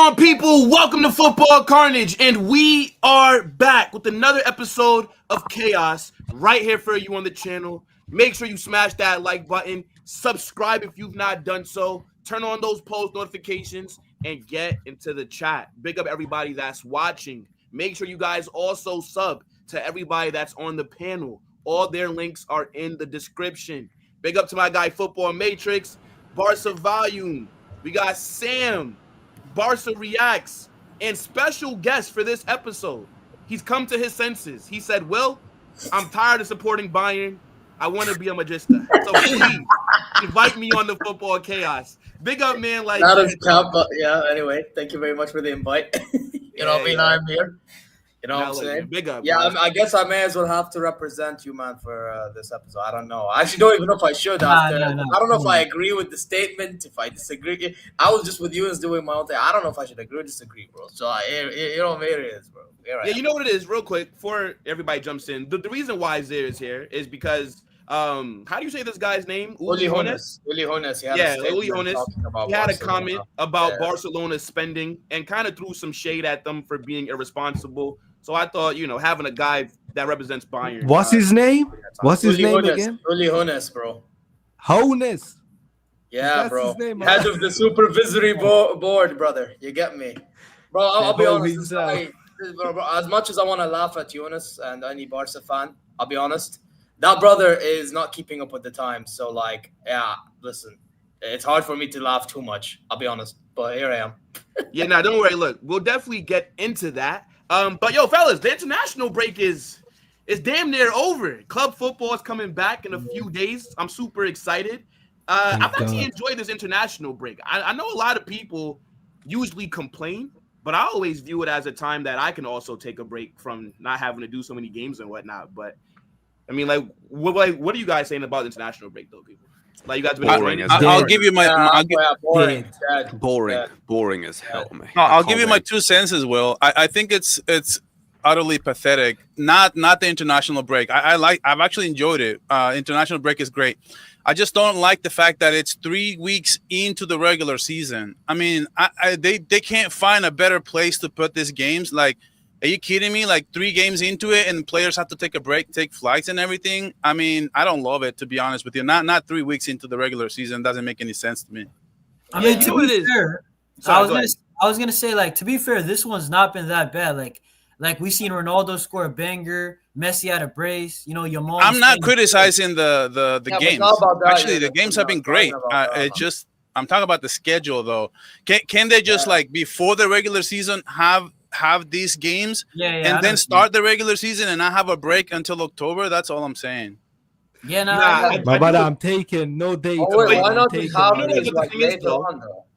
on, people? Welcome to Football Carnage, and we are back with another episode of Chaos right here for you on the channel. Make sure you smash that like button, subscribe if you've not done so, turn on those post notifications, and get into the chat. Big up everybody that's watching. Make sure you guys also sub to everybody that's on the panel. All their links are in the description. Big up to my guy, Football Matrix, Barca Volume. We got Sam, Barca Reacts, and special guest for this episode. He's come to his senses. He said, Will, I'm tired of supporting Bayern. I want to be a Magista. So please invite me on the Football Chaos. Big up, man. Like not as camp, but yeah, anyway, thank you very much for the invite. I'm here. You know what I'm saying? Big up. Yeah, I guess I may as well have to represent you, man, for this episode. I don't know. I actually don't even know if I should. I don't know if I agree with the statement, if I disagree. I was just with you and doing my own thing. I don't know if I should agree or disagree, bro. So, you know what it is, bro. You know what it is, real quick, before everybody jumps in. The reason why Zaire is here is because, how do you say this guy's name? Uli Hoeneß. Uli Hoeneß. Uli Hoeneß. He had a comment about Barcelona spending and kind of threw some shade at them for being irresponsible. So I thought, having a guy that represents Bayern. What's his name? What's his name again? Uli Hoeneß, bro. Hoeneß. Yeah, that's bro. His name, head of the supervisory board, brother. You get me, bro. I'll be honest. As much as I want to laugh at Hoeneß and any Barca fan, I'll be honest. That brother is not keeping up with the times. So, listen, it's hard for me to laugh too much. I'll be honest, but here I am. Don't worry. Look, we'll definitely get into that. But yo, fellas, the international break is damn near over. Club football is coming back in a few days. I'm super excited. I've actually enjoyed this international break. I know a lot of people usually complain, but I always view it as a time that I can also take a break from not having to do so many games and whatnot. But I mean, what are you guys saying about the international break, though, people? Like, you guys been I'll give you my boring as hell, man. No, I'll give you my 2 cents as well. I think it's utterly pathetic. Not the international break. I've actually enjoyed it. International break is great. I just don't like the fact that it's 3 weeks into the regular season. I mean, they can't find a better place to put these games. Like, are you kidding me? Like 3 games into it and players have to take a break, take flights and everything. I mean, I don't love it, to be honest with you. Not 3 weeks into the regular season doesn't make any sense to me. I mean, to be fair, I was gonna say, like, to be fair, this one's not been that bad. Like we seen Ronaldo score a banger, Messi had a brace, Yamal. I'm not criticizing the games. Actually, the games have been great. I'm talking about the schedule though. Can they just before the regular season have these games and then start the regular season and not have a break until October? That's all I'm saying. But I'm taking no date. Why not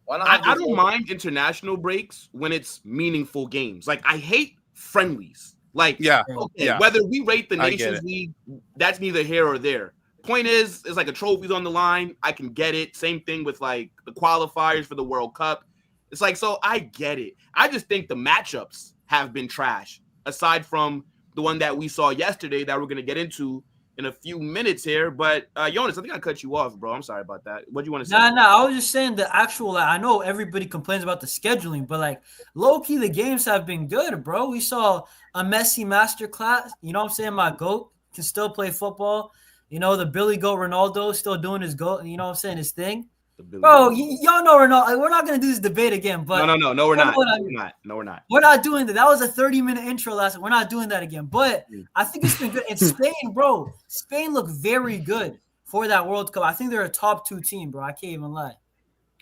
I don't mind international breaks when it's meaningful games. Like, I hate friendlies. Whether we rate the Nations League, that's neither here or there. Point is, it's like a trophy's on the line. I can get it. Same thing with the qualifiers for the World Cup. It's so I get it. I just think the matchups have been trash, aside from the one that we saw yesterday that we're going to get into in a few minutes here. But, Jonas, I think I cut you off, bro. I'm sorry about that. What do you want to say? I was just saying the actual, I know everybody complains about the scheduling, but, low-key, the games have been good, bro. We saw a Messi masterclass. You know what I'm saying? My GOAT can still play football. The Billy Goat Ronaldo still doing his GOAT, you know what I'm saying, his thing. Bro, y'all know Ronaldo. We're not gonna do this debate again, but no, we're not. No, we're not. We're not doing that. That was a 30-minute intro last time. We're not doing that again. But I think it's been good. And Spain, bro, Spain looked very good for that World Cup. I think they're a top 2 team, bro. I can't even lie.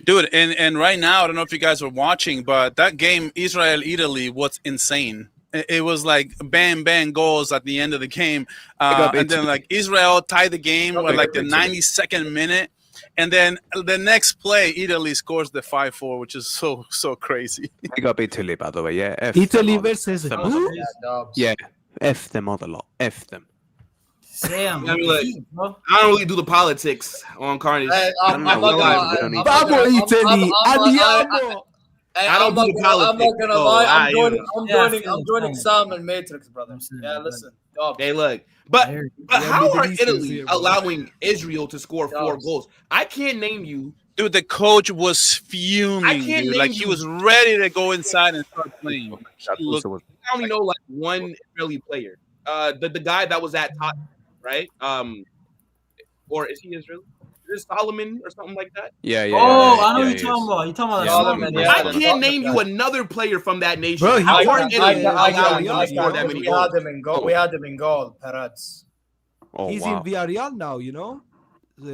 Dude, and right now, I don't know if you guys were watching, but that game, Israel-Italy, was insane. It was bang, bang goals at the end of the game. And then Israel tied the game with the 92nd minute. And then the next play, Italy scores the 5-4, which is so crazy. They got Italy, by the way. Yeah, Italy versus who? Yeah, F them other lot. F them. Sam, I don't really do the politics on Carnage. I'm not gonna lie. I'm not gonna lie. I'm joining Sam and Matrix, brother. Yeah, listen. Hey, look. But how are Italy allowing Israel to score 4 goals? I can't name you Dude, the coach was fuming. I can't Dude. name Like he you- was ready to go inside and start playing. I only know like one Israeli player. The guy that was at Tottenham, right? Or is he Israeli? Is it Solomon or something like that? Yeah. I know yeah, what he you're talking is. about. You're talking about Yeah, Solomon. Solomon, I yeah. can't name you another player from that nation. Bro, How he are got- Italy I allowed got- to score that many We goals? had him in goal. We had him in goal, Perez. Oh, He's wow. in Villarreal now, you know?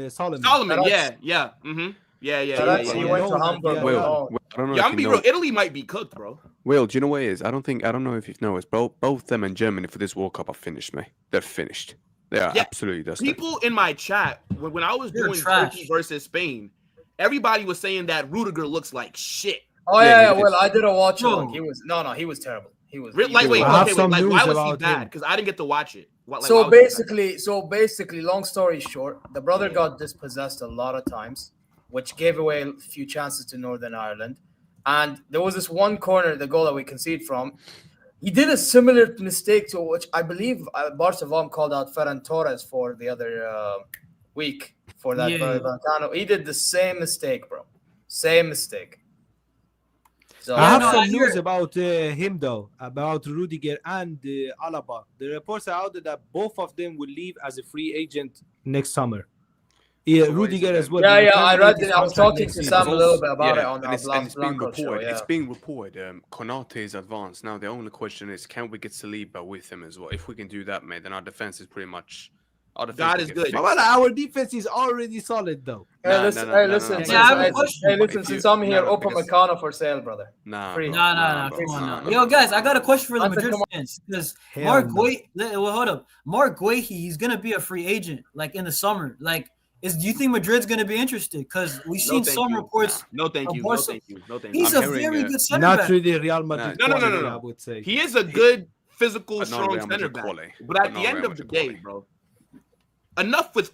Solomon. Solomon, Perez. yeah. Mm-hmm. Yeah. Perez, he went to Yeah. Hamburg. Will, alone. I don't know Yeah, if I'm you be know. real. Italy might be cooked, bro. Will, do you know what it is? I don't know if you know. It's both them and Germany for this World Cup are finished, mate. They're finished. They are Yeah, absolutely dusted. People in my chat when I was You're doing trash. Turkey versus Spain, everybody was saying that Rudiger looks like shit. Oh Yeah, yeah, he is. well, I didn't watch him. Bro. Like, he was he was terrible. He was Like, wait, I have okay, some like, news why was he about bad? him. Because I didn't get to watch it. Why was So he bad? basically, long story short, the brother got dispossessed a lot of times, which gave away a few chances to Northern Ireland. And there was this one corner, the goal that we conceded from. He did a similar mistake to which I believe Barca called out Ferran Torres for the other week for that. Yeah. He did the same mistake, bro. Same mistake. So I have no, I some hear news it. about him though, about Rudiger and Alaba. The reports are out that both of them will leave as a free agent next summer. Yeah, Rudiger as well. Yeah, will I read terminate his it. I was contract talking next to season. Sam a little bit about it Yeah, on and it's being Blanco show. reported. Yeah. It's being reported. Konate is advanced. Now the only question is, can we get Saliba with him as well? If we can do that, mate, then our defense is pretty much. Our defense God will is get good. fixed. But our defense is already solid though. Hey, Nah, listen, nah, nah, hey, nah, listen, nah, since, nah, Yeah, I have a hey, question. hey, listen, If since you- I'm here, no, open because- Meccano for sale, brother. Nah, Free. bro, Nah, bro, come on nah, now. nah. Yo, guys, I got a question for the Hunter, Madrid come fans because Hell Marc no. Guehi, well, hold up. Marc Guehi, he's gonna be a free agent like in the summer. Like, do you think Madrid's gonna be interested? Because we've No, seen thank some you. reports. No, thank of you. No, Barca. thank you. No, thank He's you. a I'm hearing, very good center Not back. really Real Madrid No, no, no, quality, no, no. I would say. He is a good physical, But not strong Real center Madrid back. quality. But at But the not end Real of the Madrid day, quality. bro, enough with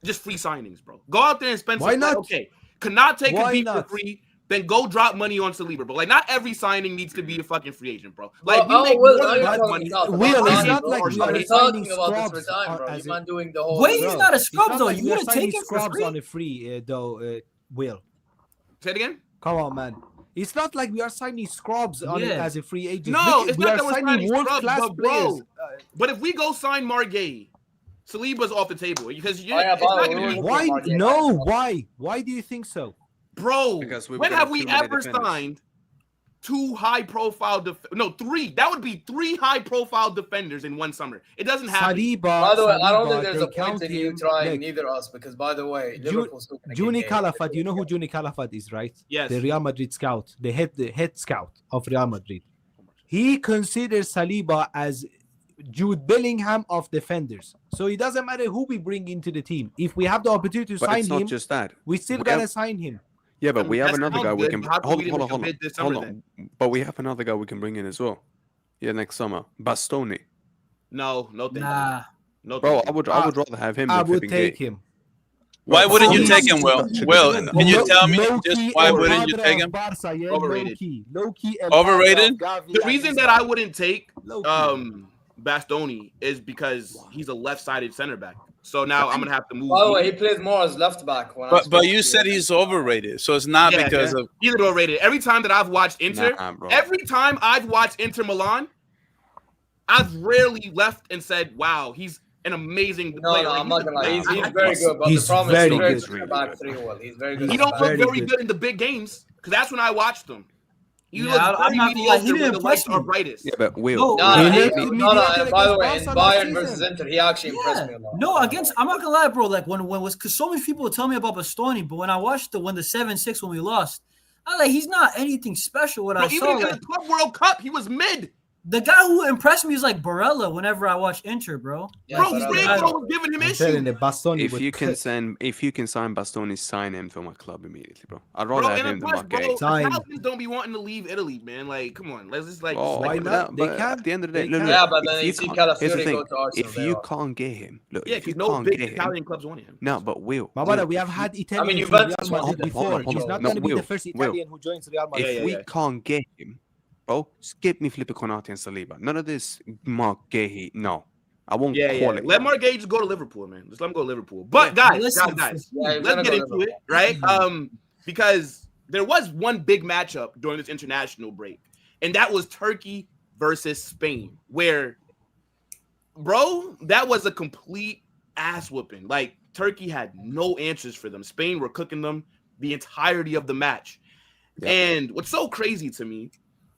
just free signings, bro. Go out there and spend Why some not? Okay, Konate Why could be for not? free, then go drop money on Saliba, bro. Like, not every signing needs to be a fucking free agent, bro. Like, Well, we make Will, more now than you're enough talking money. about Will, Konate, it's not bro. like we I've are been signing talking about this for scrubs time, bro. as You a- man doing the whole. Wait, he's Bro, not a it's scrub not though. like You we are wouldn't signing take him for scrubs free. on a free though. Will, Say it again? come on, man. It's not like we are signing scrubs on it Yeah. as a free agent. No, Look, it's we not are that we're signing signing world scrubs, class but bro, players. But if we go sign Marc Guehi, Saliba's off the table because Oh, yeah, it's not Baba, going to we be were- Why? Marquez. No, why? Why do you think so? Bro, Because we were when gonna have we too many ever defenders. signed three that would be three high-profile defenders in one summer. It doesn't happen. Saliba. By the way, I don't think Saliba, there's they a point count in you him. trying Look, neither us because, by the way, Liverpool's still gonna Juni get game. Calafat, you know who Juni Calafat is, right? Yes. The Real Madrid scout, the head scout of Real Madrid. He considers Saliba as Jude Bellingham of defenders. So it doesn't matter who we bring into the team. If we have the opportunity to But sign it's not him, just that. we still we gotta have- sign him. Yeah, but we have That another sounds guy we good. can. How come we didn't Hold commit this summer then? But we have another guy we can bring in as well. Yeah, next summer, Bastoni. No, thank Nah. you. No, Bro, thank I you. would rather have him. I than would Flipping take Gay. him. Why wouldn't you He's take him, Will? such a Will, good can you Low- tell me low-key just why El wouldn't you Padre take of him? Barca, yeah, Overrated. Low-key El Overrated? Padre of Gavi The and reason his that I guy. wouldn't take Low-key. Bastoni is because he's a left-sided center back. So now I'm gonna have to move. By the way, he plays more as left back. But you said he's overrated, so it's not because of. he's overrated. Every time that I've watched Inter, Nah, bro. every time I've watched Inter Milan, I've rarely left and said, "Wow, he's an amazing No, player." no, Like, I'm not gonna lie. He's I- very good, but He's the problem very is good. he's very good back three. Well, he's very good. He as a don't back. look Very very good. good in the big games because that's when I watched him. He Yeah, looks I'm very not gonna lie, he mediocre didn't when the lights impress are me. brightest. Yeah, but Will. No, No, He no, looked no, mediocre no, and by the way, against in Barca last Bayern season. versus Inter, he actually impressed me a lot. No, I'm not gonna lie, bro. Like when was because so many people would tell me about Bastoni, but when I watched the 7-6 when we lost, I was like, he's not anything special. What Bro, I even saw, in like, the Club World Cup, he was mid. the guy who impressed me is like Barella. Whenever I watch Inter, bro. Yeah, Bro, but Franco was giving him I'm telling issues. you, Bastoni If would you can cook. sign Bastoni, sign him for my club immediately, bro. I'd Bro, rather have and him than plus, Marc bro, Gay. Time. Italians don't be wanting to leave Italy, man. Like, come on, let's just like. Oh, just, why like, not? They But can. at the end of the day, They look, can. Yeah, but if then you see can't- Calafiori here's the thing, go to Arsenal, if they you are. can't get him, look, yeah, if you because no can't big get him, Italian clubs want him. no, but Will, My brother, Will, we have if had you- Italians in Juventus Real won Madrid it. before. Hold He's on. not No, going to be the Will, first Will. Italian who joins Real Madrid. Yeah, if yeah, we yeah. can't get him, bro, skip me Felipe Konate and Saliba. None of this Marc Gay. No, I won't Yeah, yeah. quality. Let Marc Gay just go to Liverpool, man. Just let him go to Liverpool. But guys, Listen, guys, Yeah, he's let's gonna get go into Liverpool. it, right? because there was one big matchup during this international break, and that was Turkey versus Spain, where, bro, that was a complete ass whooping. Like, Turkey had no answers for them. Spain were cooking them the entirety of the match. Yep. And what's so crazy to me,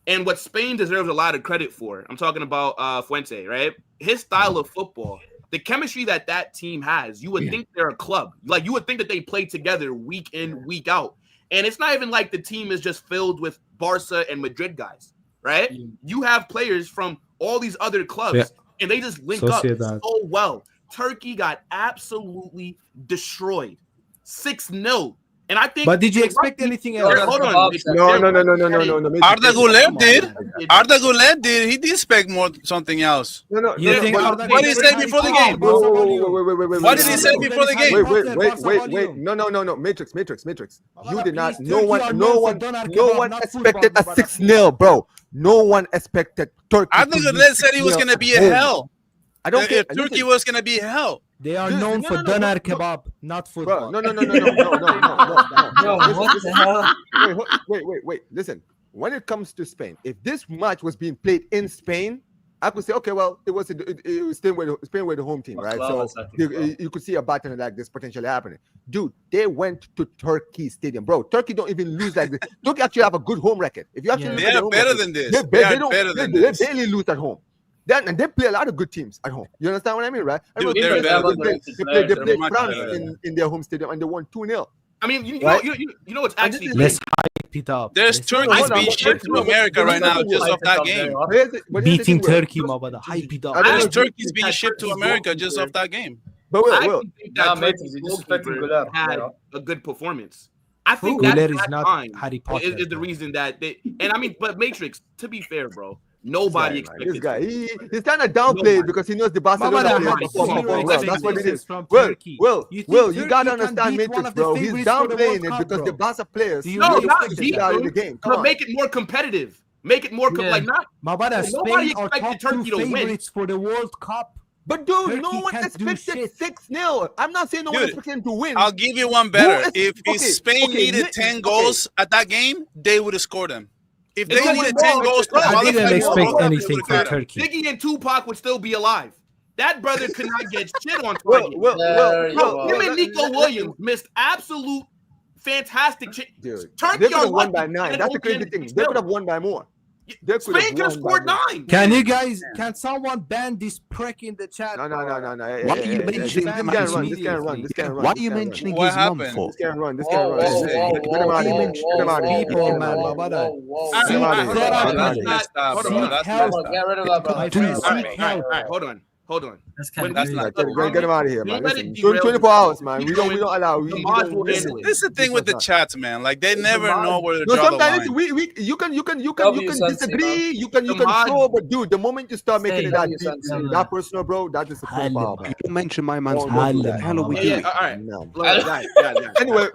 and what Spain deserves a lot of credit for, I'm talking about Fuente, right? His style of football, the chemistry that team has, you would think they're a club. Like, you would think that they play together week in, week out. And it's not even like the team is just filled with Barca and Madrid guys, right? You have players from all these other clubs, and they just link up so well. Turkey got absolutely destroyed, 6-0. And I think. But did you expect anything else? Hold on. No. Arda Güler did. Arda Güler did. He did expect something else. No. You think what did he say before the game? Wait. What did he say before the game? Wait. No. Matrix. You did not. No one expected a 6-0, bro. No one expected Turkey. Arda Güler said he was going to be a hell. I don't care. Turkey was going to be hell. They are known for doner kebab, not football. No. Yo, what the hell? Wait. Listen, when it comes to Spain, if this match was being played in Spain, I could say, okay, well, it was Spain were the home team, right? So you could see a battle like this potentially happening. Dude, they went to Turkey Stadium, bro. Turkey don't even lose like this. Turkey actually have a good home record. If you actually they are better than this. They barely lose at home. And they play a lot of good teams at home. You understand what I mean, right? Dude, they played France in their home stadium and they won 2-0. I mean, you know what's actually. Let's hype it up. There's Turkeys being shipped to America right now just off that game. Beating Turkey, my brother. Hype it up. There's Turkeys being shipped to America just off that game. But Will, had a good performance. I think that is not Harry Potter. Is the reason that they. And I mean, but Matrix, to be fair, bro. Nobody expected this guy. He's trying to downplay it because he knows the Barcelona players. That's what it is. Will, you gotta understand Matrix, bro. He's downplaying it because the Barca players. No, not deep, the game. But make it more competitive. Make it more like not. Nobody expected Turkey to win for the World Cup. But dude, no one expected 6-0. I'm not saying no one expected him to win. I'll give you one better. If Spain needed 10 goals at that game, they would have scored them. If they needed 10 goals, I didn't expect anything from Turkey. Ziggy and Tupac would still be alive. That brother could not get shit on target. Him and Nico Williams missed absolute fantastic shit. Turkey they could have won by 9. That's the crazy thing. They could have won by more. Spain could have scored 9. Can someone ban this prick in the chat? No. Why are you mentioning this can run. Why are you mentioning his mum for? This can run. Why are you mentioning people, man? Hold on. That's not get him out of here, man. Listen, 24 hours, man. We don't allow. This is the thing with the chats, man. Like they never know where to draw the line. You can disagree. You can throw, but dude, the moment you start making it that personal, bro, that is a profile. You mention my man's mom. How are we doing? All right. Anyway,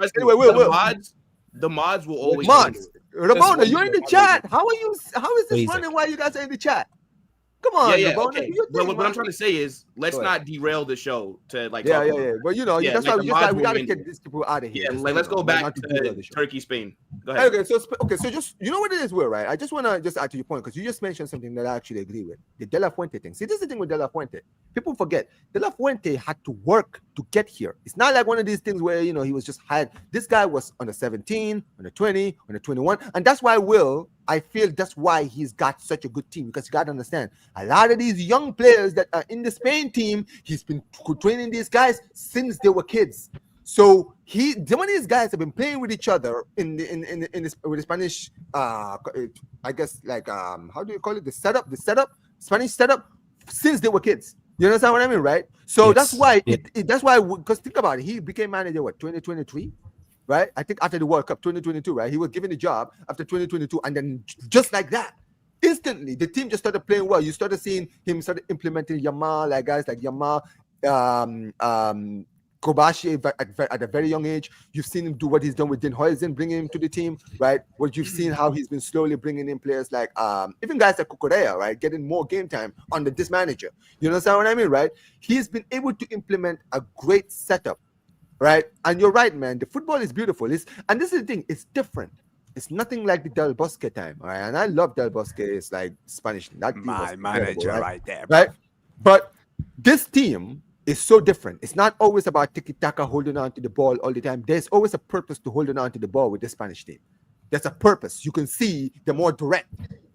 the mods will always. Mods, Ramona, you're in the chat. How is this running while you guys are in the chat? Come on, okay. But what I'm trying to say is, let's not derail the show to like. Yeah. But that's why we gotta get these people out of here. Yeah, let's go back to Turkey, Spain. Go ahead. So just you know what it is, Will, right? I just want to just add to your point because you just mentioned something that I actually agree with. The De La Fuente thing. See, this is the thing with De La Fuente. People forget De La Fuente had to work to get here. It's not like one of these things where he was just hired. This guy was on the 17, on the 20, on the 21, and that's why I feel that's why he's got such a good team because you got to understand a lot of these young players that are in the Spain team, he's been training these guys since they were kids. So some of these guys have been playing with each other with the Spanish, I guess like how do you call it? The Spanish setup since they were kids. You understand what I mean, right? So that's why because think about it, he became manager 2023. Right, I think after the World Cup 2022, right, he was given the job after 2022, and then just like that, instantly the team just started playing well. You started seeing him started implementing Yamal, like guys like Yamal, Kobashi at a very young age. You've seen him do what he's done with Den Huijsen, bringing him to the team, right? What you've seen how he's been slowly bringing in players like even guys like Cucurella, right, getting more game time under this manager. You understand what I mean, right? He's been able to implement a great setup right? And you're right, man. The football is beautiful. And this is the thing. It's different. It's nothing like the Del Bosque time, all right? And I love Del Bosque. It's like Spanish. That team was My incredible, manager right? right there. Right? But this team is so different. It's not always about tiki-taka, holding on to the ball all the time. There's always a purpose to holding on to the ball with the Spanish team. There's a purpose. You can see the more direct.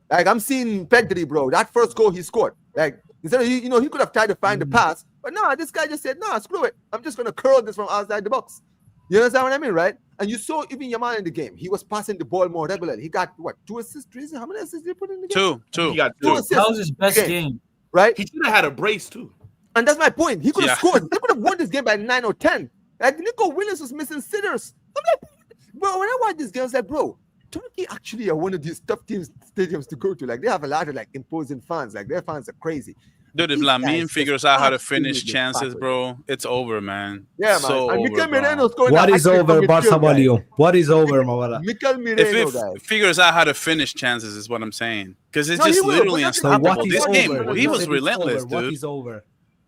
Like I'm seeing Pedri, bro. That first goal he scored. Like instead of he could have tried to find the pass, but no, this guy just said, "No, screw it. I'm just gonna curl this from outside the box." You understand what I mean, right? And you saw even Yamal in the game. He was passing the ball more regularly. He got what, 2 assists, 3 assists? How many assists did he put in the game? Two. He got 2 2. assists. That was his best game. Right? He should have had a brace too. And that's my point. He could have Yeah. scored. They could have won this game by 9 or 10. Like Nico Williams was missing sitters. I'm like, bro, when I watch this game, I was like, bro, Turkey actually are one of these tough stadiums to go to. Like they have a lot of like imposing fans. Like their fans are crazy. Dude, if These Lamine guys figures just out how to finish absolutely chances, backwards. bro, it's over, man. Yeah, man. So And over, Mikel bro. Moreno's going What out is actually over, from Barca midfield, guys. Valio? What is over, Mawala? Mikel If Moreno, it guys. figures out how to finish chances, is what I'm saying. Because it's No, he just will, literally but that's- So unstoppable. what is This over? game, No, he no, was It's relentless, over. What dude. is over?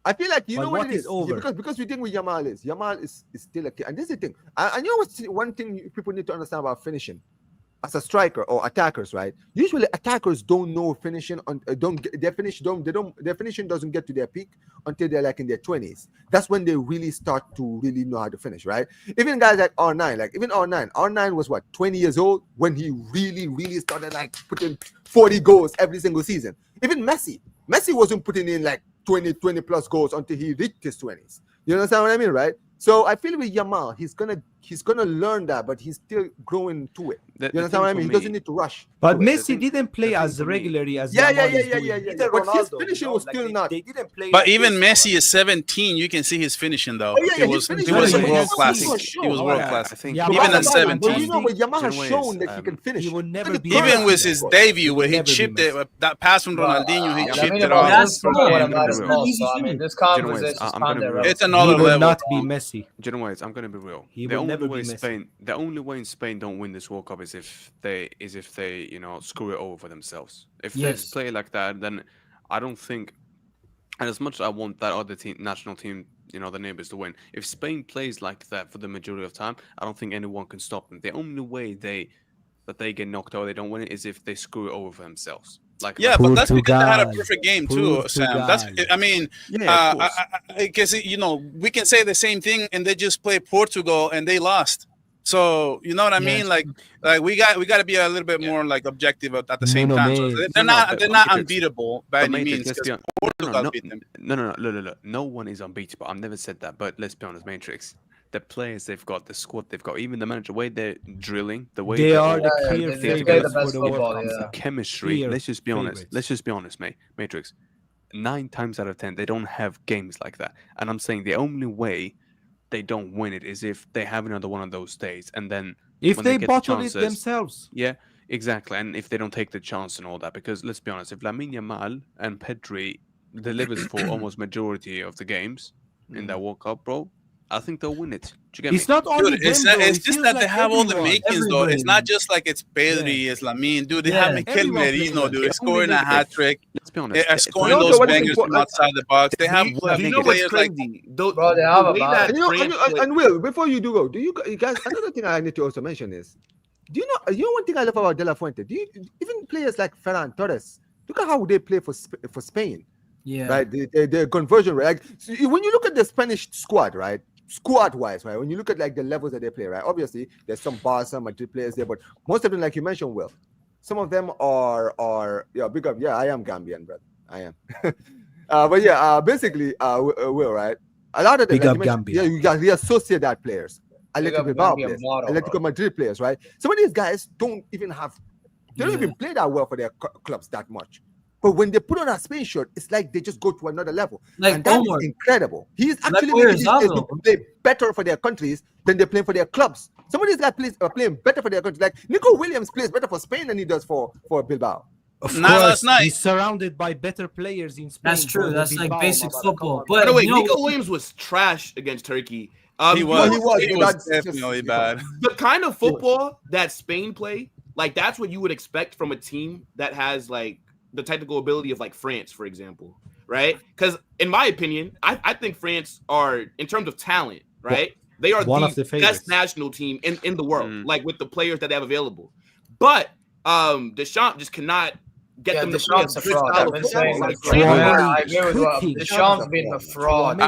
I feel like you But know what what it is is. over? Because we think with Yamal is still a kid. And this is the thing. And you know what's one thing people need to understand about finishing? As a striker or attackers, right? Usually attackers don't know finishing their finishing doesn't get to their peak until they're like in their 20s. That's when they really start to really know how to finish, right? Even guys like R9 was what, 20 years old when he really started like putting 40 goals every single season. Even Messi wasn't putting in like 20 plus goals until he reached his 20s. You understand what I mean, right? So I feel with Yamal, he's gonna learn that, but he's still growing to it. You understand what I mean? He doesn't need to rush. But to it. Messi didn't play as regularly as Yeah. Yamal is doing. Yeah. Even But his Ronaldo, finishing you know, was like still not. They didn't play. But like even this, Messi is 17. You can see his finishing though. Oh, yeah, He his finishing was was world for class. sure. He was world class. I think Yeah, Even but at 17. But you know, but Yamal has Anyways, shown that he can finish. he will never be. Even Messi. with his debut, where he Never be chipped Messi. it, that pass from Ronaldinho, he Lamine chipped it Yamal off. That's is what fine. I'm at as It's well. easy So I mean, finish. this You know what, conversation is I'm kind gonna of be- It's He another will level. not be bro. Messi. Do you know what? I'm gonna be real. He The will only never way be Messi. Spain don't win this World Cup is if they screw it over for themselves. If Yes. they play like that, then I don't think. And as much as I want that other national team, the neighbors to win, if Spain plays like that for the majority of time, I don't think anyone can stop them. The only way they get knocked out, they don't win it, is if they screw it over for themselves. Like Yeah, but that's because they had a Portugal. perfect game too, Sam. That's, I mean, yeah, of course. because we can say the same thing, and they just played Portugal and they lost. So you know what I mean? Like we got to be a little bit more like objective at the same time. So they're not unbeatable by any means. Let's Portugal beat them. No, look. No one is unbeatable. I've never said that, but let's be honest, Matrix. The players they've got, the squad they've got, even the manager, the way they're drilling, the way They are the Yeah, clear they play the favorites best for the World football, Cup. yeah. chemistry. Clear Let's just be honest. favorites. Let's just be honest, mate. Matrix. 9 times out of 10, they don't have games like that. And I'm saying the only way they don't win it is if they have another one of those days, and then If when they get the bottle it chances- themselves. Yeah, exactly. And if they don't take the chance and all that, because let's be honest, if Lamine Yamal and Pedri delivers for almost majority of the games in that World Cup, bro, I think they'll win it. Do you get It's me? not only Dude, them, it's though. just It feels that they like have all the everyone. makings, though. It's Everybody. not just like it's Pedri, it's Lamine. Dude, they have Yeah, Mikel everyone plays Merino, like dude, that. scoring a Only hat trick. Let's be honest. Scoring You know those what is bangers from important? outside the box. They have Do you know what's players like crazy? Bro, they have a bad- And you know, France play- and Will, before you do go, do you guys? Another thing I need to also mention is, do you know one thing I love about De La Fuente? Even players like Ferran Torres, look at how they play for Spain, Yeah. right? The conversion rate. Like, so when you look at the Spanish squad, right? Squad-wise, right? When you look at like the levels that they play, right? Obviously, there's some Barca, Madrid players there, but most of them, like you mentioned, Will, some of them are big up. Yeah, I am Gambian, brother. I am. But yeah, basically, Will, right? A lot of them, Big like up you mentioned, Gambia. yeah, you got Real Sociedad players, Big Atletico up Bilbao Gambia players, motto, Atletico bro. Madrid players, right? Some of these guys don't even Yeah. play that well for their clubs that much. But when they put on a Spain shirt, it's like they just go to another level. Like And that Omar. is incredible. He's Like actually making these players Oyarzabal. to play better for their countries than they play for their clubs. Some of these guys are playing better for their countries. Like Nico Williams plays better for Spain than he does for Bilbao. Of Not last course, night. he's surrounded by better players in Spain. That's true. bro, than That's like Bilbao, basic Mawala, football. come on. But By the way, you know, Nico Williams was trash against Turkey. He was. he was. He That's was just- definitely bad. The kind of football that Spain play, like that's what you would expect from a team that has like the technical ability of like France, for example, right? Because in my opinion, I think France are, in terms of talent, right? They are One the of the favorites. best national team in the world, like with the players that they have available. But Deschamps just cannot get them to play a Deschamps a good fraud. style I've of been football. saying Like, that. I Cooking. agree with what Deschamps being a fraud.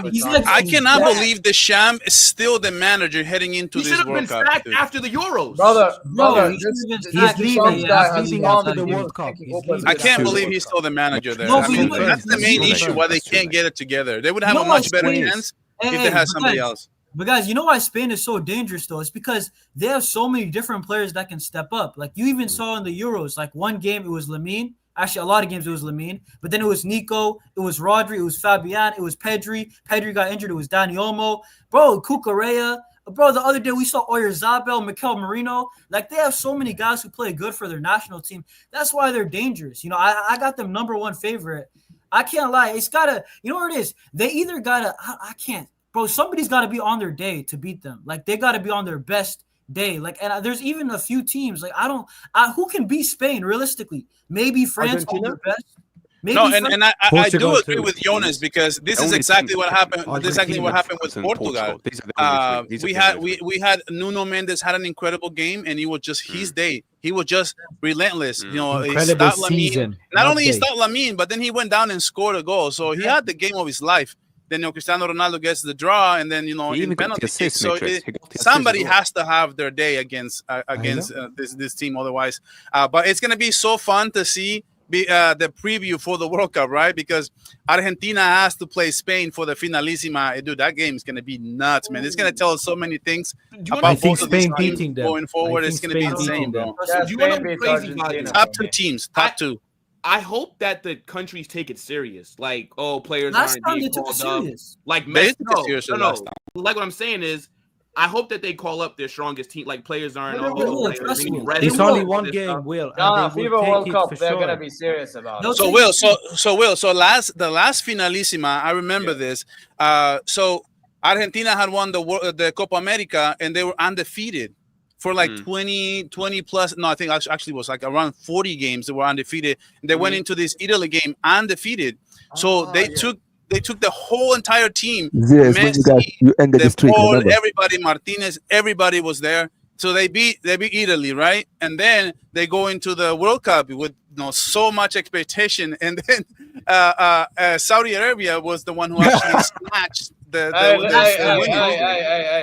I cannot believe Deschamps is still the manager heading into he should this have been World Cup. sacked dude. after the Euros. Brother, he this should've been He's sacked. leaving. He's guy He's has leaving gone after the to World Cup. thinking He's open leaving. I with can't the believe World he's Cup. still the manager there. No, I but mean, you know- that's the main you know- issue why they That's true, can't man. get it together. They would have You a know why much better Spain- chance Hey, if they had but somebody guys- else. But guys, you know why Spain is so dangerous though? It's because they have so many different players that can step up. Like you even saw in the Euros, like one game it was Lamine. Actually, a lot of games it was Lamine, but then it was Nico, it was Rodri, it was Fabian, it was Pedri. Pedri got injured, it was Dani Olmo. Bro, Cucurella. Bro, the other day we saw Oyarzabal, Mikel Merino. Like they have so many guys who play good for their national team. That's why they're dangerous. You know, I got them number one favorite. I can't lie. It's gotta, you know what it is? They either gotta, I can't. Bro, somebody's got to be on their day to beat them. Like they got to be on their best day. Like, and there's even a few teams. Like who can beat Spain realistically? Maybe France on their best. Maybe No, France- and I do Portugal agree too. with Jonas because this is Only exactly team- what happened. This is exactly what happened with Argentina, Portugal. These are the only three. These are We the had only three. we had Nuno Mendes had an incredible game, and he was just his day. He was just relentless. You know, he Incredible stopped Lamine. season. Not only he day. stopped Lamine, but then he went down and scored a goal. So he had the game of his life. Then Cristiano Ronaldo gets the draw, and then He in even got penalty the kicks. assist, So Matrix. He got the assist somebody as well. has to have their day against this team. Otherwise, but it's gonna be so fun to see the preview for the World Cup, right? Because Argentina has to play Spain for the finalissima. Dude, that game is gonna be nuts, man. It's gonna tell us so many things you about I think both of these Spain teams beating them. going forward. I It's think gonna be Spain insane, beating bro. Yeah, Do you want to Spain know beats crazy about Argentina. it? Top two teams, top two. I hope that the countries take it serious. Like, players last aren't time they being took it called up. serious. Like They Messi, took it seriously last time. Like what I'm saying is, I hope that they call up their strongest team. Like players aren't. No, they will, trust me. It's They only will. one game, Will. Nah, And they FIFA will World take Cup, it for they're sure. gonna be serious about They'll it. So take Will, it. so the last finalissima, I remember this. So Argentina had won the Copa America, and they were undefeated for like 20 plus. No, I think actually it was like around 40 games. They were undefeated. And they went into this Italy game undefeated. So they took the whole entire team. Yes, when you ended the streak, Paul, remember? everybody, Martinez, everybody was there. So they beat Italy, right? And then they go into the World Cup with so much expectation. And then Saudi Arabia was the one who actually snatched the Hey,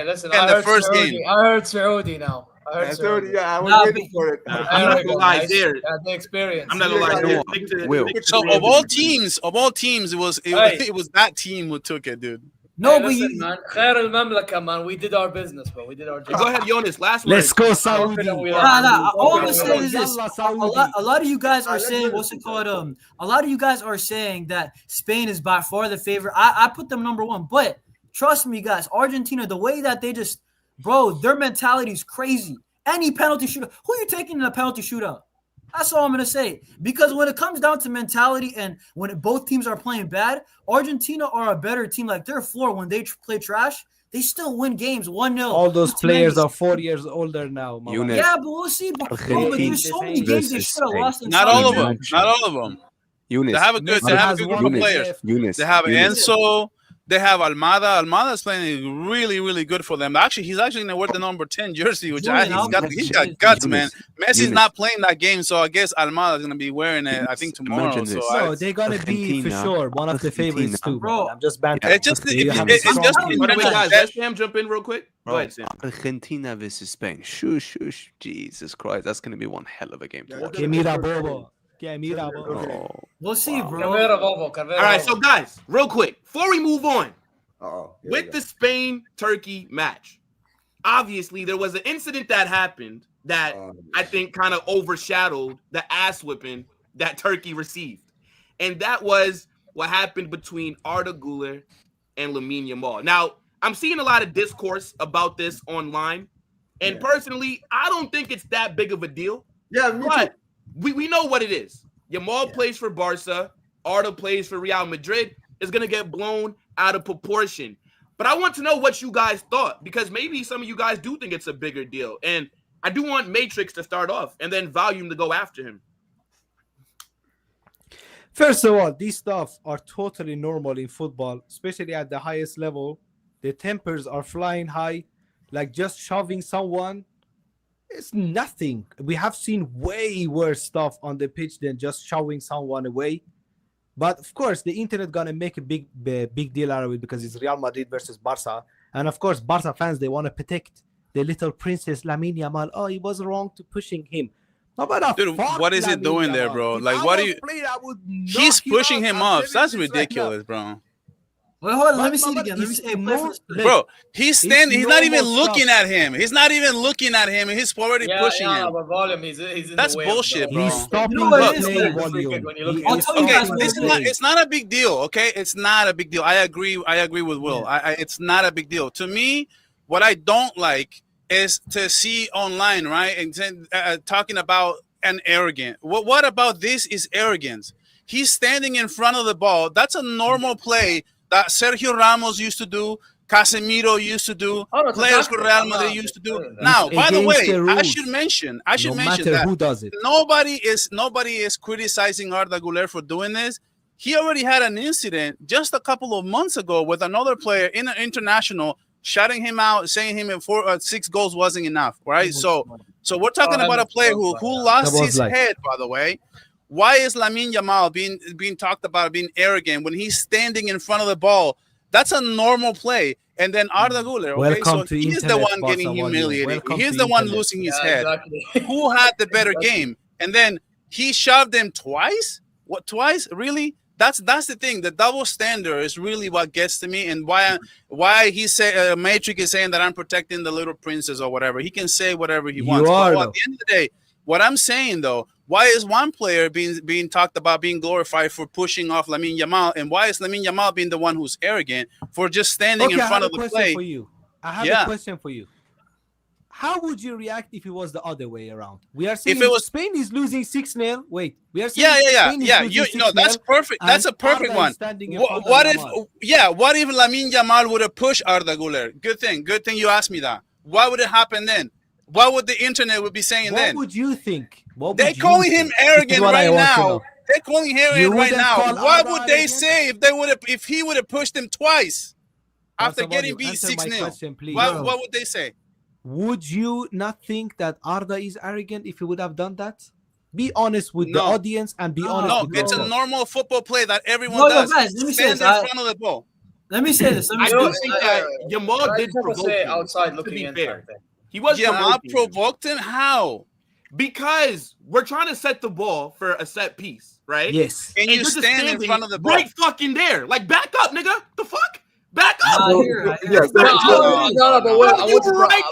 listen. And I the heard first Saudi. game. I heard Saudi now. I heard Saudi. Yeah, I was Nah, waiting for it. I'm not gonna lie, there. The experience. I'm not gonna lie. Yeah, There. yeah. Will. So of all teams, it was it was that team who took it, dude. No, Hey, but listen, you, man. Khair al-Mamlaka, man. We did our business, bro. We did our job. Go ahead, Jonas. Last Let's word. go, Saudi. All I'm gonna say is this: Yalla, a Saudi. lot of you guys are saying what's it called? A lot of you guys are saying that Spain is by far the favorite. I put them number one, but trust me, guys, Argentina, the way that they just, bro, their mentality is crazy. Any penalty shootout, who are you taking in a penalty shootout? That's all I'm gonna say. Because when it comes down to mentality and when both teams are playing bad, Argentina are a better team. Like their floor when they play trash, they still win games 1-0. All those players are 4 years older now. Mama. Younes. Yeah, but we'll see. Bro, but there's so many games they should have lost. In Not Saudi all of Arabia. them. Not all of them. Younes. They have a good group of players. Younes. They have Younes. Enzo. They have Almada. Almada's playing really, really good for them. Actually, he's actually gonna wear the number 10 jersey, which he's got guts, man. Messi's not playing that game, so I guess Almada's gonna be wearing it. I think tomorrow. Imagine So this. No, they're gonna be for Argentina. sure one of the favorites too, Bro. I'm just bantering. it's just They have it's strong just team. But anyway, guys, that- let Sam jump in real quick. Go ahead, Sam. Argentina versus Spain. Shush. Jesus Christ. That's going to be one hell of a game to watch. Que mira, bobo. Que mira, bobo. Oh. We'll see, bro. Carvera Volvo. All right, so guys, real quick, before we move on, Uh-oh. Here we with go. the Spain-Turkey match, obviously there was an incident that happened that I think kind of overshadowed the ass whipping that Turkey received. And that was what happened between Arda Güler and Lamine Yamal. Now, I'm seeing a lot of discourse about this online. And personally, I don't think it's that big of a deal. Yeah, me too. But we know what it is. Yamal plays for Barca. Arda plays for Real Madrid. It's going to get blown out of proportion. But I want to know what you guys thought, because maybe some of you guys do think it's a bigger deal. And I do want Matrix to start off and then Volume to go after him. First of all, these stuff are totally normal in football, especially at the highest level. The tempers are flying high. like just shoving someone, it's nothing. We have seen way worse stuff on the pitch than just shoving someone away. But of course, the internet gonna make a big deal out of it because it's Real Madrid versus Barca, and of course, Barca fans, they want to protect the little princess Lamine Yamal. Oh, he was wrong to pushing him. No, but Dude, what is it doing there, bro? Like, what do you? He's pushing him off. That's ridiculous, bro. Wait, hold on. Let me see it again. Let me see. Bro, he's standing. He's not even looking at him. He's not even looking at him, and he's already pushing him. But volume, he's in That's the way bullshit, bro. He's stopping the play volume. volume. I'll tell you Okay, guys what this is not. It's not a big deal. Okay, it's not a big deal. I agree with Will. It's not a big deal to me. What I don't like is to see online, right, and talking about an arrogant. What about this is arrogance? He's standing in front of the ball. That's a normal play that Sergio Ramos used to do, Casemiro used to do, players for Real Madrid used to do. Now, by the way, I should mention that who does it. nobody is criticizing Arda Güler for doing this. He already had an incident just a couple of months ago with another player in an international, shutting him out, saying him in 6 goals wasn't enough, right? So we're talking about a player who lost his head, by the way. Why is Lamine Yamal being talked about being arrogant when he's standing in front of the ball? That's a normal play. And then Arda Güler, okay, so he's the one getting humiliated. He's the one losing his head. Exactly. Who had the better game? And then he shoved him twice? What, twice? Really? That's the thing. The double standard is really what gets to me, and why he say Matrix is saying that I'm protecting the little princess or whatever. He can say whatever he wants. But at the end of the day, what I'm saying though, why is one player being talked about being glorified for pushing off Lamine Yamal, and why is Lamine Yamal being the one who's arrogant for just standing in front of the play? I have a question for you. How would you react if it was the other way around? We are saying Spain is losing 6-0. Wait, we are saying that's perfect. That's a perfect one. What if Lamine Yamal would have pushed Arda Güler? Good thing you asked me that. What would have happened then? What would the internet would be saying then? What would you think? They're calling him arrogant right now. They're calling him arrogant right now. What would they say if he would have pushed him twice after getting beat 6-0? What would they say? Would you not think that Arda is arrogant if he would have done that? Be honest with the audience and be honest. No, it's a normal football play that everyone does. Guys, let me say Stand in front of the ball. Let me say this. I do think that Yamal did provoke him. Outside looking in. He was Yamal provoked him. How? Because we're trying to set the ball for a set piece, right? Yes. And you stand in front of the ball. Right fucking there. Like, back up, nigga. The fuck? Back up. But Will, I want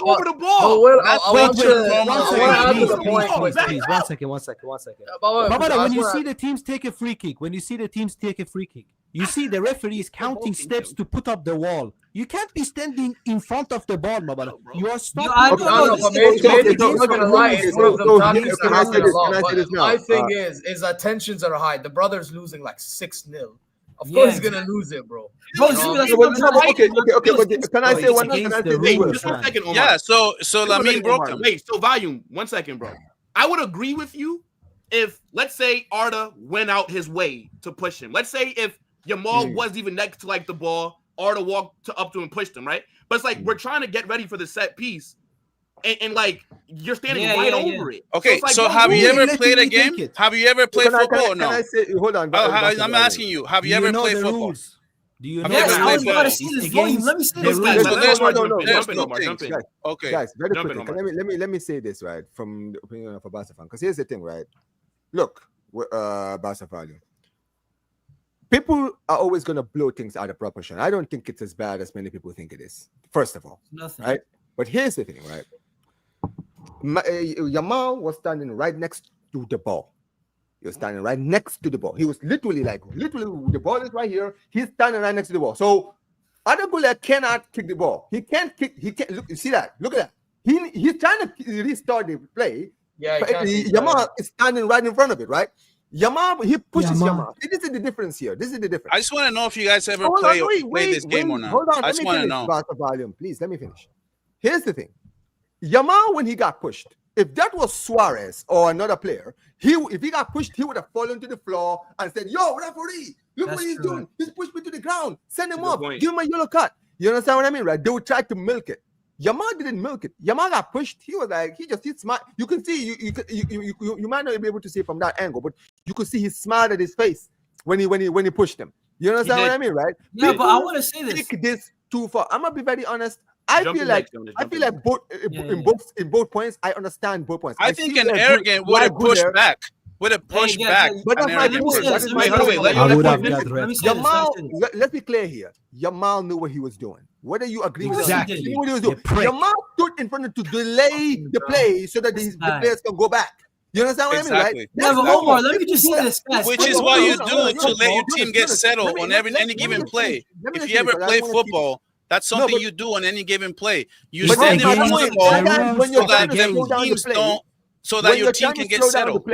over the ball. I want to add to the point. Please, one second. But when you see the teams take a free kick, you see the referee is counting steps to put up the wall. You can't be standing in front of the ball, Mabala. You are stopping. My thing is that tensions are high. The brother's losing like 6-0. Of course, he's gonna lose it, bro. Okay. But can I say one thing? Just 1 second, Omar. Yeah. So Lamine broke him. Wait. So volume. 1 second, bro. I would agree with you if, let's say, Arda went out his way to push him. Let's say if Yamal wasn't even next to like the ball, Arda walked up to him and pushed him, right? But it's like we're trying to get ready for the set piece, and like you're standing over it. Okay, so have you ever played a game? Have you ever played football or no? Can I say, hold on. I'm asking you. Have you ever played football? Do you know I gotta see this volume. Let me see this. Jump in. Okay, guys, very quickly. Let me say this, right, from the opinion of a Barca fan, because here's the thing, right? Look, Barca value. People are always going to blow things out of proportion. I don't think it's as bad as many people think it is, first of all. Nothing. Right? But here's the thing, right? Yamal was standing right next to the ball. He was standing right next to the ball. He was literally, the ball is right here. He's standing right next to the ball. So, Arda Güler cannot kick the ball. He can't kick. He can't. Look, you see that? Look at that. He's trying to restart the play. Yeah, Yamal is standing right in front of it, right? Yamal, he pushes Yamal. This is the difference here. I just want to know if you guys ever play this game or not. Hold on, I just want to know. Volume, please, let me finish. Here's the thing. Yamal, when he got pushed, if that was Suarez or another player, if he got pushed, he would have fallen to the floor and said, "Yo, referee, look what he's doing. He's pushed me to the ground. Send him up. Give him a yellow card." You understand what I mean, right? They would try to milk it. Yamal didn't milk it. Yamal got pushed. He was like, he smiled. You can see, you might not be able to see it from that angle, but you could see he smiled at his face when he pushed him. You understand what I mean, right? Yeah, but I want to say this. Take this too far. I'm gonna be very honest. I feel like both in both points, I understand both points. I think an arrogant would have pushed back. Would have pushed back. But that's my point. Yamal, let's be clear here. Yamal knew what he was doing. Whether you agree with him, he knew what he was doing. Yamal stood in front of to delay the play so that the players can go back. You understand what I mean, right? Yeah, but Omar, let me just say this, guys. Which is what you do to let your team get settled on any given play. If you ever play football, that's something you do on any given play. You stand in front of the ball so that your team can get settled.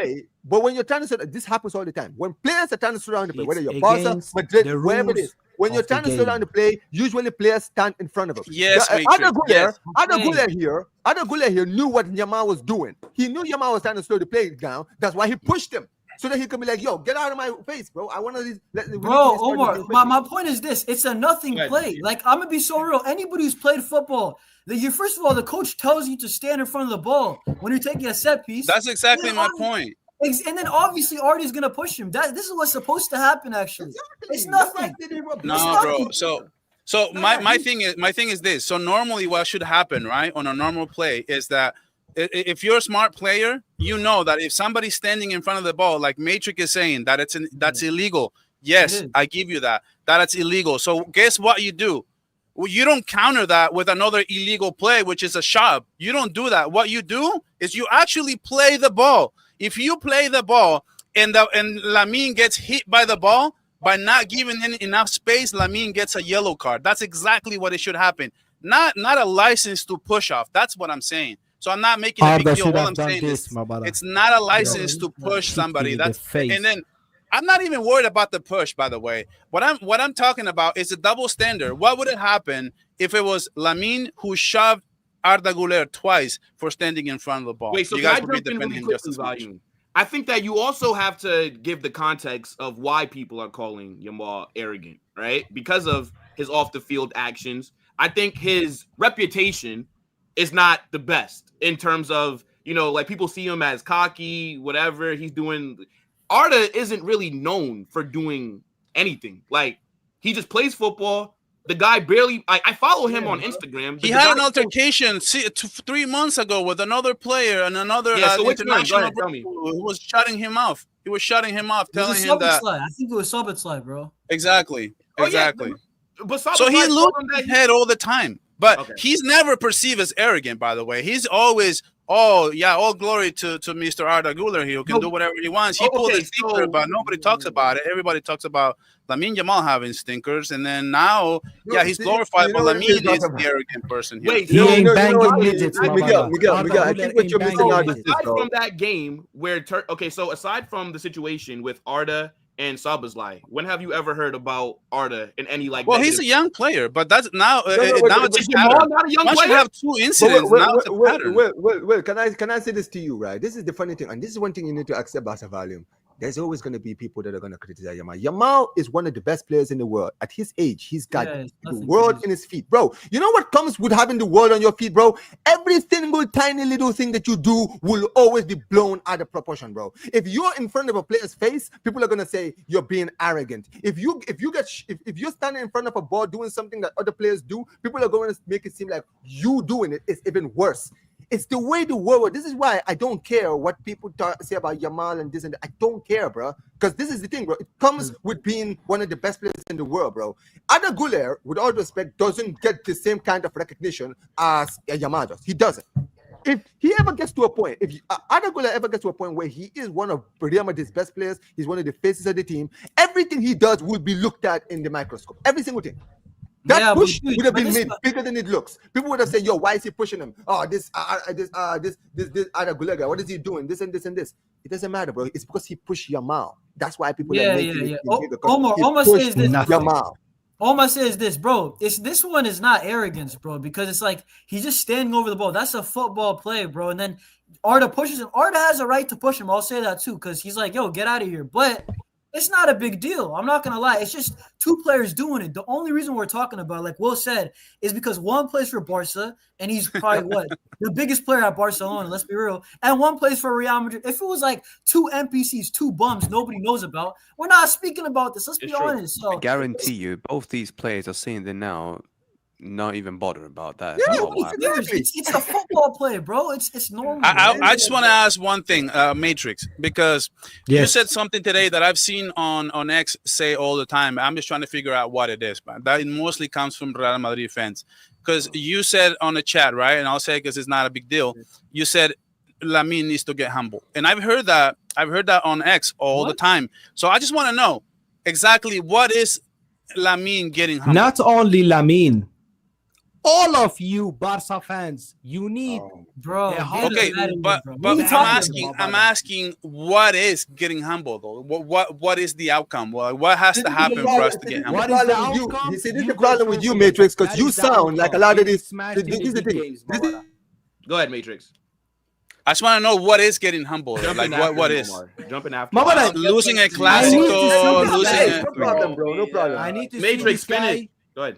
But when you're trying to this happens all the time. When players are trying to slow down the play, whether you're Barca, Madrid, wherever it is, when you're trying to slow down the play, usually players stand in front of him. Yes, Arda Güler here knew what Yamal was doing. He knew Yamal was trying to slow the play down. That's why he pushed him. So that he could be like, yo, get out of my face, bro. I want to... Bro, Omar, my point is this. It's a nothing play. Like, I'm going to be so real. Anybody who's played football, first of all, the coach tells you to stand in front of the ball when you're taking a set piece. That's exactly my point. And then obviously Arda's going to push him. This is what's supposed to happen, actually. It's nothing. No, bro. So my thing is this. So normally what should happen, right, on a normal play is that if you're a smart player, you know that if somebody's standing in front of the ball, like Matrix is saying, that's illegal. Yes, I give you that. That's illegal. So guess what you do? Well, you don't counter that with another illegal play, which is a shove. You don't do that. What you do is you actually play the ball. If you play the ball and Lamine gets hit by the ball, by not giving enough space, Lamine gets a yellow card. That's exactly what it should happen. Not a license to push off. That's what I'm saying. So I'm not making a big deal. All I'm saying is it's not a license to push somebody. And then I'm not even worried about the push, by the way. What I'm talking about is a double standard. What would have happened if it was Lamine who shoved Arda Güler twice for standing in front of the ball? Wait, so you guys will be defending him just as much. I think that you also have to give the context of why people are calling Yamal arrogant, right? Because of his off-the-field actions. I think his reputation is not the best in terms of, like people see him as cocky, whatever he's doing. Arda isn't really known for doing anything. Like, he just plays football. The guy barely. I follow him on Instagram. He had an altercation 3 months ago with another player and another international who was shutting him off. He was shutting him off, telling him that. I think it was Sabitslai, bro. Exactly. But so he loses his head all the time. But he's never perceived as arrogant, by the way. He's always, all glory to Mr. Arda Güler. He can do whatever he wants. He pulled his stinker, but nobody talks about it. Everybody talks about Lamine Yamal having stinkers, and then now, he's glorified, but Lamine is the arrogant person here. Wait, he ain't banging midgets, Miguel. I think what you're missing out is aside from that game where, so aside from the situation with Arda and Sabitslai, when have you ever heard about Arda in any like? Well, he's a young player, but that's now it's a pattern. Not a young Once player? you have two incidents, now it's a pattern. Well, can I say this to you, right? This is the funny thing, and this is one thing you need to accept as a volume. There's always going to be people that are going to criticize Yamal. Yamal is one of the best players in the world. At his age, he's got the world in his feet. Bro, you know what comes with having the world on your feet, bro? Every single tiny little thing that you do will always be blown out of proportion, bro. If you're in front of a player's face, people are going to say you're being arrogant. If you're standing in front of a ball doing something that other players do, people are going to make it seem like you doing it is even worse. It's the way the world. This is why I don't care what people say about Yamal and this and that. I don't care, bro. Because this is the thing, bro. It comes with being one of the best players in the world, bro. Arda Güler, with all respect, doesn't get the same kind of recognition as Yamal does. He doesn't. If he ever gets to a point, if Arda Güler ever gets to a point where he is one of Real Madrid's best players, he's one of the faces of the team, everything he does will be looked at in the microscope. Every single thing. That push would have been made bigger than it looks. People would have said, "Yo, why is he pushing him? Oh, this Arda Güler guy. What is he doing? This and this and this." It doesn't matter, bro. It's because he pushed Yamal. That's why people are making it bigger. Omar says this. Yamal. Omar says this, bro. This one is not arrogance, bro, because it's like he's just standing over the ball. That's a football play, bro. And then Arda pushes him. Arda has a right to push him. I'll say that too, because he's like, "Yo, get out of here." But it's not a big deal. I'm not gonna lie. It's just two players doing it. The only reason we're talking about, like Will said, is because one plays for Barca and he's probably what the biggest player at Barcelona. Let's be real. And one plays for Real Madrid. If it was like two NPCs, two bums nobody knows about, we're not speaking about this. Let's be honest. So I guarantee you, both these players are saying that now. Not even bother about that. Yeah, it's a football play, bro. It's normal. I just want to ask one thing, Matrix, because you said something today that I've seen on X say all the time. I'm just trying to figure out what it is, man. That mostly comes from Real Madrid fans. Because you said on the chat, right? And I'll say because it's not a big deal. You said Lamine needs to get humble, and I've heard that on X all the time. So I just want to know exactly what is Lamine getting humble. Not only Lamine. All of you Barca fans, you need, bro. Okay, but I'm asking, what is getting humble though? What is the outcome? What has to happen for us to get humble? What is the outcome? You see, this is the problem with you, Matrix, because you sound like a lot of these. This is the thing. Go ahead, Matrix. I just want to know what is getting humble. Like what is jumping after? Losing a Clásico, losing. No problem, bro. No problem. I need to Matrix see this finish. guy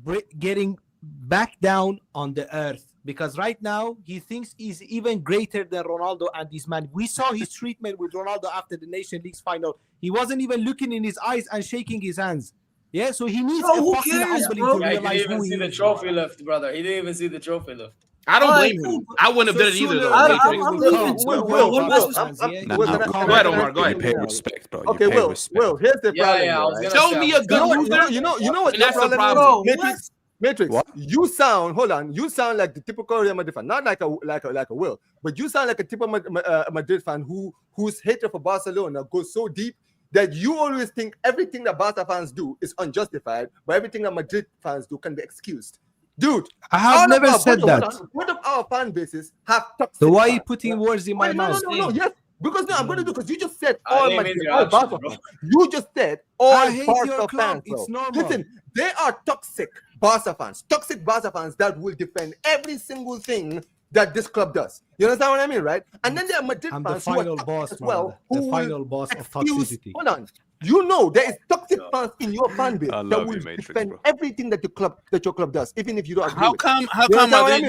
Go ahead. getting back down on the earth, because right now he thinks he's even greater than Ronaldo and this man. We saw his treatment with Ronaldo after the Nation League's final. He wasn't even looking in his eyes and shaking his hands. Yeah, so he needs a fucking humbling to realize who he is. He didn't even see the trophy lift, brother. He didn't even see the trophy lift. I don't blame him. I wouldn't have done it either, though. I'm leaving too, bro. What am I supposed to Go ahead, Omar. Go ahead. Pay respect, bro. Okay, Will, here's the problem. Show me a good loser. You know what? And that's the problem. Matrix, you sound like the typical Real Madrid fan, not like a Will, but you sound like a typical Madrid fan whose hatred for Barcelona goes so deep that you always think everything that Barca fans do is unjustified, but everything that Madrid fans do can be excused. Dude, I have never said that. One of our fan bases have toxic. So why are you putting words in my mouth? No, yes. Because I'm going to do, because you just said all Barca fans. You just said all Barca fans. It's normal. Listen, they are toxic Barca fans that will defend every single thing that this club does. You understand what I mean, right? And then there are Madrid fans who are toxic as well. The final boss of toxicity. Hold on. You know there is toxic fans in your fan base that will defend everything that your club does, even if you don't agree. How come Madrid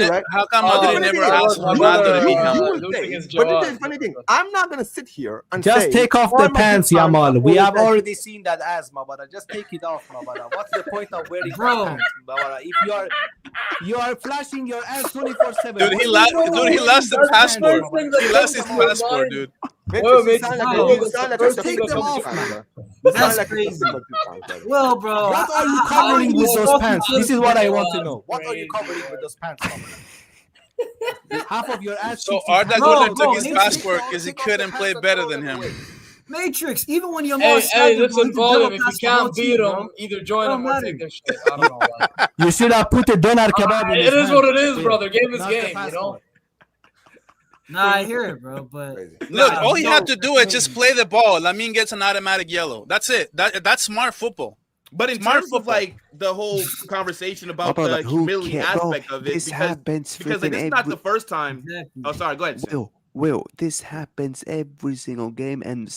never asked Ronaldo to be humble? But this is the funny thing. I'm not gonna sit here and just take off the pants, Yamal. We have already seen that as Mabara. Just take it off, Mabara. What's the point of wearing pants, Mabara? If you are flashing your ass 24/7. Dude, he lost the passport. He lost his passport, dude. Take them off, man. That's crazy. Well, bro, what are you covering with those pants? This is what I want to know. What are you covering with those pants? Half of your ass. So Arda Güler took his passport because he couldn't play better than him. Matrix, even when you're listen, Paul, if you can't beat him, either join him or take their shit. I don't know. You should have put a doner kebab in his It is hand. what it is, brother. Game is game, you know? Nah, I hear it, bro. But look, all he had to do is just play the ball. Lamine gets an automatic yellow. That's it. That's smart football. But in terms of like the whole conversation about the humility aspect of it, because like, it's not the first time. Oh, sorry. Go ahead. Will, this happens every single game, and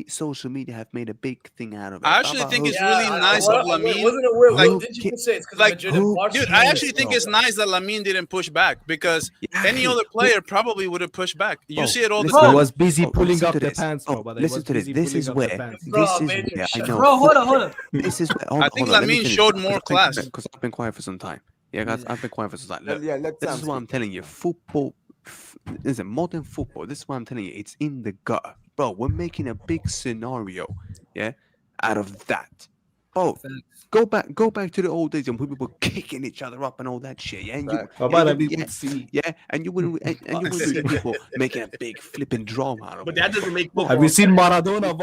social media have made a big thing out of it. I actually think it's really nice of Lamine. Wasn't it Will? Like, did you say it's because dude, I actually think it's nice that Lamine didn't push back, because any other player probably would have pushed back. You see it all the time. He was busy pulling up the pants. Listen to this. This is where I know. Bro, hold on. This is where I think Lamine showed more class. Because I've been quiet for some time. Yeah, guys, I've been quiet for some time. Look, this is what I'm telling you. Football. Is it modern football? This is what I'm telling you. It's in the gut, bro. We're making a big scenario, out of that. Oh, go back to the old days when people were kicking each other up and all that shit. Yeah, and you wouldn't see people making a big flipping drama out of it. But that doesn't make football. Have you seen Maradona?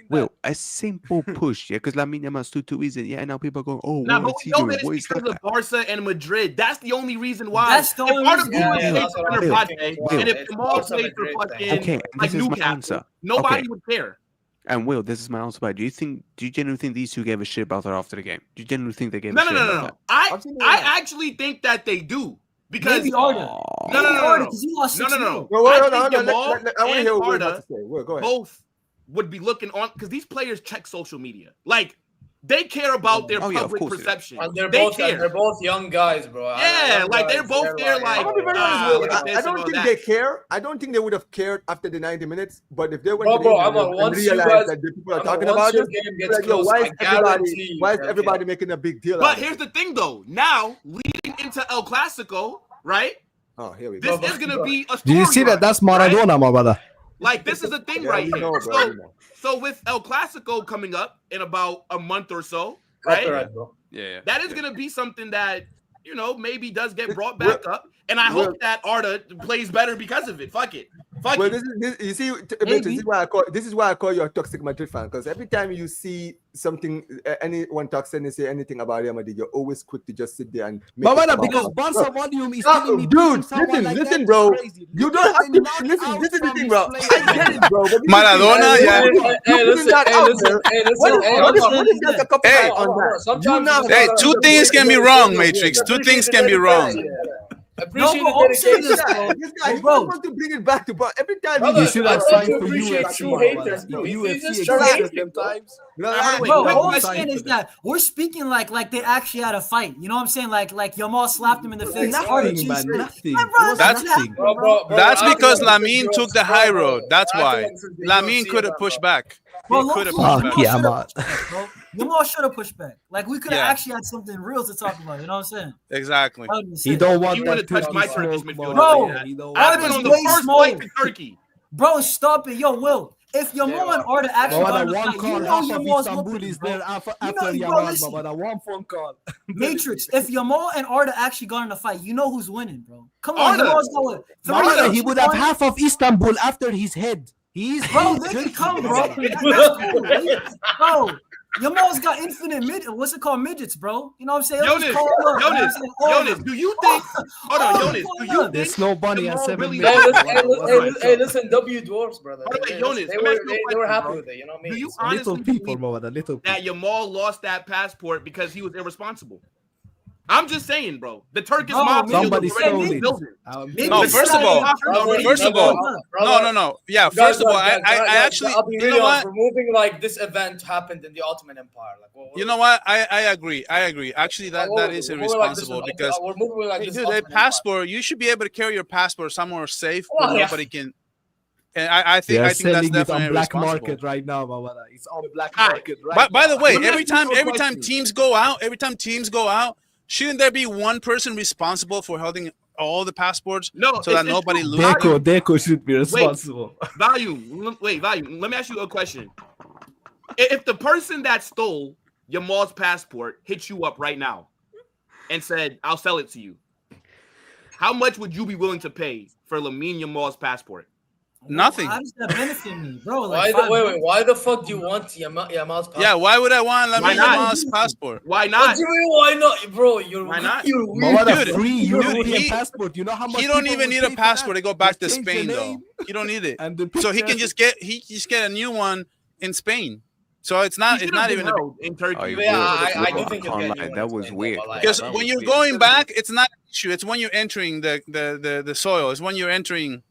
Will, a simple push, because Lamine Yamal stood too easy. Yeah, and now people are going, oh, nah, but we know that it's because of Barca and Madrid. That's the only reason why. That's the only reason. And if Jamal played for fucking like Newcastle, nobody would care. And Will, this is my answer. Do you genuinely think these two gave a shit about that after the game? Do you genuinely think they gave No. I actually think that they do. Because maybe Arda. No. Because he lost 6 No. No, wait, I hold on, think hold on. Yamal I want to and hear what we're Arda about to say. Well, go ahead. both would be looking on because these players check social media. Like they care about their Oh, yeah, of public course they do. perception. And They they're care. both young guys, bro. Yeah, Young like guys, they're both there. I'm Like, gonna be very honest, Will. look at this I and don't all think that. they care. I don't think they would have cared after the 90 minutes. But if they went Bro, to the I'm interview on, and once you realized guys, that the people are I'm talking on, about once your this, game they're gets like, yo, close, why I is everybody, guarantee why is they'll everybody care. making a big deal? out But of here's it? the thing, though. Now leading into El Clasico, right? Oh, here we go. This is gonna be a story. Do you see that? That's Maradona, my brother. Like this is the thing Yeah, right we here. know, bro, we know. So with El Clasico coming up in about a month or so, right? Copyright, bro. Yeah. That is gonna be something that maybe does get brought back up, and I hope that Arda plays better because of it. Fuck it. Well, you see, Mitch, this is why I call you a toxic Madrid fan, because every time you see something, anyone talks and they say anything about Real Madrid, you're always quick to just sit there and make But it brother, about- because Barca volume is No, telling me dude, someone like listen, that bro. is crazy. You Look don't at have the to listen. knockout This is the from thing, his bro. play. I get it, bro. But this is the thing. Maradona, yeah. Hey, listen, What if there's a couple Hey. on that? Sometimes Hey, two things can be wrong, Matrix. Two things can be wrong. Appreciate No, but I'm saying the this, dedication. This guy, he Bro. wants to bring it back to Bar. Every time Brother, You should have I thought signed you for appreciate UFC. true bro. haters, If bro. UFC Just existed hate them times. Wait, Bro, quick all I'm question. saying is that we're speaking like they actually had a fight. You know what I'm saying? Like Yamal slapped him in the face. Nothing, man. Nothing. My brother, That's nothing. Bro, That's I because feel like Lamine the took the UFC, high bro. road. That's I feel why. like since the Lamine UFC could have event, pushed bro. back. Bro, He could have look, pushed Fuck back. yeah, Yamal man. Yamal should have pushed back. Like we could have Yeah. actually had something real to talk about. You know what I'm saying? Exactly. That would've been He sick. don't want You that wanna touch Turkey my Turkish smoke, midfielder. Bro, man. He don't I want went Arda's on that. the way first smaller. flight to Turkey. Bro, stop it. Yo, Will. If Yamal and Arda actually But got in when a one fight, call, you know half of Yamal's Istanbul whooping, is bro. there after bro, Yamal, listen. but one phone call. Matrix, if Yamal and Arda actually got in a fight, you know who's winning, bro. Come on, Arda. Yamal's got what? Brother, he would have 3-1? half of Istanbul after his head. He's Bro, they can come, bro. That's cool. Bro, Yamal's got infinite what's it called? Midgets, bro. You know what I'm saying? Jonas, Jonas, do you think? Hold on, Jonas. Do you think? There's no bunny and Yamal 7 really- minutes. Hey, listen, W dwarfs, brother. By the way, They Jonas, let me were ask you a they were question, happy bro. with it. You know what I Do mean? you Little honestly people, believe brother. Little people. that Yamal lost that passport because he was irresponsible? I'm just saying, bro. The Turkish Bro, mafia Somebody was already stole in the it. building. Maybe No, it's first of not all, even- first of all, no. Yeah, Guys, first of all, guys, I guys, actually, I'll be you really know honest, what? removing like this event happened in the Ottoman Empire. Like, You know what? I agree. Actually, that is irresponsible because, we're moving like hey, this. dude, a Ottoman passport. You should be able to carry your passport somewhere safe Well, where yeah. nobody can. And I They think are that's selling it definitely on black irresponsible. market right now, brother. It's on black All right. market right By the now. way, Let me every ask you a time question. teams go out, shouldn't there be one person responsible for holding all the passports No, so that it's nobody true. loses? Deco should be responsible. Value. Let me ask you a question. If the person that stole Yamal's passport hit you up right now and said, "I'll sell it to you," how much would you be willing to pay for Lamine Yamal's passport? Nothing. How does that benefit me, bro? Why Like, why the fuck do you want Yamal's passport? Yeah, why would I want Why Lamine not? Yamal's passport? Why What not? do you mean, why not, bro? Why not? You're But weird. what a Dude, free European he- passport. You know how much He don't people even will need pay a for passport that? to go back to Just change the Spain, though. name He don't need it. and the So he picture. can just get a new one in Spain. So it's not He it's should've not been even a, held in Turkey. Oh, you Yeah, will. I do think you'll Can't get lie, new that ones, was man, weird. but, like, because that when was you're weird. going back, it's not an issue. It's when you're entering the soil. It's when you're entering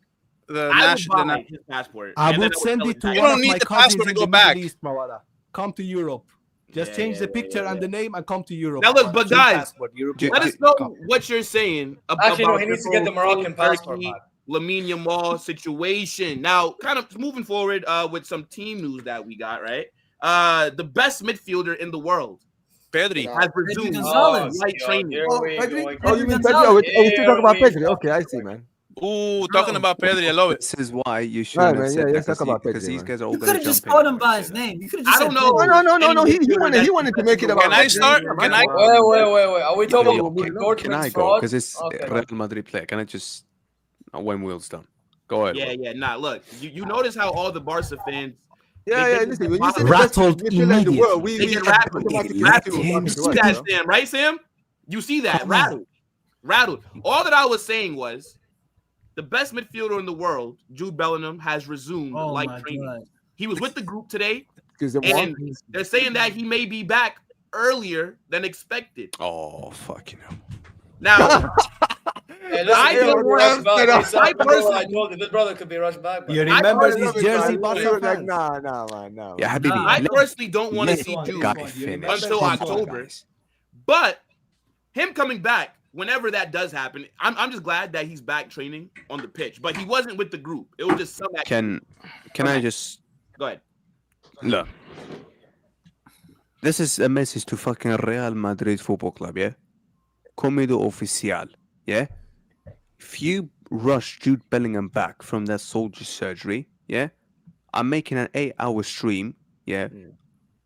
the I would national. buy his passport. I and then would send sell it to back. You one don't of need my the cousins passport to in go the back. Middle East, Mawada. Come to Europe. Just Yeah, change the yeah, picture yeah, and the name and come to Europe. Now look, Mawada. but Same guys, passport, European Let us passport. know Come. what you're saying Actually, no, about he needs to this get the whole Moroccan passport, Turkey, man. Lamine Yamal situation. Now, kind of moving forward with some team news that we got, right? The best midfielder in the world Pedri. has resumed Gonzalez. light training. Oh, Pedri? Oh, you mean Pedri Pedri? Oh, we still talking about Here we Pedri. go. Okay, I see, man. Ooh, talking about Pedri, I love it. This is why you Right, shouldn't man, have yeah, said let's that talk about because Pedri, these man. guys are all You going could to have just jump called in him when by you his say that. name. You could have I just don't said know. Pedri. No. He Any wanted to make it about. Can I start? Can I? Wait. Are we talking Yeah, about can Dortmund's I go? fraud? Because it's Okay, Real Madrid player. Can I just when Will's done? Go ahead. Yeah, Will. yeah. Nah, look, you notice how all the Barca fans Yeah, They listen, when you say the Rattled best midfielder in the world, they we get rattled. automatically Rattled. assume You talking see to us, that, you know? Sam, right, Sam? You see that Come on. rattled. All that I was saying was the best midfielder in the world, Jude Bellingham, has resumed Oh light my training. god. He was with the group today, Because the and they're saying that he may be back earlier than expected. Oh fucking hell! Now, Hey, listen, I you don't could be want- rushed back. I Hey, Sam, remember what I personally- told you? This brother could be rushed back. You bro. remember personally- this Jersey You Barca were like, fans? nah, man, no. Yeah, Habibi. Nah. I let- personally don't want to let see one, Jude Guy this one, you finish. remember until Come on, October. guys. But him coming back, whenever that does happen, I'm just glad that he's back training on the pitch. But he wasn't with the group. It was just some activity. Can I just Go ahead. look? This is a message to fucking Real Madrid Football Club, yeah? Comido oficial, yeah? If you rush Jude Bellingham back from that soldier surgery, yeah? I'm making an 8-hour stream, yeah?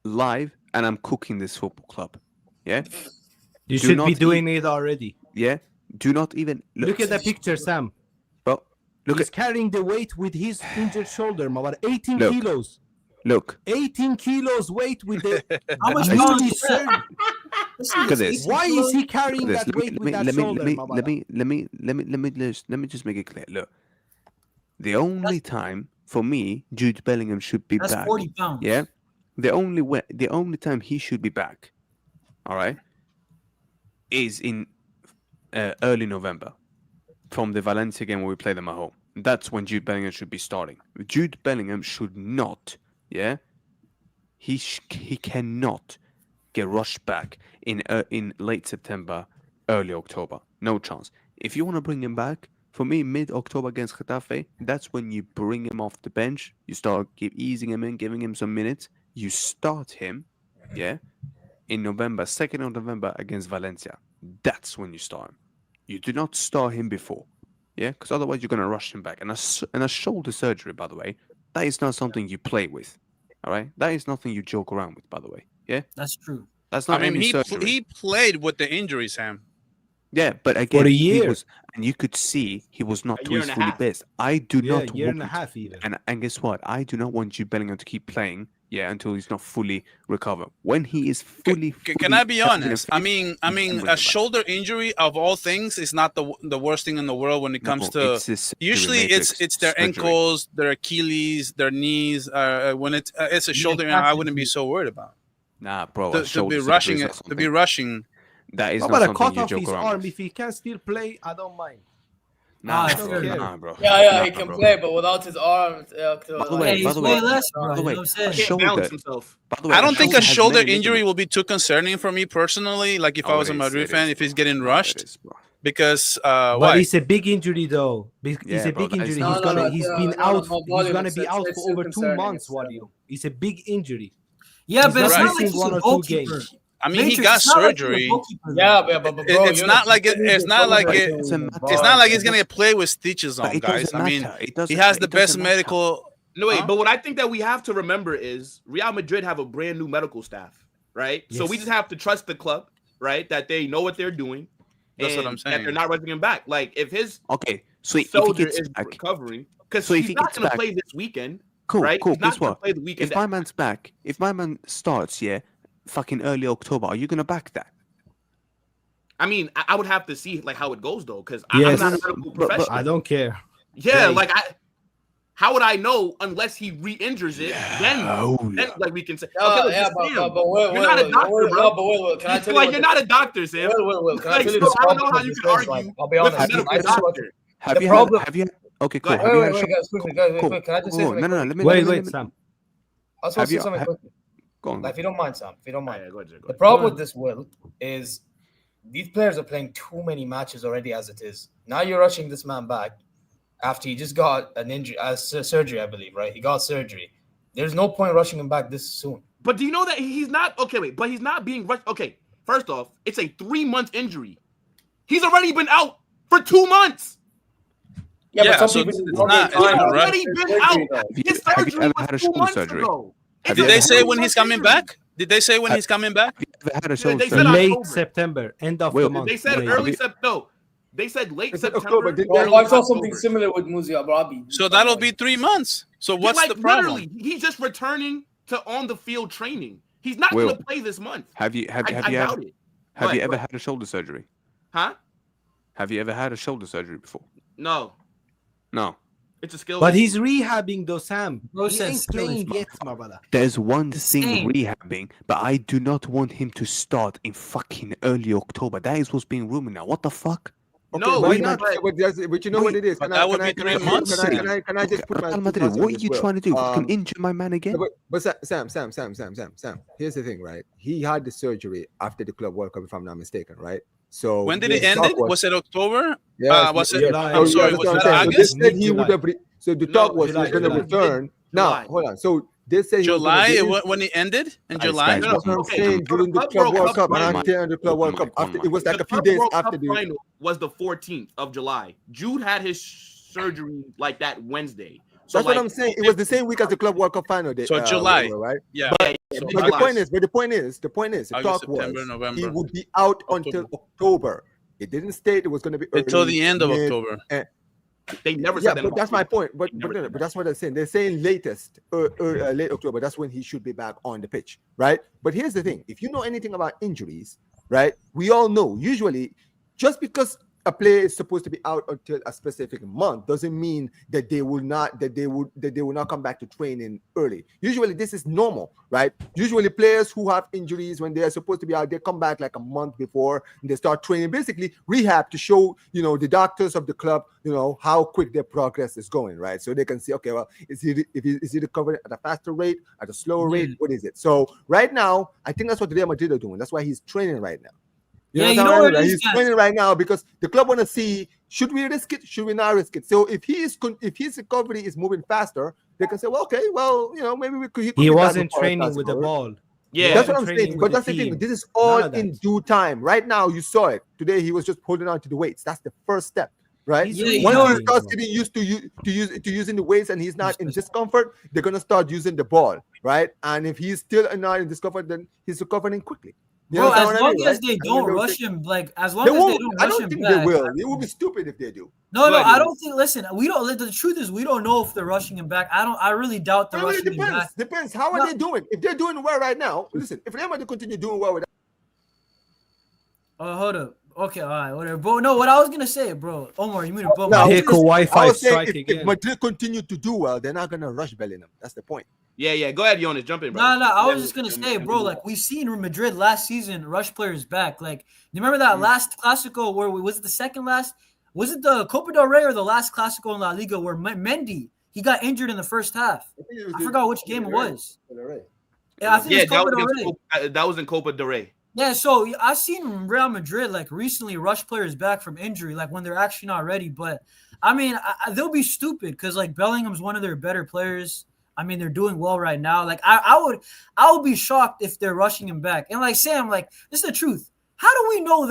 Live, and I'm cooking this football club, yeah? You Do should not be doing it already. Yeah? Do not even Look at the picture, Sam. Bro, look He's at carrying the weight with his injured shoulder, about 18 Look. kilos. look. 18 kilos weight with the How much newly pounds is that? surgery. Listen, Look at this. Why is he carrying This. that weight with that shoulder, Mabala? Let me just make it clear. Look, the only time for me Jude Bellingham should be That's back. 40 pounds. Yeah, the only time he should be back, all right, is in early November from the Valencia game where we play them at home. That's when Jude Bellingham should be starting. Jude Bellingham should not, yeah, he cannot get rushed back in late September, early October. No chance. If you want to bring him back, for me, mid-October against Getafe, that's when you bring him off the bench. You start easing him in, giving him some minutes. You start him, yeah, in November, 2nd of November against Valencia. That's when you start him. You do not start him before, yeah, because otherwise you're going to rush him back. And a shoulder surgery, by the way, that is not something you play with, all right? That is nothing you joke around with, by the way, yeah? That's true. That's I not mean, any he surgery. he played with the injury, Sam. Yeah, but again, a he year. was, and you could see he was not A to year his and a fully half. best. I do Yeah, not year and a want, half even. and guess what? I do not want Jude Bellingham to keep playing, yeah, until he's not fully recovered. When he is fully, Can I be healthy and honest? fit, I mean, you can bring him a back. shoulder injury of all things is not the worst thing in the world when it comes No, to. it's a surgery Usually, matrix it's their surgery. ankles, their Achilles, their knees. When it's a shoulder, I wouldn't be so worried about. Nah, bro, a To shoulder be surgery rushing is it, not to be something- rushing. That is How not about a something cut you off joke his around arm? with. If he can still play, I don't mind. Nah, I bro, don't care. nah, bro. Yeah, Nah, he can bro. play, but without his arm. By the Yeah, way, he's way less, bro. by the You way, know what I'm saying? Can't shoulder- balance himself. By the way, I don't think a has shoulder many injury ligaments. will be too concerning for me personally. Like if I Oh, was it a is, Madrid it fan, is, if he's bro. getting No, rushed, it is, bro. because But why? it's a big injury, though. It's Yeah, a bro, big that is injury. not- He's No, no, he's no, been no, out. no, He's volume, gonna it's- be out it's for still over 2 concerning, months. it's Wadio. It's a big injury. Yeah, He's but it's not not like missing he's one a or two goalkeeper. games. I mean, he Matrix, got it's not like he's a surgery. goalkeeper, Yeah, though. but bro, It's not like it's not like But it. it doesn't matter. It's not like he's gonna play with stitches But on, it guys. doesn't I mean, matter. It he doesn't- has it the best doesn't matter. medical. No, wait, Huh? but what I think that we have to remember is Real Madrid have a brand new medical staff, right? So we Yes. just have to trust the club, right? That they know what they're doing. That's what I'm and saying. That they're not rushing him back. Like if his Okay, so if he shoulder gets is back, recovering, because So if he's he not gets going to back- play this weekend, cool, right? cool. He's not Guess going to what? play the weekend. If my man's back, if my man starts, yeah, fucking early October, are you gonna back that? I mean, I would have to see like how it goes though, because Yes. I'm not a medical But- professional. I don't care. Yeah, Hey. like how would I know unless he re-injures it? Then like we can say, Yeah, okay, yeah, Sam, but you're wait, not a doctor, wait, bro. no, but wait, can I tell you Like what you're the- not a doctor, Sam. Will, can I Like, tell you so the I don't know problem how with you this can is, like, argue I'll be with honest. a medical I just want doctor. Have The you problem- had? Have you? Okay, Go cool. ahead. Have you Wait, had? wait, guys, quickly, guys, Cool. wait, can I just say Cool. something? No, let me. Wait, let wait, me- Sam. I just want Have to say you- something ha- quickly. Go on. Like, if you don't mind, Sam, if you don't mind. Yeah, go ahead, go The ahead. problem with this, Will, is these players are playing too many matches already as it is. Now you're rushing this man back after he just got an injury, surgery, I believe, right? He got surgery. There's no point rushing him back this soon. But do you know that he's not okay? Wait, but he's not being rushed. Okay, first off, it's a 3-month injury. He's already been out for 2 months. Yeah, some so people it's need not- longer it's He's time. not rushed. already been Surgery, out. though. Have you- His have you surgery ever was had a 2 shoulder months surgery? ago. Have It's you a Did they ever say had- when he's 3-month coming injury. back? Did they say when he's coming back? Have you ever had a They shoulder said surgery? Late October. September, end of Will, the month. They said Late. early September. No, they said late They said September. October, didn't Well, they? I early saw something October. similar with Muzi Abrabi. So that'll be 3 months. So what's like, the problem? Literally, he's just returning to on the field training. He's not Will, going to play this month. Have you have I you doubt ever it. have Go you ahead, ever go had a shoulder surgery? Huh? Have you ever had a shoulder surgery before? No, No. it's a skill. But he's rehabbing though, Sam. Bro He said ain't skill playing is- yet, my brother. There's one The thing same. rehabbing, but I do not want him to start in fucking early October. That is what's being rumored now. What the fuck? No, but, why not, not? but you know what it is. But that would be 3 months. Can I just put my Real 2 Madrid, thoughts on what are this you as trying to do? well? Can injure my man again? But Sam. Here's the thing, right? He had the surgery after the Club World Cup, if I'm not mistaken, right? So When did it end? Was it October? Yeah, Was it? July. I'm sorry. that's Was what it I'm saying. So they August? said he would have. So the talk was he was going to July. return. Now, hold on. So they said he was July gonna when it ended in Guys, July. guys, That's what I'm Okay, saying. so the During the Club Club World World Cup Cup, and I'm final- saying the Club World Cup. After it was like The a few Club days World after Cup the. final was the 14th of July. Jude had his surgery like that Wednesday. So That's what I'm saying. It was the same week as the Club World Cup final. So July. right? Yeah. But, So But the point is, the August, talk September, was November, he would be out until October. It didn't state it was going to be early, until the end of mid, October. they never Yeah, said that. but that's my point. But Never said that's what they're saying. They're saying latest, late October. That's when he should be back on the pitch, right? But here's the thing: if you know anything about injuries, right? We all know usually just because a player is supposed to be out until a specific month doesn't mean that they will not come back to training early. Usually this is normal, right? Usually players who have injuries when they are supposed to be out, they come back like a month before and they start training, basically rehab, to show the doctors of the club how quick their progress is going, right? So they can see, okay, well, is he recovering at a faster rate, at a slower rate? What is it? So right now I think that's what Real Madrid are doing. That's why he's training right now. He's training right now because the club want to see, should we risk it? Should we not risk it? So if his recovery is moving faster, they can say, well, okay, well, maybe we could. He wasn't training with the ball. Yeah, that's what I'm saying. But that's the thing. This is all in due time. Right now, you saw it today. He was just holding on to the weights. That's the first step, right? Once he starts getting used to using the weights and he's not in discomfort, they're gonna start using the ball, right? And if he's still not in discomfort, then he's recovering quickly. Bro, as long as they don't rush him, as long as they don't rush him back. I don't think they will. It would be stupid if they do. No, I don't think. Listen, we don't. The truth is, we don't know if they're rushing him back. I really doubt they're rushing him back. Depends. How are they doing? If they're doing well right now, listen. If they want to continue doing well with. Hold up. Okay, all right, whatever. Bro, no, what I was gonna say, bro, Omar, you mean bro? Wi-Fi strike again. If Madrid continue to do well, they're not gonna rush Bellingham. That's the point. Yeah. Go ahead, Jonas. Jump in, bro. No. I was just gonna say, bro. Like we've seen Madrid last season rush players back. Like, you remember that last Clásico where was it the second last? Was it the Copa del Rey or the last Clásico in La Liga where Mendy he got injured in the first half? I forgot which game it was. Yeah, I think it was Copa del Rey. That was in Copa del Rey. Yeah, so I've seen Real Madrid like recently rush players back from injury, like when they're actually not ready. But I mean, they'll be stupid because like Bellingham's one of their better players. I mean, they're doing well right now. Like I would be shocked if they're rushing him back. And like Sam, like this is the truth. How do we know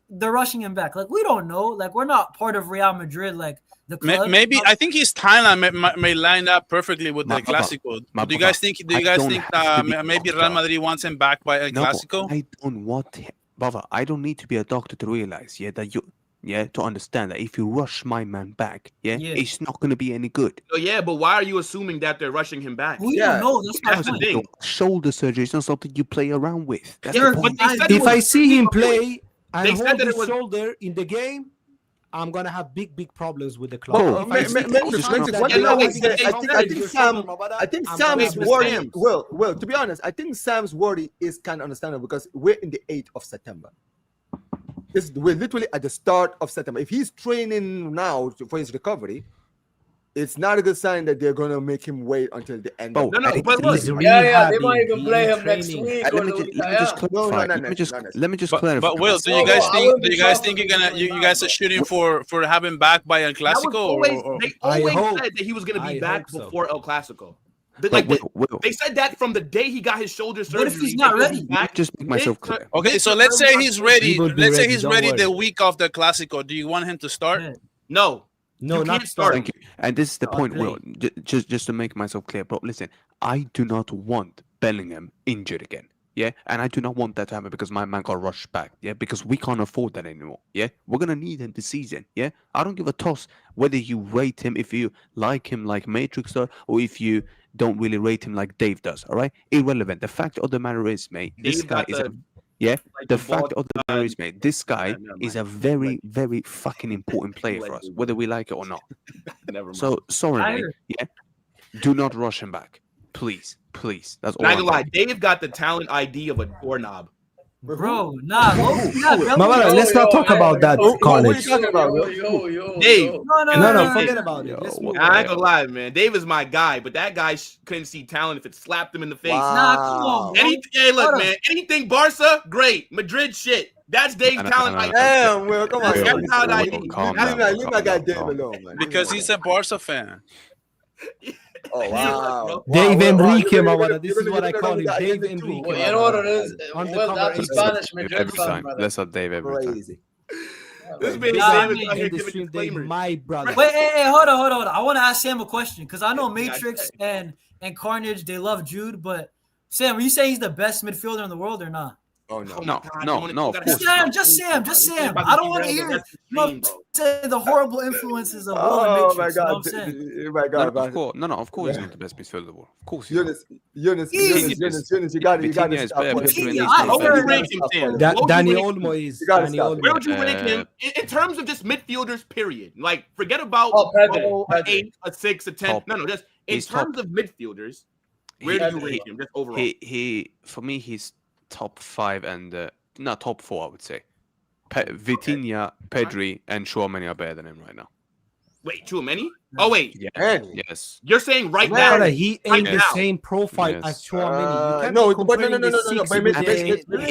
they're rushing him back? Like we don't know. Like we're not part of Real Madrid. Like the club. Maybe I think his timeline may line up perfectly with the Clásico. Do you guys think? Maybe Real Madrid wants him back by a Clásico? I don't want him, brother. I don't need to be a doctor to realize, that you. To understand that if you rush my man back, it's not going to be any good. Oh, yeah, but why are you assuming that they're rushing him back? We don't know. That's the thing. Shoulder surgery is not something you play around with. That's if I see him play and they hold his shoulder in the game, I'm gonna have big problems with the club. I think Sam's worry. Well, to be honest, I think Sam's worry is kind of understandable because we're in the 8th of September. We're literally at the start of September. If he's training now for his recovery, it's not a good sign that they're gonna make him wait until the end. But look, they might even play him next week. Let me just clarify. But Will, do you guys think you guys are shooting for having back by El Clásico? They always said that he was gonna be back before El Clásico. They said that from the day he got his shoulder surgery. What if he's not ready? Just make myself clear. Okay, so let's say he's ready. Let's say he's ready the week of the Clásico. Do you want him to start? No, not start. Thank you. And this is the point, Will. Just to make myself clear, bro. Listen, I do not want Bellingham injured again. Yeah, and I do not want that to happen because my man got rushed back. Yeah, because we can't afford that anymore. Yeah, we're gonna need him this season. Yeah, I don't give a toss whether you rate him, if you like him like Matrix does, or if you don't really rate him like Dave does. All right, irrelevant. The fact of the matter is, mate, this guy is the fact of the matter is, mate, this guy is a very, very fucking important player for us, whether we like it or not. So sorry, mate. Yeah, do not rush him back, please. That's all. Not gonna lie, Dave got the talent ID of a doorknob. Bro, nah, Mawala, let's not talk about that, What are Carnage. you talking about, bro? Dave. No, forget about it. Yo, Let's what move I on. ain't gonna lie, man. Dave is my guy, but that guy couldn't see talent if it slapped him in the face. Wow. Nah, come on, bro. Hey, look, Hold on. man. Anything Barca, great. Madrid, shit. That's Dave's No, talent. no, ID. no. Damn, Will, come on. That's Leave how I need. Calm down, leave my guy calm Dave down. alone, man. Because he's a Barca fan. Oh, wow. Dave Enrique, You're Mawala. gonna- This you're is what I gonna call him. go Dave against the two. Enrique. Well, you know what it is? Undercover Well, that's a agent. Spanish Madrid Every fan, time. brother. Let's not Dave every time. Crazy. This big Nah, Sam I is mean, out here In the giving stream, Dave, disclaimers. my brother. Wait, hey, hold on. I want to ask Sam a question because I know Matrix and Carnage, they love Jude, but Sam, are you saying he's the best midfielder in the world or not? Oh, no. No, God, no, I wanna- no, of gotta- course Sam, not. just Sam. I don't want to hear say the horrible influences of Will Oh, and my Matrix. You know God. what I'm saying? Oh, my No, God. of course, he's not the best midfielder in the world. Of course, he's not. Eunice, you got it. Vitinha is better. Vitinha, How would you heard rank him, Sam? it. What would you Danny rank him? Olmo is. You gotta Danny stop. Olmo. Where would you rank him in terms of just midfielders? Period. Like, forget about Pedro. an 8, a 6, a 10. Top. No, just in He's terms top. of midfielders. Where do you rank him? Just overall. He for me, he's top 5 and not top 4, I would say. Vitinha, Pedri, and Tchouaméni are better than him right now. Wait, too many? Oh wait, Yeah. Man. Yes. you're saying right Man. now? He Right ain't the now. same profile Yes. as Chouameni. You can't No, be but comparing no. the But six with Matrix, the-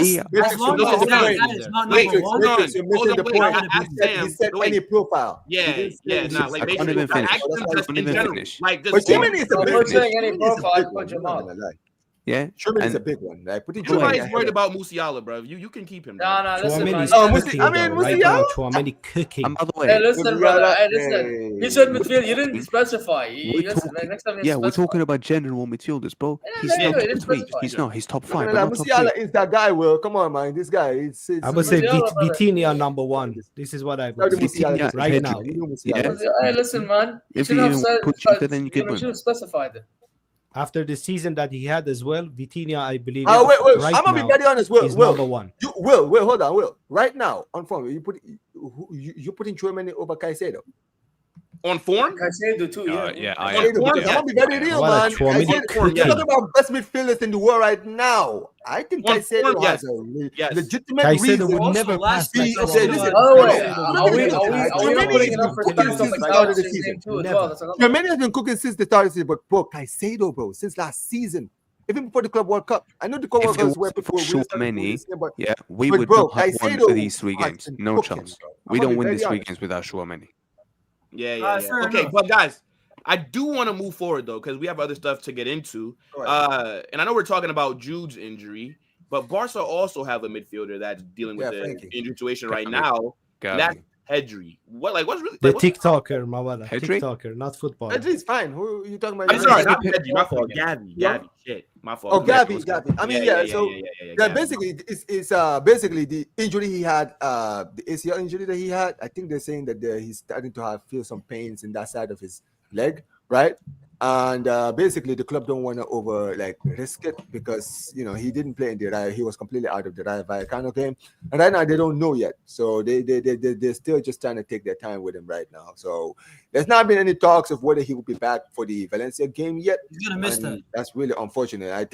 As long you're as missing the that point. guy is not Wait, number hold one. on. Matrix, you're Hold missing on, the wait, point. I asked He Sam. said Wait. any profile. Yeah, He didn't yeah, say nah, any like I make can't sure even you finish. ask them I just can't in even general. finish. Like But just Chouameni is a I'm big not saying any Chouameni is a profile, big I one, put I'm not Jamal. gonna lie. Yeah. Chouameni is And a big one. Like, put it everybody's Chouameni worried ahead of- about Musiala, bro. You can keep him. Bro. Nah, listen, man. Chouameni is Oh, cooking, I mean, though. Right Musiala? now, Chouameni cooking. and by the Hey, way, listen, brother. Hey, listen. Hey. He said midfield. You didn't specify. we're Listen, talking, next time you yeah, we're specify. talking about general midfielders, bro. He's yeah, not it is top 3. specified. He's not. He's top I'm 5, not but gonna lie, not top Musiala 3. is that guy, Will. Come on, man. This guy, it's I would say Musiala, brother. Vitinha number 1. This is what I would say. Vitinha, Right Pedri. now. Yeah. Hey, listen, man. You If should you have said. put Jude, then you could should win. have specified it. After the season that he had as well, Vitinha, I believe, Wait. right I'm gonna now be very honest, Will. is number 1. Will, hold on, Will. Right now, on form, you putting Chouameni over Caicedo. On form? Caicedo too, yeah. Yeah, I On am. form, I'm gonna be very real, Well, man. Chouameni Caicedo- cooking. You're talking about best midfielders in the world right now. I think On Caicedo form, has yes. a Yes. legitimate Caicedo reason. would Also never last pass like He- like okay, this. listen. By the way, No, are we not putting enough Chouameni respect on since the the start of the Galaxy season. name too as Never. well? That's another. Chouameni has been cooking since the start of the season, but bro, Caicedo, bro, since last season, even before the Club World Cup. I know the Club If World it Cup is where wasn't people for really started Chouameni, doing this thing, but Yeah, we But would bro, not have won Caicedo these 3 has games. been No cooking, chance. bro. We I'm don't gonna be win very these 3 honest. games without Chouameni. Yeah. Fair Okay, enough. but guys, I do want to move forward though because we have other stuff to get into. Go ahead. And I know we're talking about Jude's injury, but Barca also have a midfielder that's dealing with Yeah, the Frankie. injury situation right Gavi. now. That's Gavi. Pedri. What's really The what's- TikToker, Mawala. Pedri? TikToker, not football. Pedri's fine. Who are you talking about? I'm sorry, not Pedri. Pedri. My fault. Gavi. Yeah. Gavi. Shit. My fault. Oh, My Gavi. fault. I mean, yeah. So Gavi. basically, it's basically the injury he had, the ACL injury that he had. I think they're saying that he's starting to feel some pains in that side of his leg, right? And basically, the club don't want to risk it because he didn't play in the Rayo. He was completely out of the Rayo Vallecano game, and right now they don't know yet. So they're still just trying to take their time with him right now. So there's not been any talks of whether he will be back for the Valencia game yet. He's gonna miss And that. that's really unfortunate. I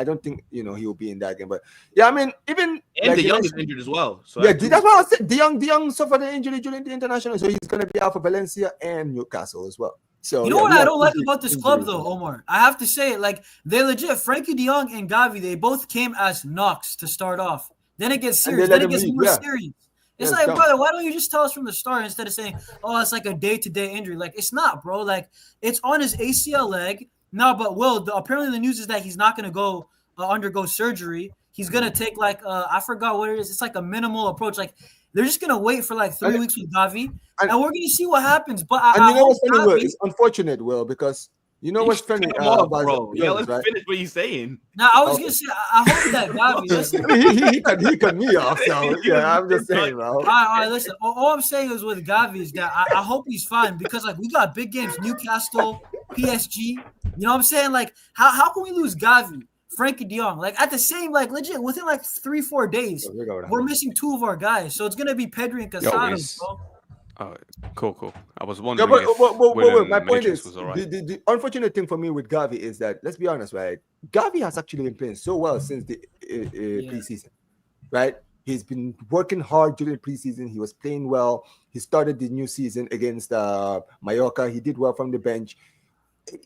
don't think he will be in that game. But yeah, I mean, even And like the you young is mentioned- injured as well. So yeah, that's what I said. The young suffered an injury during the international, so he's gonna be out for Valencia and Newcastle as well. So You know yeah, what we I have don't like injury- about this injuries. club though, Omar? I have to say it, like they legit Frankie De Jong and Gavi, they both came as knocks to start off. Then it gets And they serious. let Then it him gets leave, more yeah. serious. Yeah, It's it's like, dumb. brother, why don't you just tell us from the start instead of saying, oh, it's like a day-to-day injury? Like, it's not, bro. Like, it's on his ACL leg. No, but apparently the news is that he's not going to go undergo surgery. He's going to take I forgot what it is. It's like a minimal approach. Like, they're just going to wait for 3 weeks with Gavi, and we're going to see what happens. But And you know what's hope funny, Will? Gavi- It's unfortunate, Will, because you know what's funny, Come on, about bro. Yeah, Jones, let's right? finish what he's saying. Now, I was Okay. going to say, I hope that Gavi, listen. I mean, he cut me off, so yeah, I'm just saying, bro. All right, listen. All I'm saying is with Gavi is that I hope he's fine because we got big games, Newcastle, PSG. You know what I'm saying? How can we lose Gavi, Frankie De Jong? At the same, legit within 3-4 days, we're missing 2 of our guys. So it's gonna be Pedri and Casado, bro. Oh, cool. I was Yeah, wondering but if wait, my point Matrix is, was all right. the unfortunate thing for me with Gavi is that, let's be honest, right? Gavi has actually been playing so well since the preseason. right? He's been working hard during the preseason. He was playing well. He started the new season against Mallorca. He did well from the bench.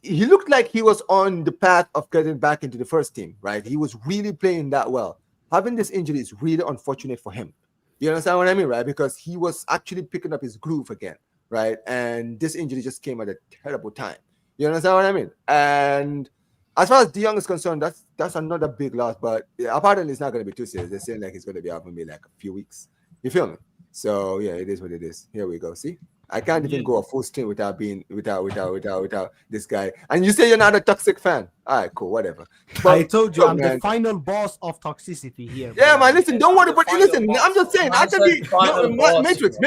He looked like he was on the path of getting back into the first team, right? He was really playing that well. Having this injury is really unfortunate for him. You understand what I mean, right? Because he was actually picking up his groove again, right? And this injury just came at a terrible time. You understand what I mean? And as far as De Jong is concerned, that's another big loss. But apparently, it's not going to be too serious. They're saying like it's going to be out for me like a few weeks. You feel me? So yeah, it is what it is. Here we go. See, I can't even go a full stint without this guy. And you say you're not a toxic fan. All right, cool, whatever. But, I told you, I'm the final boss of toxicity here. Yeah, bro. man. Listen, don't worry. But listen, I'm just saying, I can be Matrix.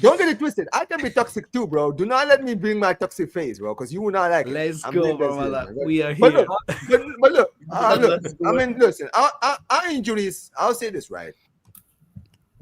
Don't get it twisted. I can be toxic too, bro. Do not let me bring my toxic phase, bro, because you will not like it. Let's go, bro. We are but here. Look, I mean, listen, our injuries. I'll say this right.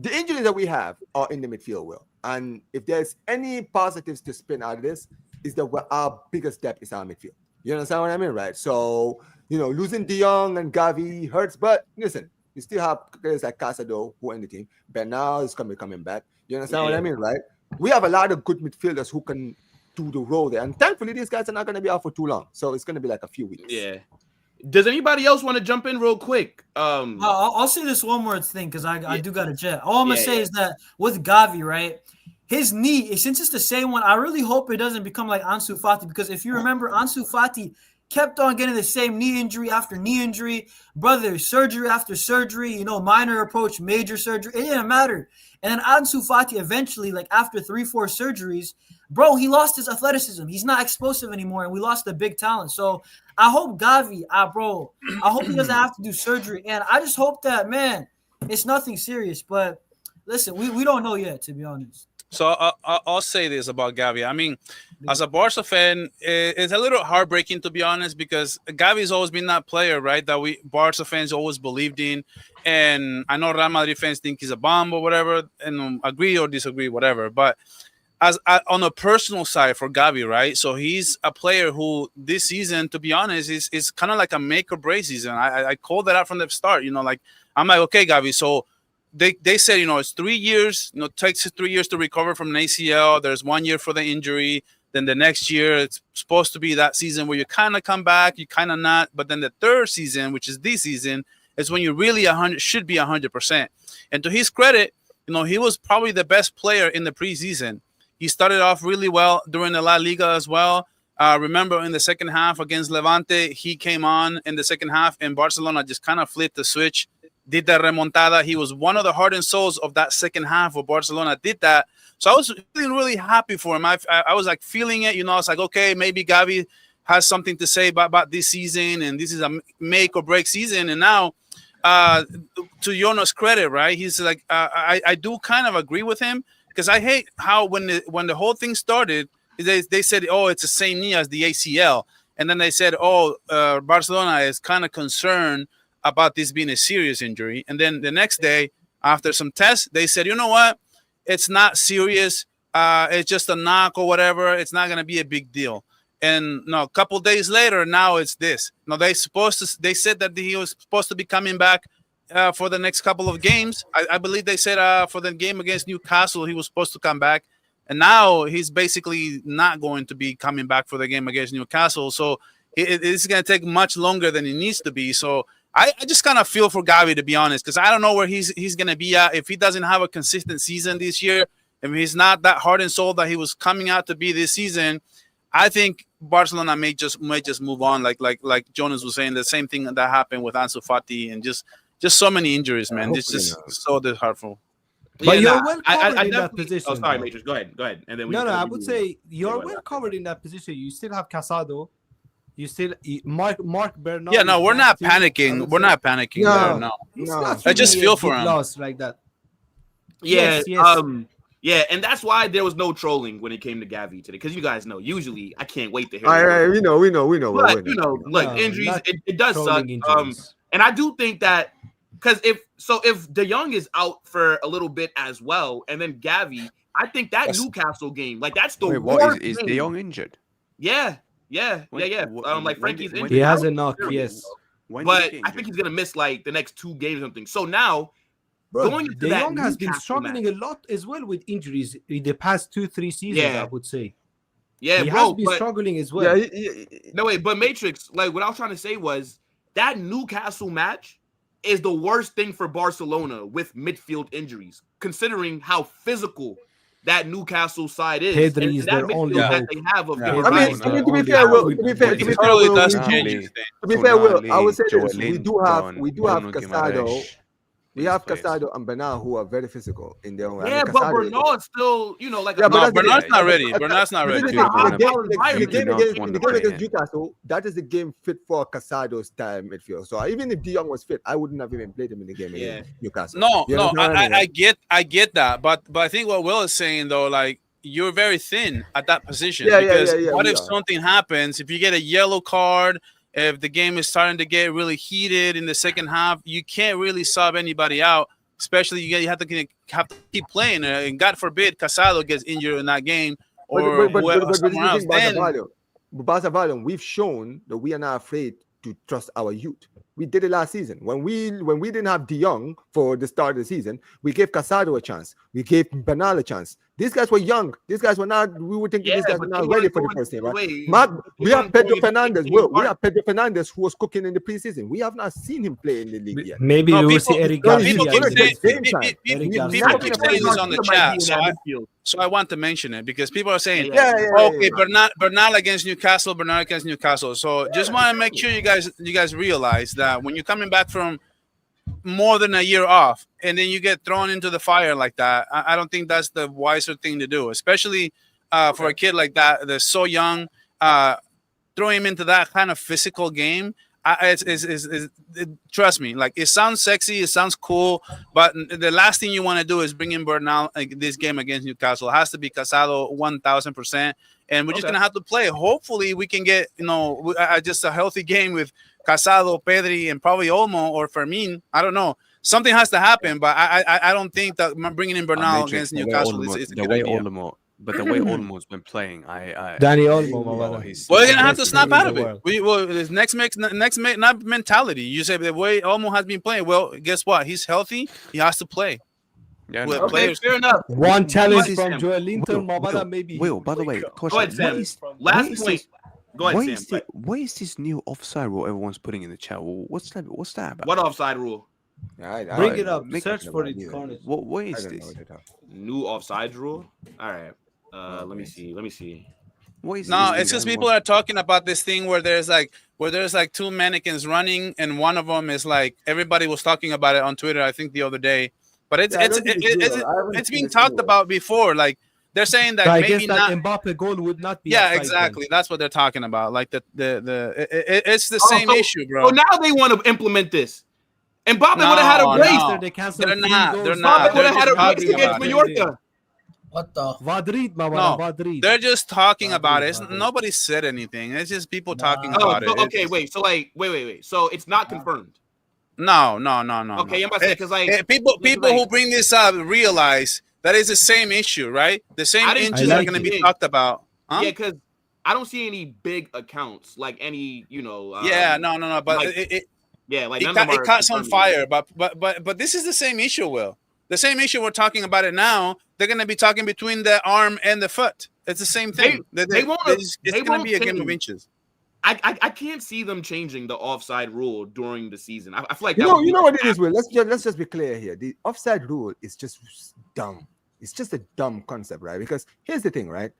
The injuries that we have are in the midfield, Will. And if there's any positives to spin out of this, is that our biggest depth is our midfield. You understand what I mean, right? So, losing De Jong and Gavi hurts, but listen, you still have players like Casado who are in the team. Bernal is coming back. You understand what I mean, right? We have a lot of good midfielders who can do the role there. And thankfully, these guys are not going to be out for too long. So it's going to be like a few weeks. Yeah. Does anybody else want to jump in real quick? I'll say this one more thing because I do got to jet. All I'm going to say is that with Gavi, right, his knee, since it's the same one, I really hope it doesn't become like Ansu Fati, because if you remember, Ansu Fati kept on getting the same knee injury after knee injury, brother, surgery after surgery, minor approach, major surgery. It didn't matter. And then Ansu Fati eventually, like after 3-4 surgeries, bro, he lost his athleticism. He's not explosive anymore, and we lost the big talent. So I hope Gavi, bro, I hope he doesn't have to do surgery. And I just hope that, man, it's nothing serious. But listen, we don't know yet, to be honest. So I'll say this about Gavi. I mean, as a Barca fan, it's a little heartbreaking, to be honest, because Gavi's always been that player, right, that we Barca fans always believed in. And I know Real Madrid fans think he's a bomb or whatever, and agree or disagree, whatever. But on a personal side for Gavi, right? So he's a player who this season, to be honest, is kind of like a make or break season. I called that out from the start. I'm like, okay, Gavi, so they said, it's 3 years, takes 3 years to recover from an ACL. There's 1 year for the injury. Then the next year, it's supposed to be that season where you kind of come back, you kind of not. But then the third season, which is this season, is when you really should be 100%. And to his credit, he was probably the best player in the preseason. He started off really well during the La Liga as well. Remember in the second half against Levante, he came on in the second half, and Barcelona just kind of flipped the switch, did the remontada. He was one of the heart and souls of that second half where Barcelona did that. So I was feeling really happy for him. I was like feeling it. I was like, okay, maybe Gavi has something to say about this season, and this is a make or break season. And now, to Jonas' credit, right? He's like, I do kind of agree with him, because I hate how when the whole thing started, they said, oh, it's the same knee as the ACL. And then they said, oh, Barcelona is kind of concerned about this being a serious injury. And then the next day, after some tests, they said, you know what? It's not serious. It's just a knock or whatever. It's not going to be a big deal. And a couple days later, now it's this. They said that he was supposed to be coming back for the next couple of games. I believe they said for the game against Newcastle, he was supposed to come back. And now he's basically not going to be coming back for the game against Newcastle. So it's going to take much longer than it needs to be. So I just kind of feel for Gavi, to be honest, because I don't know where he's going to be at if he doesn't have a consistent season this year. If he's not that heart and soul that he was coming out to be this season, I think Barcelona may just move on. Like Jonas was saying, the same thing that happened with Ansu Fati, and just so many injuries, man. It's just so disheartening. But you're well covered in that position. Oh, sorry, Matrix. Go ahead. And then I would say you're well covered in that position. You still have Casado. You still Mark Bernal. Yeah, no, we're not panicking. We're not panicking. No. I just feel for him. Loss like that. Yeah. Yeah, and that's why there was no trolling when it came to Gavi today, because you guys know, usually I can't wait to hear. All right, we know. But, look, injuries, it does suck. And I do think that, because if De Jong is out for a little bit as well, and then Gavi, I think that Newcastle game, that's the worst. Is De Jong injured? Yeah. Like Frankie's injured. He has a knock, yes. But I think he's gonna miss the next 2 games or something. So now going into De that Jong has been Newcastle struggling match. a lot as well with injuries in the past 2-3 seasons. Yeah. I would say. Yeah, He bro. has been But, struggling as well. no, wait, but Matrix, like what I was trying to say was that Newcastle match is the worst thing for Barcelona with midfield injuries, considering how physical that Newcastle side is. Pedri and is that their midfield only that hope. they have of Yeah. De I Bruyne. mean, to be fair, Will, He literally does change his thing. to be fair, Will, I would say this: Joelinton, we do have Bruno Casado. Guimaraes, We these have players. Casado and Bernal who are very physical in their own. Yeah, I mean, but Casado is- Bernal is still, you know, like Yeah, but No, that's the Bernard's thing. not ready. Bernard's not But ready. this is Dude, the Bernard- game- you the do game not against want the to game play against him. Newcastle, that is the game fit for Casado's style midfield. So even if De Jong was fit, I wouldn't have even played him in the game against Newcastle. No, You no, understand what mean, right? I get that, but I think what Will is saying though, like you're very thin at that position. Yeah, because what we if are. something happens? If you get a yellow card, if the game is starting to get really heated in the second half, you can't really sub anybody out. Especially you have to keep playing, and God forbid Casado gets injured in that game or someone else. Barca Valium, we've shown that we are not afraid to trust our youth. We did it last season when we didn't have De Jong for the start of the season. We gave Casado a chance. We gave Bernal a chance. These guys were young. These guys were not. We were thinking these guys were not ready for the first team. Right? Mark, we have Pedro Fernandez. We have Pedro Fernandez who was cooking in the preseason. We have not seen him play in the league yet. Maybe No, we will people- see Eric no, Garcia. people People keep keep saying- saying, Eric people Garcia. keep saying this on the chat, so I want to mention it because people are saying, okay, Bernal against Newcastle, Bernal against Newcastle. So just want to make sure you guys realize that when you're coming back from more than a year off and then you get thrown into the fire like that, I don't think that's the wiser thing to do, especially for a kid like that that's so young. Throwing him into that kind of physical game, trust me, like it sounds sexy, it sounds cool, but the last thing you want to do is bring in Bernal this game against Newcastle. It has to be Casado 1000%, and we're just gonna have to play. Hopefully, we can get just a healthy game with Casado, Pedri, and probably Olmo or Fermin. I don't know. Something has to happen, but I don't think that bringing in Bernal against Newcastle is a good idea. But the way Olmo's been playing, Danny Olmo, we're gonna have to snap out of it. This next mentality. You say the way Olmo has been playing. Well, guess what? He's healthy. He has to play. Yeah, With no. players. Fair enough. One challenge Sam. from Joelinton, Mabada, maybe. Will, by the way, Go ahead, Sam. Last point. Go ahead, Sam. What is this new offside rule everyone's putting in the chat? What's that about? What offside rule? Bring it up. Search for it. What is this? New offside rule? All right. Let me see. What is No, this it's because thing people are talking about this thing where there's like two mannequins running, and one of them is like everybody was talking about it on Twitter. I think the other day, but it's being talked about before. Like they're saying that So I maybe guess that not. Mbappe goal would not be. Yeah, offside exactly. That's what they're talking about. Like it's the Oh, same so- issue, bro. So now they want to implement this. And Mbappe No, would have had a no. race. After they canceled They're three not. goals. They're not. Mbappe would have had a They're race just against talking Mallorca. What the? Madrid, Mabada, No, Madrid. They're just talking about it. Madrid. Nobody said anything. It's just people talking Nah. Oh, about so, it. okay, wait. So like, wait. So it's not confirmed. No. Okay, I'm about to say because like People like- who bring this up realize that is the same issue, right? The same I didn't- inches I are like going to it. be talked about. Huh? yeah, because I don't see any big accounts like any No. But like- it like none of them are caught some confirmed yet. fire. But this is the same issue, Will. The same issue we're talking about it now. They're going to be talking between the arm and the foot. It's the same thing. They won't- It's they going to won't be a game of change. inches. I can't see them changing the offside rule during the season. I feel like You that know, would be you know like- what it is, Will. Let's just be clear here. The offside rule is just dumb. It's just a dumb concept, right? Because here's the thing, right?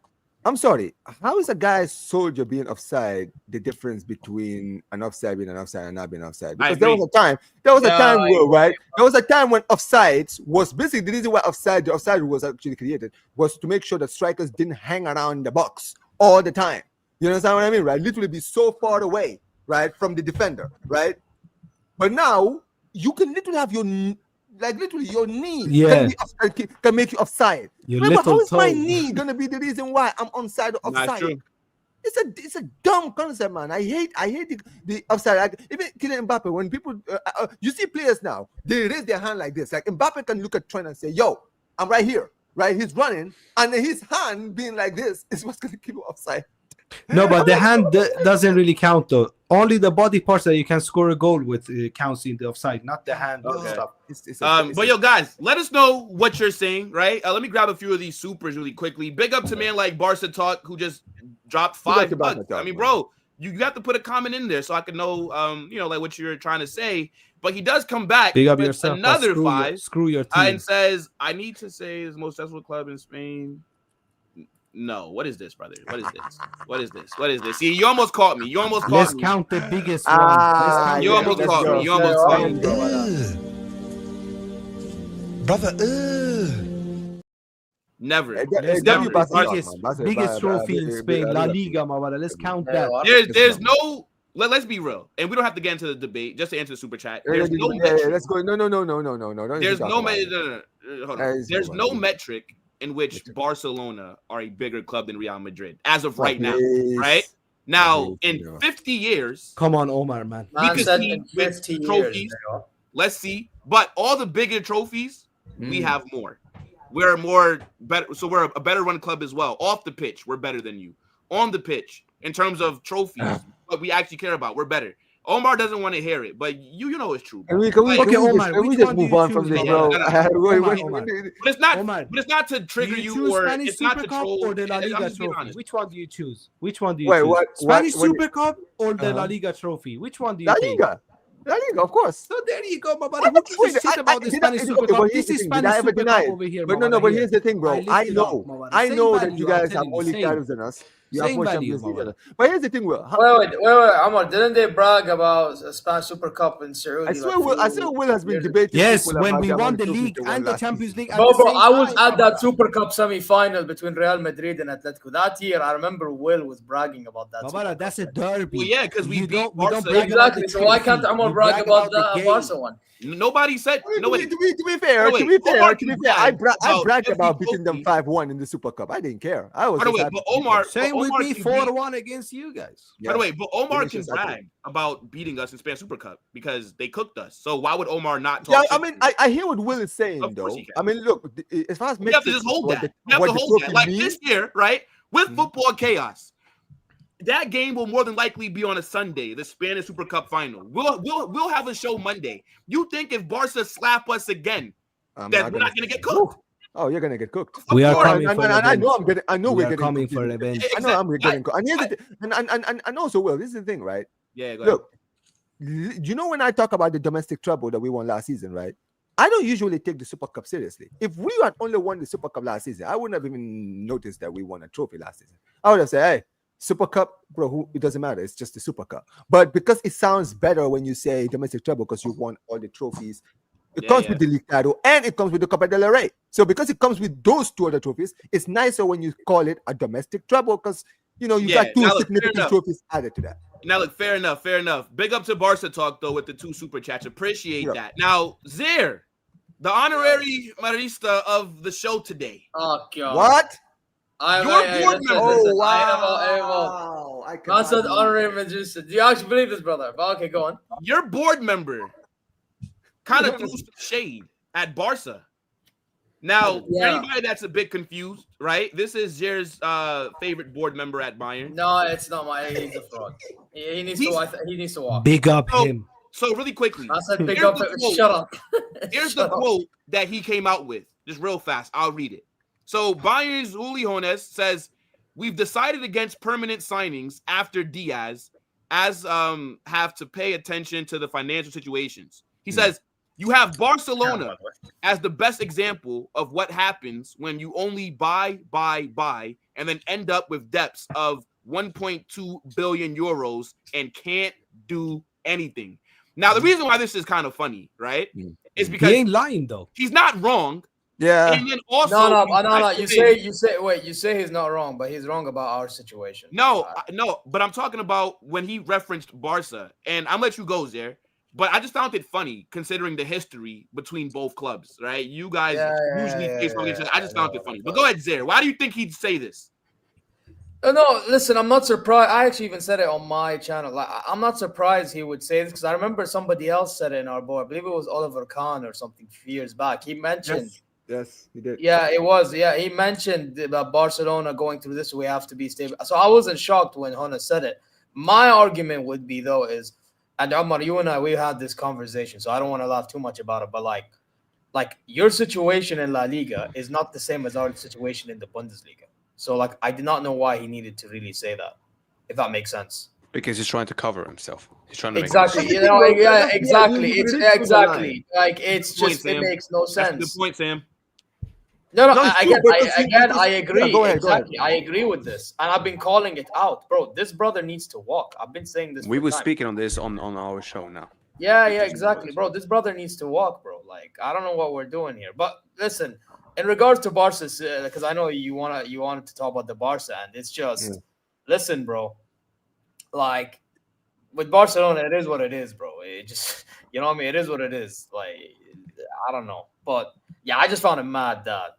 I'm sorry. How is a guy's soldier being offside the difference between an offside being an offside and not being offside? Because there was a time, Will, right? There was a time when offsides was basically the reason why the offside rule was actually created was to make sure that strikers didn't hang around the box all the time. You understand what I mean, right? Literally be so far away, right, from the defender, right? But now you can literally have your knee can make you offside. Your Remember, how little is my toe. knee gonna be the reason why I'm onside or Not offside? true. It's a dumb concept, man. I hate the offside. Like, even Kylian Mbappe, when people you see players now, they raise their hand like this. Like Mbappe can look at Trent and say, "Yo, I'm right here." Right? He's running, and his hand being like this is what's gonna keep you offside. No, but the hand doesn't really count though. Only the body parts that you can score a goal with counts in the offside, not the hand Okay. stuff. But yo, guys, let us know what you're saying, right? Let me grab a few of these supers really quickly. Big up to man like Barca Talk who just dropped $5. I mean, bro, you have to put a comment in there so I can know, like what you're trying to say. But he does come back Big up with yourself, another $5. Screw your team. And says, I need to say it's the most successful club in Spain. No, what is this, brother? What is this? What is this? What is this? See, you almost caught me. You almost caught Let's me. count the biggest one. You almost caught me. You almost caught me. Brother, Never. Biggest trophy in Spain, La Liga, my brother. Let's count that. There's no. Let's be real, and we don't have to get into the debate. Just to answer the super chat, there's no metric. Let's go. No. There's no hold on. There's no metric in which Barcelona are a bigger club than Real Madrid as of right now. Right now, in 50 years, come on, Omar, man. We could see with trophies. Let's see, but all the bigger trophies, we have more. We're more better, so we're a better run club as well. Off the pitch, we're better than you. On the pitch, in terms of trophies, what we actually care about, we're better. Omar doesn't want to hear it, but you know it's true. Can we just move on from this, bro? But it's not. Omar, but it's not to trigger you, or Spanish it's not Super to Cup troll. or the La Liga trophy. Which one do you choose? Which one do you choose? Spanish Super Cup or the La Liga trophy? Which one do you take? La Liga, of course. So there you go, my brother. Who gives a shit about the Spanish Super Cup? This is Spanish Super Cup over here, but no, but here's the thing, bro. I know that you guys have only titles than us. You have more Champions League. But here's the thing, Will. Wait, Amar, didn't they brag about a Spanish Super Cup in Saudi? I swear Will has been debating. Yes, when we won the league and the Champions League. Bro, I was at that Super Cup semi-final between Real Madrid and Atletico. That year, I remember Will was bragging about that. That's a derby. Well, yeah, because we don't exactly. So why can't Amar brag about the Barca one? Nobody said. To be fair, I bragged about beating them 5-1 in the Super Cup. I didn't care. I was. By the way, but Omar, same with me 4-1 against you guys. By the way, but Omar can brag about beating us in Spanish Super Cup because they cooked us. So why would Omar not talk? Yeah, I mean, I hear what Will is saying though. I mean, look, as far as you have to just hold that. You have to hold that. Like this year, right? With football chaos. That game will more than likely be on a Sunday, the Spanish Super Cup final. We'll have a show Monday. You think if Barca slap us again, that we're not going to get cooked? Oh, you're going to get cooked. We are coming for revenge. I know we're coming for revenge. I know I'm getting cooked. And also, Will, this is the thing, right? Yeah, go ahead. Look, you know when I talk about the domestic trouble that we won last season, right? I don't usually take the Super Cup seriously. If we had only won the Super Cup last season, I wouldn't have even noticed that we won a trophy last season. I would have said, hey, Super Cup, bro, it doesn't matter. It's just the Super Cup. But because it sounds better when you say domestic treble because you won all the trophies, it comes with the league title and it comes with the Copa del Rey. So because it comes with those two other trophies, it's nicer when you call it a domestic treble because, you got two significant trophies added to that. Now, look, fair enough. Big up to Barca Talk, though, with the 2 super chats. Appreciate that. Now, Zaire, the honorary Marista of the show today. Oh, God. What? Wow. That's an honorary Medusa. Do you actually believe this, brother? Okay, go on. Your board member kind of threw some shade at Barca. Now, for anybody that's a bit confused, right? This is Jair's favorite board member at Bayern. No, it's not he's a fraud. He needs to walk. Big up him. So really quickly. I said big up him. Shut up. Here's the quote that he came out with. Just real fast. I'll read it. So Bayern's Hoeneß says, we've decided against permanent signings after Diaz as have to pay attention to the financial situations. He says, you have Barcelona as the best example of what happens when you only buy, and then end up with debts of 1.2 billion euros and can't do anything. Now, the reason why this is kind of funny, right, is because he ain't lying, though. He's not wrong. Yeah. And then also, no. You say he's not wrong, but he's wrong about our situation. No, but I'm talking about when he referenced Barca, and I'm let you go there. But I just found it funny considering the history between both clubs, right? You guys usually face on each other. I just found it funny. But go ahead, Zaire. Why do you think he'd say this? No, listen, I'm not surprised. I actually even said it on my channel. Like, I'm not surprised he would say this because I remember somebody else said it in our board. I believe it was Oliver Kahn or something a few years back. He mentioned Yes, he did. Yeah, it was. Yeah, he mentioned about Barcelona going through this. We have to be stable. So I wasn't shocked when Hoeneß said it. My argument would be though is, and Omar, you and I, we had this conversation, so I don't want to laugh too much about it. But like your situation in La Liga is not the same as our situation in the Bundesliga. So like, I did not know why he needed to really say that, if that makes sense. Because he's trying to cover himself. He's trying to Exactly. make You know, yeah, exactly. you It's really put the exactly like it's Good point, just Sam. it makes no That's a good sense. point, Sam. No, No, it's true, but I agree. Go ahead. Exactly, I agree with this, and I've been calling it out, bro. This brother needs to walk. I've been saying this. We for were time. speaking on this on our show now. Yeah, exactly, bro. This brother needs to walk, bro. Like, I don't know what we're doing here. But listen, in regards to Barca, because I know you wanted to talk about the Barca, and it's just, listen, bro. Like, with Barcelona, it is what it is, bro. It just, you know what I mean? It is what it is. Like, I don't know. But, yeah, I just found it mad that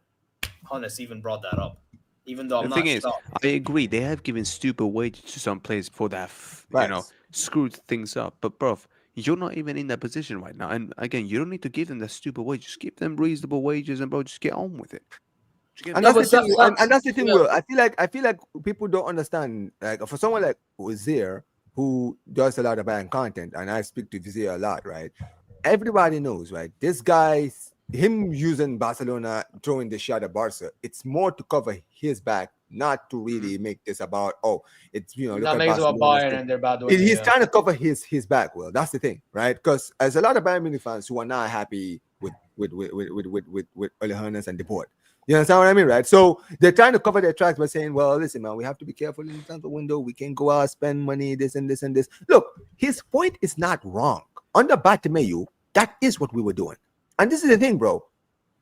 Hoeneß even brought that up. Even though I'm The not thing is, I agree. They have given stupid wages to some players before they have, screwed things up. But, bro, you're not even in that position right now. And, again, you don't need to give them that stupid wage. Just give them reasonable wages and, bro, just get on with it. And that's the thing. And that's the thing. Will, I feel like people don't understand. Like for someone like Vizier, who does a lot of Bayern content, and I speak to Vizier a lot, right? Everybody knows, right? This guy's him using Barcelona, throwing the shot at Barca. It's more to cover his back, not to really make this about it's look that at makes about Barcelona Bayern and their bad He's trying to cover his back. Well, that's the thing, right? Because there's a lot of Bayern Munich fans who are not happy with Ole Hoeneß and the board. You understand what I mean, right? So they're trying to cover their tracks by saying, well, listen, man, we have to be careful in the transfer window. We can't go out, spend money, this and this and this. Look, his point is not wrong. Under Bartomeu, that is what we were doing. And this is the thing, bro.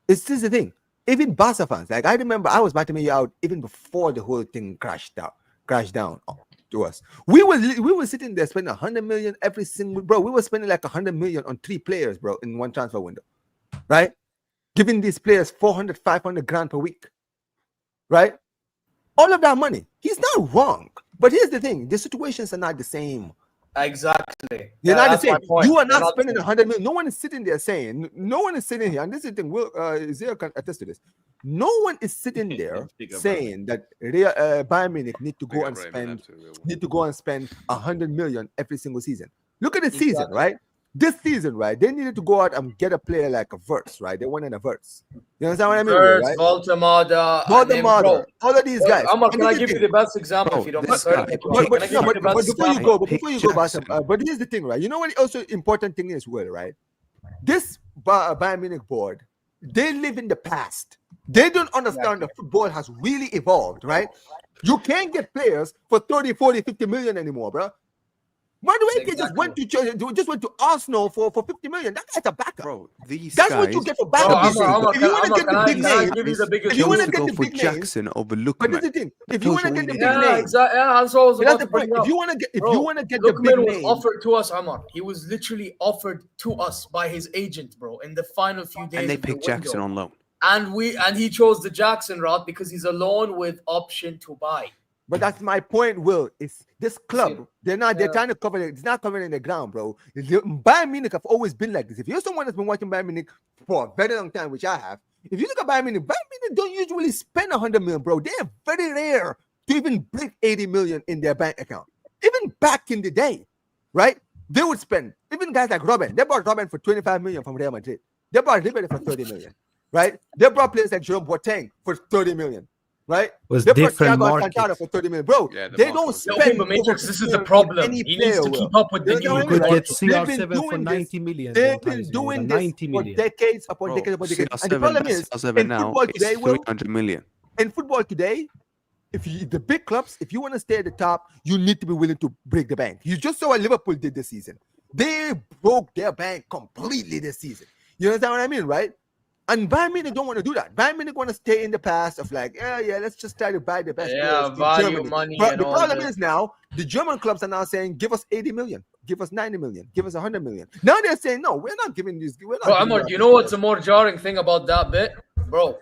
This is the thing. Even Barca fans, like I remember I was Bartomeu out even before the whole thing crashed down to us. We were sitting there spending 100 million every single, bro. We were spending like 100 million on 3 players, bro, in one transfer window, right? Giving these players 400, 500 grand per week, right? All of that money. He's not wrong. But here's the thing. The situations are not the same. Exactly. They're not the same. You are They're not spending 100 million. No one is sitting there saying, no one is sitting here, and this is the thing, Zia can attest to this. No one is sitting there saying that Bayern Munich need to go and spend 100 million every single season. Look at the season, right? This season, right? They needed to go out and get a player like a Verts, right? They wanted a Verts. You understand what I mean? Verts, right? Voltemada, all of these guys. Amar, can I give you the best example if you don't mind? But before you go, but here's the thing, right? You know what? Also, important thing is, well, right? This Bayern Munich board, they live in the past. They don't understand that football has really evolved, right? You can't get players for 30, 40, 50 million anymore, bro. Madueke just went to Arsenal for 50 million. That guy's a backup. Bro, that's what you get for backup. If you want to get the big name, if you want to get the big Jackson over Lookman. But this is the thing. If you want to get the big name, that's what I was about to bring up. If you want to get the big name, was offered to us, Amar. He was literally offered to us by his agent, bro, in the final few days. And they picked Jackson on loan. And he chose the Jackson route because he's a loan with option to buy. But that's my point, Will. It's this club. They're trying to cover it. It's not covering the ground, bro. Bayern Munich have always been like this. If you're someone that's been watching Bayern Munich for a very long time, which I have, if you look at Bayern Munich don't usually spend 100 million, bro. They're very rare to even break 80 million in their bank account. Even back in the day, right? They would spend, even guys like Robben. They bought Robben for 25 million from Real Madrid. They bought Ribery for 30 million, right? They brought players like Jerome Boateng for 30 million. Right? Was they different market for 30 million, bro. They don't spend. Matrix, this is the problem. He needs to keep up with the new. You could get CR7 for 90 million. They've been doing this for decades upon decades upon decades. And the problem is, in football today, 300 million. In football today, the big clubs, if you want to stay at the top, you need to be willing to break the bank. You just saw what Liverpool did this season. They broke their bank completely this season. You understand what I mean, right? And Bayern Munich don't want to do that. Bayern Munich want to stay in the past of like, let's just try to buy the best players in value Germany. money. But the problem is now, the German clubs are now saying, give us 80 million, give us 90 million, give us 100 million. Now they're saying, no, we're not giving these. Bro, Amor, you know what's a more jarring thing about that bit? Bro,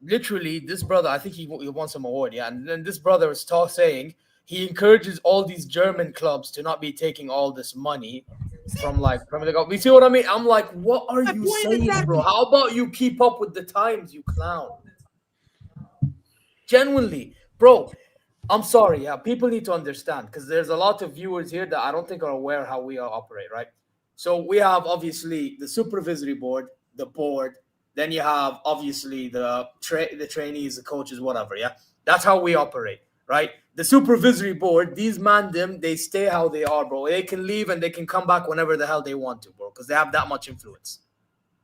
literally, this brother, I think he won some award, yeah? And then this brother is saying he encourages all these German clubs to not be taking all this money from like Premier League. You see what I mean? I'm like, what are you saying, bro? How about you keep up with the times, you clown? Genuinely, bro. I'm sorry. Yeah, people need to understand because there's a lot of viewers here that I don't think are aware how we operate, right? So we have obviously the supervisory board, the board. Then you have obviously the trainees, the coaches, whatever. Yeah, that's how we operate, right? The supervisory board, these they stay how they are, bro. They can leave and they can come back whenever the hell they want to, bro, because they have that much influence.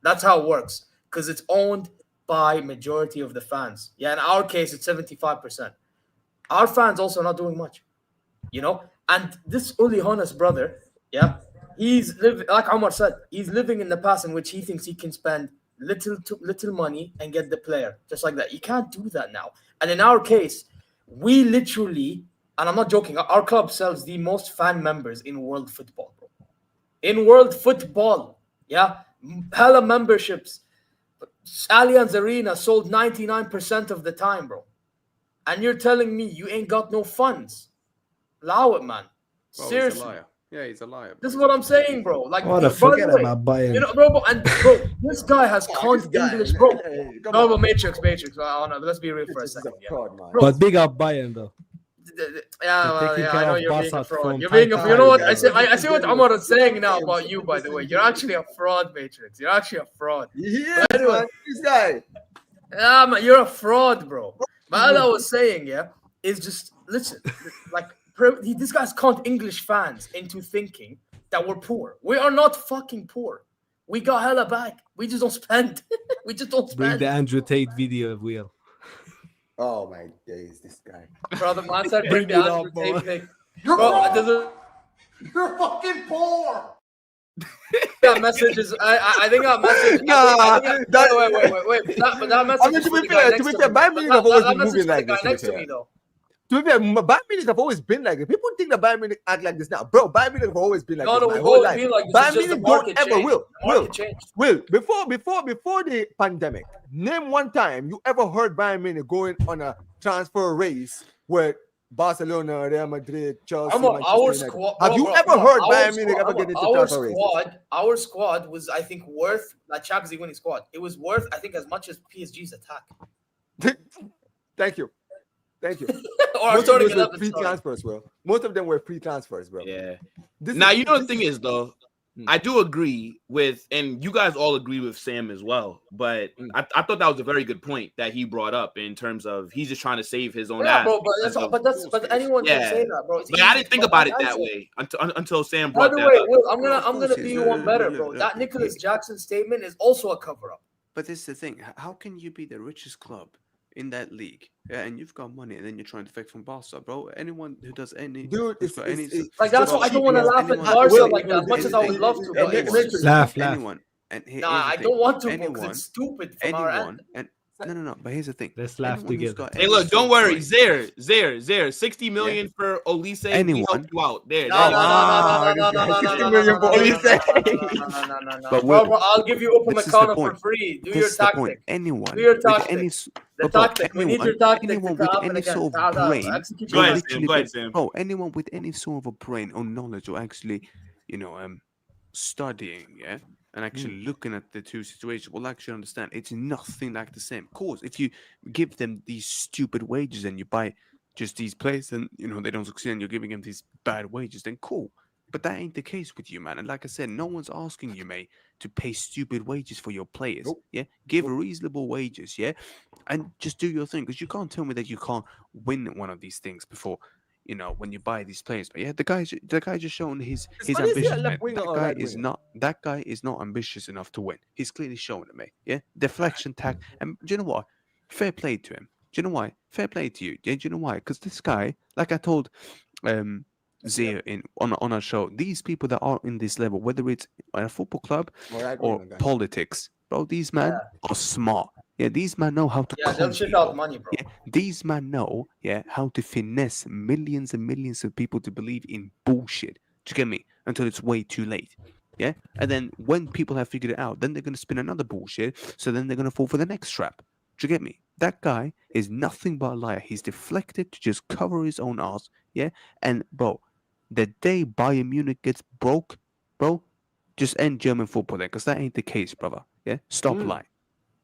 That's how it works because it's owned by majority of the fans. Yeah, in our case, it's 75%. Our fans also not doing much, you know. And this Uli Hoeneß brother, yeah, he's living like Omar said. He's living in the past in which he thinks he can spend little money and get the player just like that. You can't do that now. And in our case, we literally, and I'm not joking, our club sells the most fan members in world football, bro. In world football, yeah, hella memberships. Allianz Arena sold 99% of the time, bro. And you're telling me you ain't got no funds? Allow it, man. Seriously. He's a liar. Yeah, he's a liar. Bro. This is what I'm saying, bro. Like, forget about Bayern. You know, bro, this guy has English, bro. No, but Matrix. Oh, no, let's be real for a second. Yeah. But big up Bayern, though. I know you're being a fraud. You know what? I see what Omar is saying now about you, by the way. You're actually a fraud, Matrix. You're actually a fraud. Yeah, anyway, this guy. Yeah, man, you're a fraud, bro. But all I was saying, yeah, is just listen, like this guy's conned English fans into thinking that we're poor. We are not fucking poor. We got hella back. We just don't spend. We just don't spend. Bring the Andrew Tate video, Will. Oh my days, this guy. Brother, man said bring the Andrew Tate pic. You're fucking poor. That message is. I think that message. Wait. But that message. I mean, to be fair, Bayern Munich have always been moving like this. Next to me, though. To be fair, Bayern Munich have always been like it. People think that Bayern Munich act like this now, bro. Bayern Munich have always been like this. No, we've always been like this. Bayern Munich don't ever will. Before the pandemic, name one time you ever heard Bayern Munich going on a transfer race where Barcelona, Real Madrid, Chelsea. Our squad. Have you ever heard Bayern Munich ever get into transfer race? Our squad was, I think, worth like Champions League winning squad. It was worth, I think, as much as PSG's attack. Thank you. Or most of them were free transfers, bro. Most of them were free transfers, bro. Yeah. The thing is, though, I do agree with, and you guys all agree with Sam as well, but I thought that was a very good point that he brought up in terms of he's just trying to save his own ass. Bro, but anyone can say that, bro. But I didn't think about it that way until Sam brought that up. By the way, Will, I'm gonna be one better, bro. That Nicholas Jackson statement is also a cover-up. But this is the thing. How can you be the richest club in that league? Yeah, and you've got money, and then you're trying to fake from Barca, bro. Anyone who does any, dude, it's like that's why I don't want to laugh at Barca like that. As much as I would love to, laugh. Anyone, I don't want to, because it's stupid from our end. No. But here's the thing. Let's laugh together. Hey, look, don't worry. Zaire. 60 million for Olise. Anyone. We help you out. There. No. Bro, I'll give you Upamecano for free. Do your tactic. Anyone. Do your tactic. The tactic. We need your tactic. Anyone with any sort of brain. Go ahead, Sam. Oh, anyone with any sort of a brain or knowledge or actually, studying, yeah, and actually looking at the two situations will actually understand it's nothing like the same. Of course, if you give them these stupid wages and you buy just these players and they don't succeed and you're giving them these bad wages, then cool. But that ain't the case with you, man. And like I said, no one's asking you, mate, to pay stupid wages for your players. Nope. Yeah, give reasonable wages, yeah, and just do your thing, because you can't tell me that you can't win one of these things before. When you buy these players, but yeah, the guy just shown his ambition. That guy is not ambitious enough to win. He's clearly shown it, mate. Yeah, deflection tag, and do you know what? Fair play to him. Do you know why? Fair play to you. Yeah, do you know why? Because this guy, like I told Zia on our show, these people that are in this level, whether it's a football club or politics, bro, these men are smart. Yeah, these men know how to. Yeah, they'll shit out money, bro. Yeah, these men know, how to finesse millions and millions of people to believe in bullshit. Do you get me? Until it's way too late. Yeah, and then when people have figured it out, then they're gonna spin another bullshit. So then they're gonna fall for the next trap. Do you get me? That guy is nothing but a liar. He's deflected to just cover his own ass. Yeah, and bro, the day Bayern Munich gets broke, bro, Just end German football then, because that ain't the case, brother. Yeah, stop lying.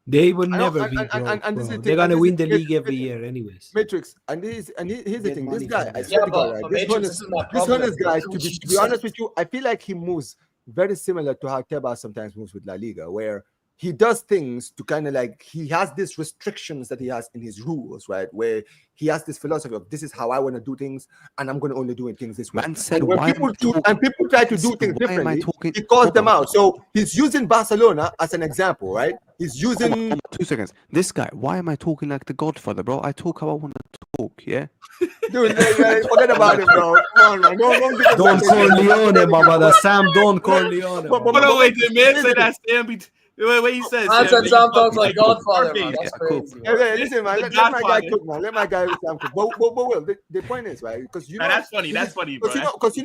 They will I know, never and- be and- broke, and- and bro. this is the They're thing, gonna and win this the is- league every year, anyways. Matrix, and here's the Get thing. This money guy, from I there. swear to God, but right? This Matrix, Hoeneß, this is my this problem. Hoeneß guy, to What you be honest said. with you, I feel like he moves very similar to how Tebas sometimes moves with La Liga, where he does things to kind of like, he has these restrictions that he has in his rules, right? Where he has this philosophy of, this is how I want to do things, and I'm going to only do things this way. Man said, And when why people people try to do things why am I differently, talking? he calls them Hold on. out. So he's using Barcelona as an example, right? He's using. Hold on, 2 seconds. This guy, why am I talking like the Godfather, bro? I talk how I want to talk, yeah? Dude, forget about it, bro. Come on, man. Don't Corleone, my brother. Sam, don't Corleone. But- my but- brother. Wait, the man said that Sam be. Wait, he says. Man said Sam talks like Godfather, Scarface. man. That's Yeah, cool. crazy. Yeah, listen, man. The Let my guy Godfather. cook, man. Let my guy Sam cook. But Will, the point is, right? Because you know, Nah, that's funny. That's funny, bro. Because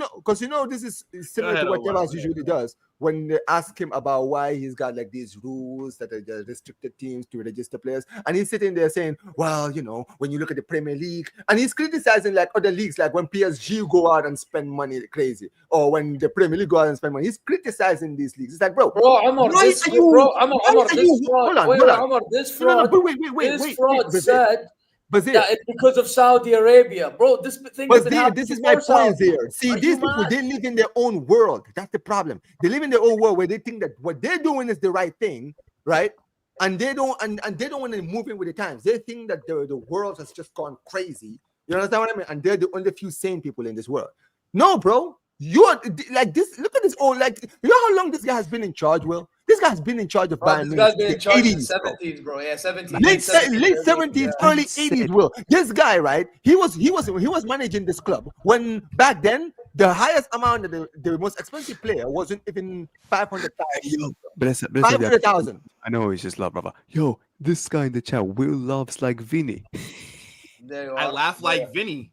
you know, this is similar Go to ahead, what Omar. Tebas usually does when they ask him about why he's got like these rules that are the restricted teams to register players, and he's sitting there saying, "Well, you know, when you look at the Premier League," and he's criticizing like other leagues, like when PSG go out and spend money crazy, or when the Premier League go out and spend money. He's criticizing these leagues. It's like, bro, Amar, why this are you- bro, Amar, why Amar, are this you- fraud. hold on, Wait, hold on. Amar, this No, fraud. but wait, This fraud Bazir. said Bazir. that it's because of Saudi Arabia, bro. This thing has But been there, happening this is my before point Saudi. there. See, Are these you people, mad? they live in their own world. That's the problem. They live in their own world where they think that what they're doing is the right thing, right? And they don't want to move in with the times. They think that the world has just gone crazy. You understand what I mean? And they're the only few sane people in this world. No, bro. You're like this. Look at this old, like, you know how long this guy has been in charge, Will? This guy has been in charge of Bro, Bayern this guy's Munich been in since charge the in the 80s, bro. 70s, bro. Yeah, 70s. Late 70s, yeah. early I said- 80s. Will this guy, right? He was managing this club when back then the highest amount of the most expensive player wasn't even 500,000. Bless it, 500,000. I know he's just love, brother. Yo, this guy in the chat, Will laughs like Vinny. There you I are. laugh like Vinny.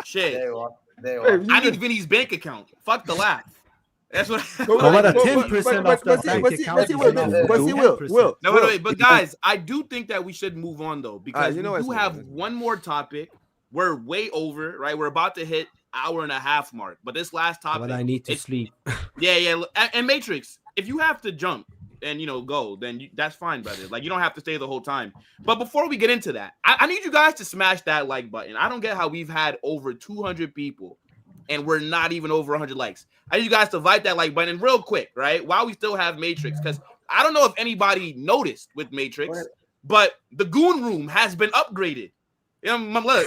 Shit. There you are. There you Hey, are. you I need just- Vinny's bank account. Fuck the laugh. That's what. But- How about a but- 10% but- of that but- bank but- account but- is but- enough, but- bro. but- 10%. Will, No, wait, but guys, I do think that we should move on though, because you know we what's do going have on. one more topic. We're way over, right? We're about to hit hour and a half mark. But this last topic, But I need to it's- sleep. yeah. And Matrix, if you have to jump and go, then that's fine, brother. Like, you don't have to stay the whole time. But before we get into that, I need you guys to smash that like button. I don't get how we've had over 200 people and we're not even over 100 likes. I need you guys to fight that like button real quick, right? While we still have Matrix, because I don't know if anybody noticed with Matrix, but the Goon Room has been upgraded. Look,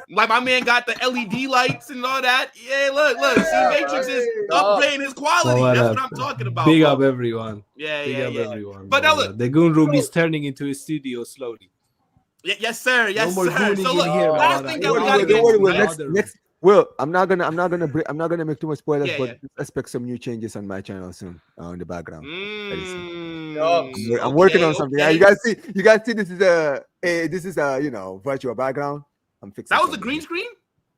like my man got the LED lights and all that. Yeah, look. See, Matrix is upgrading his quality. Oh, That's what I'm talking about. Big bro. up everyone. Yeah, Big yeah, up yeah. everyone. But now bro. look- the Goon Room is turning into a studio slowly. Yes, sir. Yes, No more sir. gooning So in look, here, last brother. thing Don't that we worry, gotta don't get worry, into, Will. right? Next- Well, I'm not gonna make too much spoilers, Yeah, but expect some new changes on my channel soon in the background. Mm, I'm working on okay, something. okay. You guys see this is a virtual background. I'm fixing. That was a something. green screen?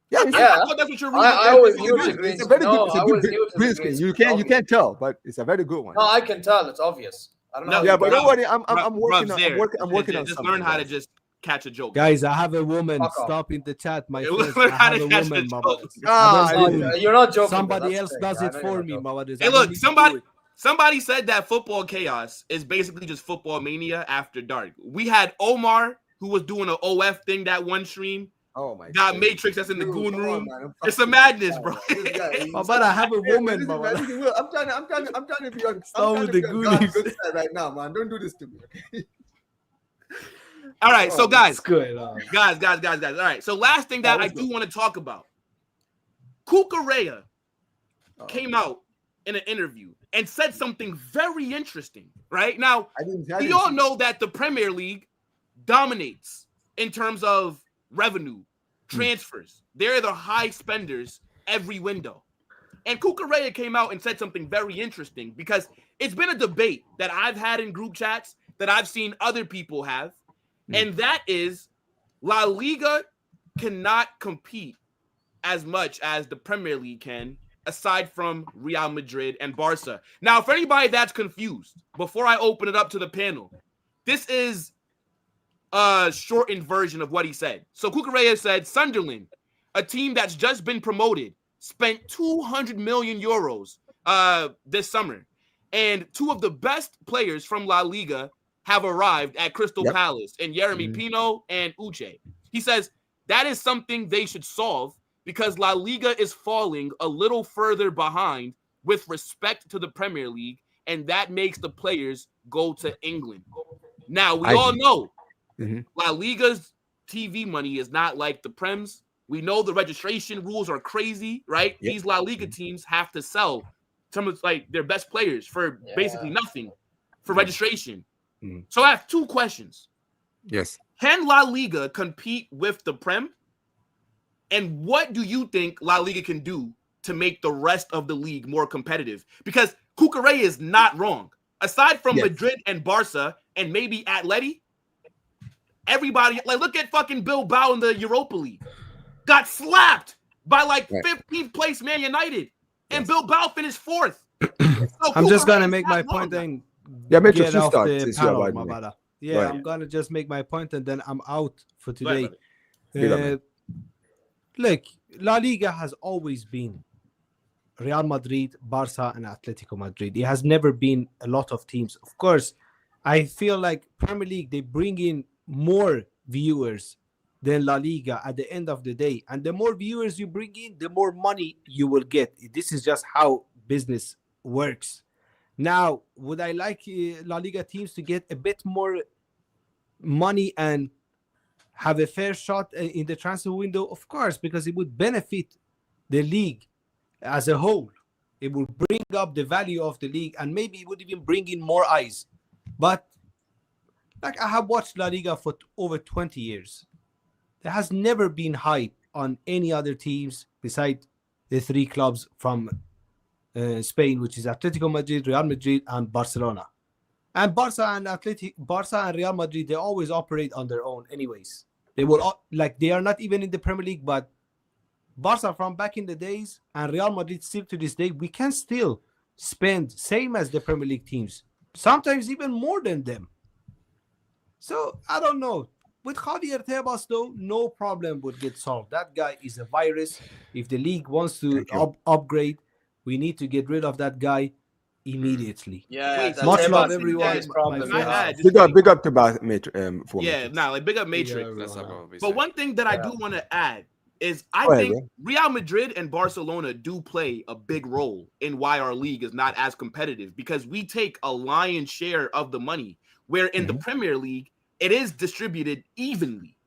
Yeah, Yeah. I thought that's what your room I was. was new to green It's a very screen. good, No, it's a I good was new to green the screen. green You screen. can't tell, but it's a very good one. No, I can tell. It's obvious. I don't know. No, how Yeah, you but got don't it. worry. I'm working on. I'm working on Just something. learn how to guys. just catch a joke. Guys, I have a woman. Fuck off. Stop in the chat, my Yeah, friends. learn I how have to a catch woman, the my joke. brothers. Ah, I don't yeah. do it. You're not joking. Somebody bro. else That's does crazy. it I know you're for not me, joking. my brothers. Hey, I don't look, need to do it. somebody said that Football Chaos is basically just Football Mania after dark. We had Omar, who was doing an OF thing that one stream. Oh my Got God. Matrix that's in the Dude, Goon come on, Room. man. I'm It's a fucking- madness, bro. This guy, My brother, I have a woman, Listen, my man, brother. listen, Will, I'm trying to be on. Start I'm with trying the to be on God's Goonies. good side right now, man. Don't do this to me. Okay? All right, so guys, What's going on? guys. All right, so last thing that I do want to talk about. Cucurella came out in an interview and said something very interesting, right? Now, we all know that the Premier League dominates in terms of revenue, transfers. They're the high spenders every window. And Cucurella came out and said something very interesting because it's been a debate that I've had in group chats that I've seen other people have. And that is La Liga cannot compete as much as the Premier League can, aside from Real Madrid and Barca. Now, for anybody that's confused, before I open it up to the panel, this is a shortened version of what he said. So Cucurella said, Sunderland, a team that's just been promoted, spent 200 million euros this summer, and two of the best players from La Liga have arrived at Crystal Palace, and Jeremy Pino and Uche. He says that is something they should solve because La Liga is falling a little further behind with respect to the Premier League, and that makes the players go to England. Now, we all know La Liga's TV money is not like the Prems. We know the registration rules are crazy, right? Yep. These La Liga teams have to sell some of like their best players for basically nothing for registration. So I have two questions. Yes. Can La Liga compete with the Prem? And what do you think La Liga can do to make the rest of the league more competitive? Because Cucurella is not wrong. Aside from Madrid and Barca and maybe Atleti, everybody, like, look at fucking Bilbao in the Europa League. Got slapped by like 15th place Man United. And Bilbao finished 4th. So I'm just going to make my point then. Matrix, get off the panel, my brother. Yeah, I'm going to just make my point and then I'm out for today. Look, La Liga has always been Real Madrid, Barca, and Atletico Madrid. It has never been a lot of teams. Of course, I feel like Premier League, they bring in more viewers than La Liga at the end of the day. And the more viewers you bring in, the more money you will get. This is just how business works. Now, would I like La Liga teams to get a bit more money and have a fair shot in the transfer window? Of course, because it would benefit the league as a whole. It would bring up the value of the league and maybe it would even bring in more eyes. But like I have watched La Liga for over 20 years. There has never been hype on any other teams besides the three clubs from Spain, which is Atletico Madrid, Real Madrid, and Barcelona. And Barca and Real Madrid, they always operate on their own anyways. They will they are not even in the Premier League, but Barca from back in the days and Real Madrid still to this day, we can still spend same as the Premier League teams, sometimes even more than them. So I don't know. With Javier Tebas, though, no problem would get solved. That guy is a virus. If the league wants to upgrade, we need to get rid of that guy immediately. Yeah, much love, everyone. Big up to Matrix. Big up Matrix. But one thing that I do want to add is I think Real Madrid and Barcelona do play a big role in why our league is not as competitive because we take a lion's share of the money, where in the Premier League, it is distributed evenly.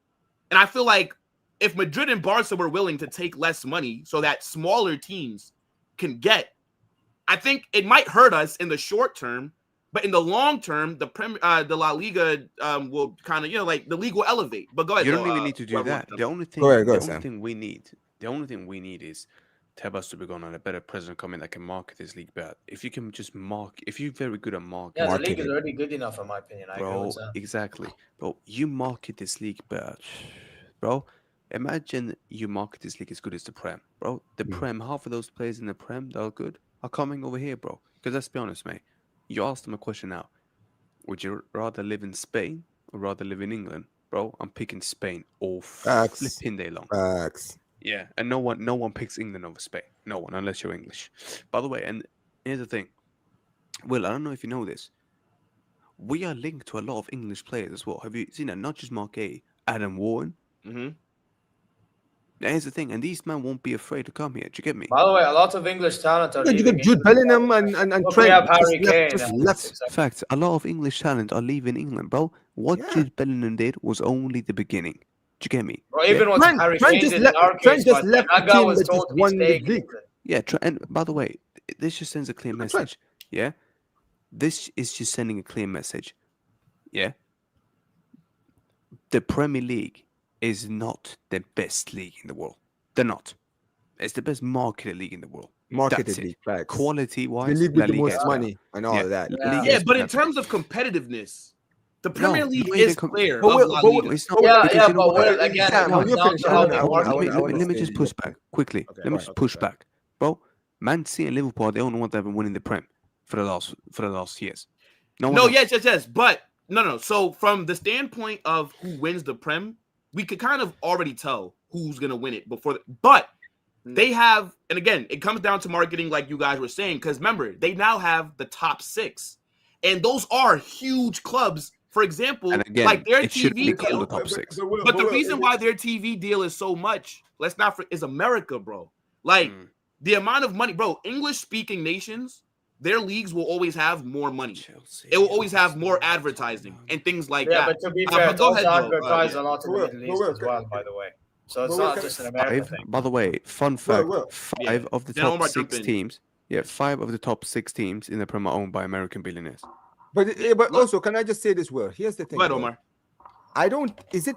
And I feel like if Madrid and Barca were willing to take less money so that smaller teams can get, I think it might hurt us in the short term, but in the long term, the La Liga will kind of, the league will elevate. But go ahead. You don't even need to do that. The only thing we need is Tebas to be gone and a better president coming that can market this league better. If you can just if you're very good at marketing. Yeah, the league is already good enough, in my opinion. Bro, exactly. Bro, you market this league better. Bro, imagine you market this league as good as the Prem. Bro, the Prem, half of those players in the Prem that are good are coming over here, bro. Because let's be honest, mate. You asked them a question now. Would you rather live in Spain or rather live in England? Bro, I'm picking Spain all flipping day long. Facts. Yeah, and no one picks England over Spain. No one, unless you're English. By the way, and here's the thing. Will, I don't know if you know this. We are linked to a lot of English players as well. Have you seen that? Not just Mark A, Adam Warren. Here's the thing, and these men won't be afraid to come here. Do you get me? By the way, a lot of English talent are leaving. Jude Bellingham and Trent. Facts. A lot of English talent are leaving England, bro. What Jude Bellingham did was only the beginning. Do you get me? Bro, even what Harry Kane did in our case, but that guy was told to stay in England. Yeah, and by the way, this just sends a clear message. Yeah? This is just sending a clear message. Yeah? The Premier League is not the best league in the world. They're not. It's the best marketed league in the world. Marketed league, right? Quality-wise, the league with the most money and all of that. Yeah, but in tert of compettively, the Premier League is clear. But let me just push back quickly. Let me just push back, bro. Man City and Liverpool are the only ones that have been winning the Prem for the last years. Yes. But no. So from the standpoint of who wins the Prem, we could kind of already tell who's gonna win it before. But They have, and again, it comes down to marketing, like you guys were saying, because remember, they now have the top 6, and those are huge clubs. For example, And again, like their it should be TV called the deal. top 6. But the reason why their TV deal is so much, is America, bro. Like the amount of money, bro. English-speaking nations, their leagues will always have more money. Chelsea, It will always have more advertising and things like that. But to be fair, it's go also ahead, though. advertised a lot in the Middle East as well, by the way. So it's not just an American thing. By the way, fun fact: 5 of the Then Omar top jump 6 in. teams. Yeah, 5 of the top 6 teams in the Premier are owned by American billionaires. But also, can I just say this, Will? Here's the thing. Go ahead, Will. Omar. I don't. Is it?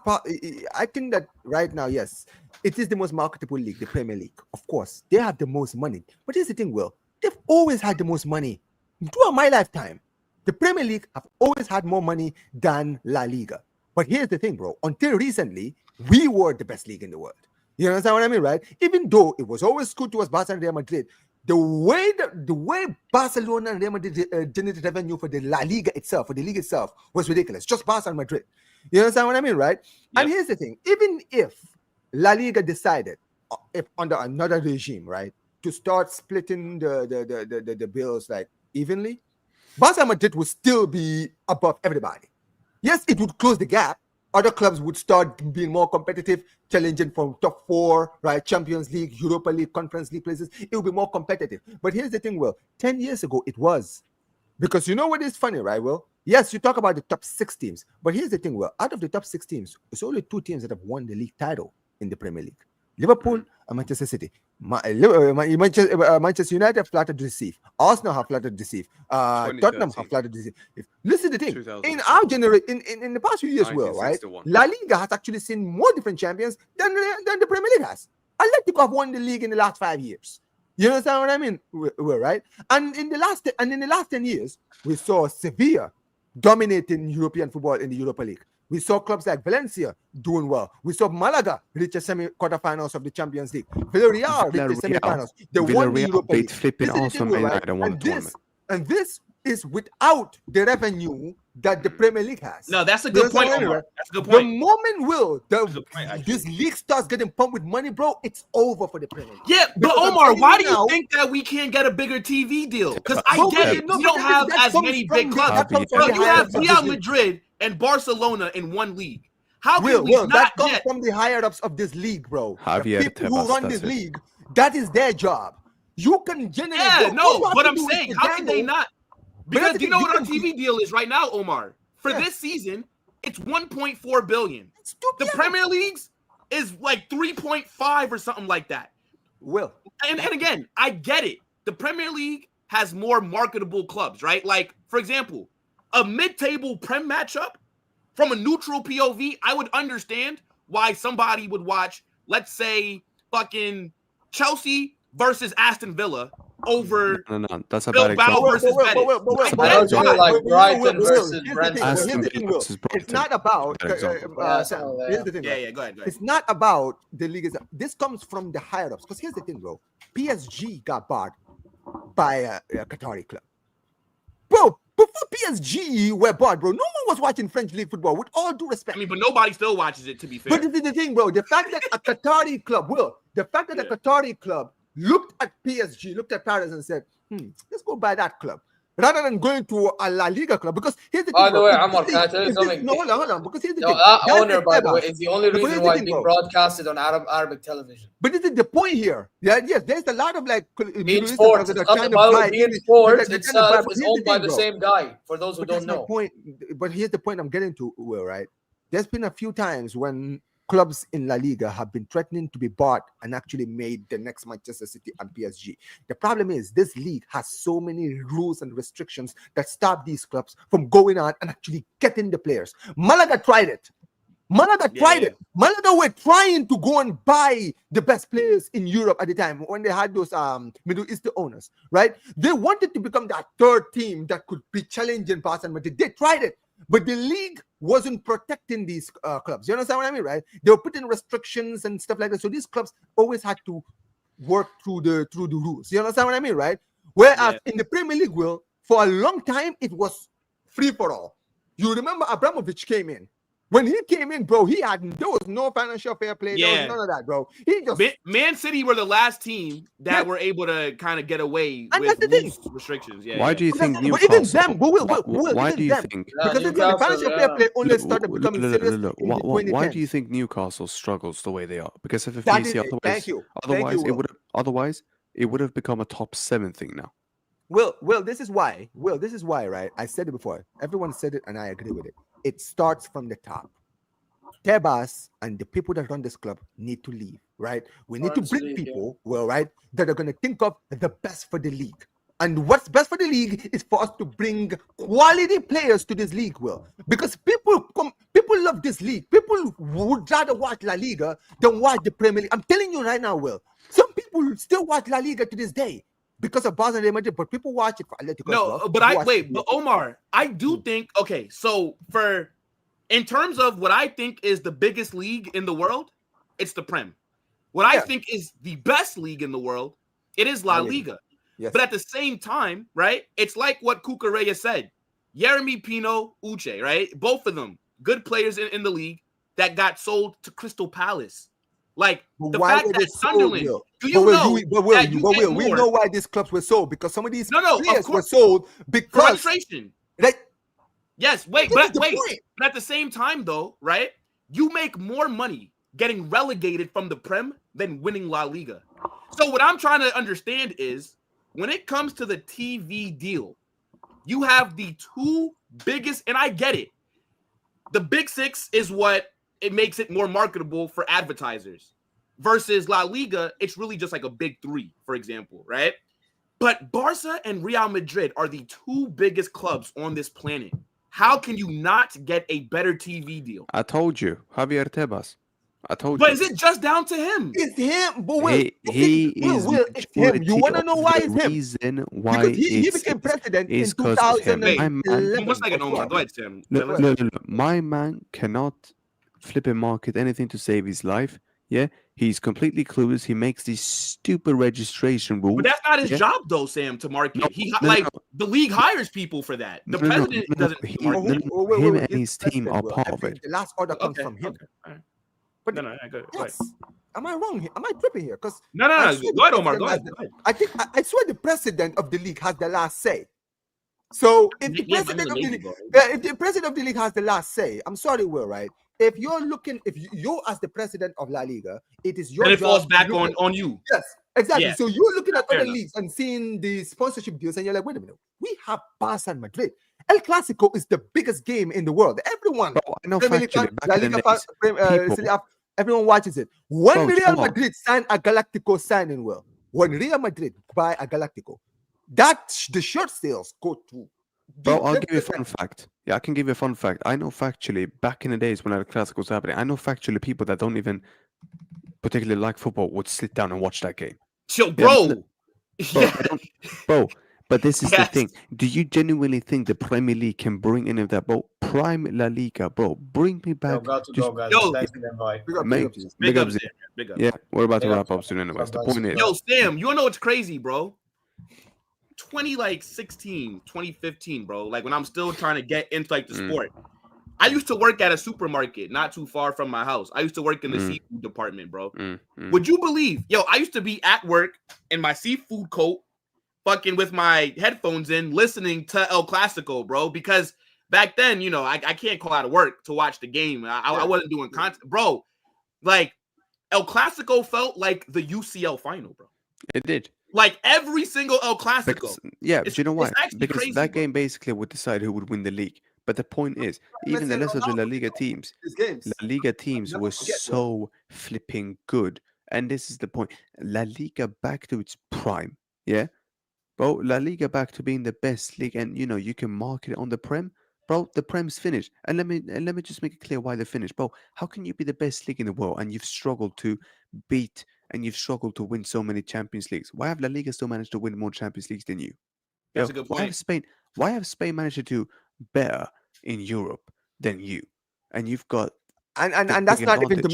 I think that right now, yes, it is the most marketable league, the Premier League. Of course, they have the most money. But here's the thing, Will. They've always had the most money throughout my lifetime. The Premier League have always had more money than La Liga. But here's the thing, bro. Until recently, we were the best league in the world. You understand what I mean, right? Even though it was always skewed towards Barca and Real Madrid, the way Barcelona and Real Madrid generated revenue for the La Liga itself, for the league itself, was ridiculous. Just Barca and Madrid. You understand what I mean, right? Yep. And here's the thing: even if La Liga decided, if under another regime, right, to start splitting the bills like evenly, Barca and Madrid would still be above everybody. Yes, it would close the gap. Other clubs would start being more competitive, challenging from top 4, right? Champions League, Europa League, Conference League places. It will be more competitive. But here's the thing, Will. 10 years ago, it was. Because you know what is funny, right, Will? Yes, you talk about the top 6 teams. But here's the thing, Will. Out of the top 6 teams, it's only 2 teams that have won the league title in the Premier League. Liverpool and Manchester City. Manchester United have flattered to deceive. Arsenal have flattered to deceive. Tottenham have flattered to deceive. Listen to the thing. In our generation, in the past few years, Will, right? La Liga has actually seen more different champions than the Premier League has. Atletico have won the league in the last 5 years. You understand what I mean? Will, right? And in the last 10 years, we saw Sevilla dominating European football in the Europa League. We saw clubs like Valencia doing well. We saw Malaga reach the quarterfinals of the Champions League. Villarreal reached the semifinals. They won the Europa League. Flipping awesome, and this is without the revenue that the Premier League has. No, that's a good point, Omar. That's a good point. The moment this league starts getting pumped with money, bro, it's over for the Premier League. Yeah, but Omar, why do you think that we can't get a bigger TV deal? Because I get it. We don't have as many big clubs. Bro, you have Real Madrid and Barcelona in one league. How can we not that comes get from the higher ups of this league, bro? Javier The people who run this league, that is their job. You can generate. Yeah, no, but I'm saying, how can they not? Because do you know what our TV deal is right now, Omar? For this season, it's 1.4 billion. The Premier League's is like 3.5 or something like that. And again, I get it. The Premier League has more marketable clubs, right? Like, for example, a mid-table Prem matchup from a neutral POV, I would understand why somebody would watch, let's say, fucking Chelsea versus Aston Villa over no, that's a Bilbao bad example. versus Betis. I don't do like Brighton versus Brentford. It's not about. Here's the thing. Yeah, go ahead. It's not about the league. This comes from the higher ups. Because here's the thing, bro. PSG got bought by a Qatari club. Bro, before PSG were bought, bro, no one was watching French league football, with all due respect. I mean, but nobody still watches it, to be fair. But this is the thing, bro. The fact that a Qatari club, a Qatari club looked at PSG, looked at Paris and said, let's go buy that club. Rather than going to a La Liga club. Because here's the thing. By the way, Amar, can I tell you something? No, hold on. Because here's the thing. That owner, by the way, is the only reason why it's being broadcasted on Arabic television. But this is the point here. Yeah, yes, there's a lot of like Bein Sports. Bein Sports itself is owned by the same guy, for those who don't know. But here's the point I'm getting to, Will, right? There's been a few times when clubs in La Liga have been threatening to be bought and actually made the next Manchester City and PSG. The problem is this league has so many rules and restrictions that stop these clubs from going on and actually getting the players. Malaga tried it. Malaga were trying to go and buy the best players in Europe at the time when they had those Middle Eastern owners, right? They wanted to become that third team that could be challenging Barca and Madrid. They tried it. But the league wasn't protecting these clubs. You understand what I mean, right? They were putting restrictions and stuff like that. So these clubs always had to work through the rules. You understand what I mean, right? Whereas in the Premier League, Will, for a long time, it was free for all. You remember Abramovich came in, When he came in, bro, there was no financial fair play. There was none of that, bro. He just Man City were the last team that were able to kind of get away And with that's the loose restrictions. Yeah. Why do you think but Newcastle? even them, Why do you think? Because again, the financial fair play only started becoming serious in the Why 2010s. do you think Newcastle struggles the way they are? Because of That FPC, is it. Thank you. Otherwise, it would have become a top 7 thing now. Well, this is why. Well, this is why, right? I said it before. Everyone said it, and I agree with it. It starts from the top. Tebas and the people that run this club need to leave, right? We need to bring people, right, that are going to think of the best for the league. And what's best for the league is for us to bring quality players to this league, because people love this league. People would rather watch La Liga than watch the Premier League. I'm telling you right now, some people still watch La Liga to this day because of Barca and Real Madrid, but people watch it for Atletico. No, but but Omar, I do think, okay, so in terms of what I think is the biggest league in the world, it's the Prem. What I think is the best league in the world, it is La Liga. Yes. But at the same time, right, it's like what Cucurella said. Yeremy Pino, Uche, right? Both of them, good players in the league that got sold to Crystal Palace. Like, the fact that Sunderland, we know why these clubs were sold, because some of these players were sold because registration. Yes, but at the same time, though, right? You make more money getting relegated from the Prem than winning La Liga. So what I'm trying to understand is, when it comes to the TV deal, you have the two biggest, and I get it. The big six is what it makes it more marketable for advertisers. Versus La Liga, it's really just like a big three, for example, right? But Barca and Real Madrid are the two biggest clubs on this planet. How can you not get a better TV deal? I told you, Javier Tebas. I told you. But you. is it just down to him? It's him. But it's him. You want to know why it's him? Reason why because he became president in 2011. One second, Omar. Go ahead, Sam. Look. My man cannot flip and market anything to save his life. Yeah, he's completely clueless. He makes these stupid registration rules. But that's not his job, though, Sam, to market. The league hires people for that. The president doesn't. Him and his team are part of it. The last order comes from him. But go ahead. Am I wrong here? Am I tripping here? Because no. Go ahead, Omar. Go ahead. I swear the president of the league has the last say. So if the president of the league has the last say, I'm sorry, Will, right? If you as the president of La Liga, it is your job. And it falls back on you. Yes, exactly. Yeah. So you're looking at other leagues and seeing the sponsorship deals, and you're like, wait a minute, we have Barca and Madrid. El Clasico is the biggest game in the world. Everyone, everyone watches it. When Real Madrid signed a Galactico signing, when Real Madrid buy a Galactico, the shirt sales go to. Bro, I'll give you a fun fact. Yeah, I can give you a fun fact. I know factually, back in the days when El Clasico was happening, I know factually people that don't even particularly like football would sit down and watch that game. Yo, bro. Bro, but this is the thing. Do you genuinely think the Premier League can bring any of that, bro? Prime La Liga, bro. Bring me back. Big up. Yeah, we're about to wrap up soon anyways. The point is. Yo, Sam, you wanna know what's crazy, bro? 2015, bro. Like when I'm still trying to get into like the sport. I used to work at a supermarket not too far from my house. I used to work in the seafood department, bro. Would you believe? Yo, I used to be at work in my seafood coat, fucking with my headphones in, listening to El Clasico, bro. Because back then, I can't call out of work to watch the game. I wasn't doing content, bro. Like El Clasico felt like the UCL final, bro. It did. Like every single El Clasico. Do you know why? Because crazy, that game basically would decide who would win the league. But the point is, even the rest of the La Liga teams, were so flipping good. And this is the point. La Liga back to its prime. Yeah? Bro, La Liga back to being the best league. And, you can market it on the Prem. Bro, the Prem's finished. And let me just make it clear why they're finished. Bro, how can you be the best league in the world and you've struggled to beat and you've struggled to win so many Champions Leagues? Why have La Liga still managed to win more Champions Leagues than you? That's a good point. Why have Spain managed to do better in Europe than you? And you've got and that's not even to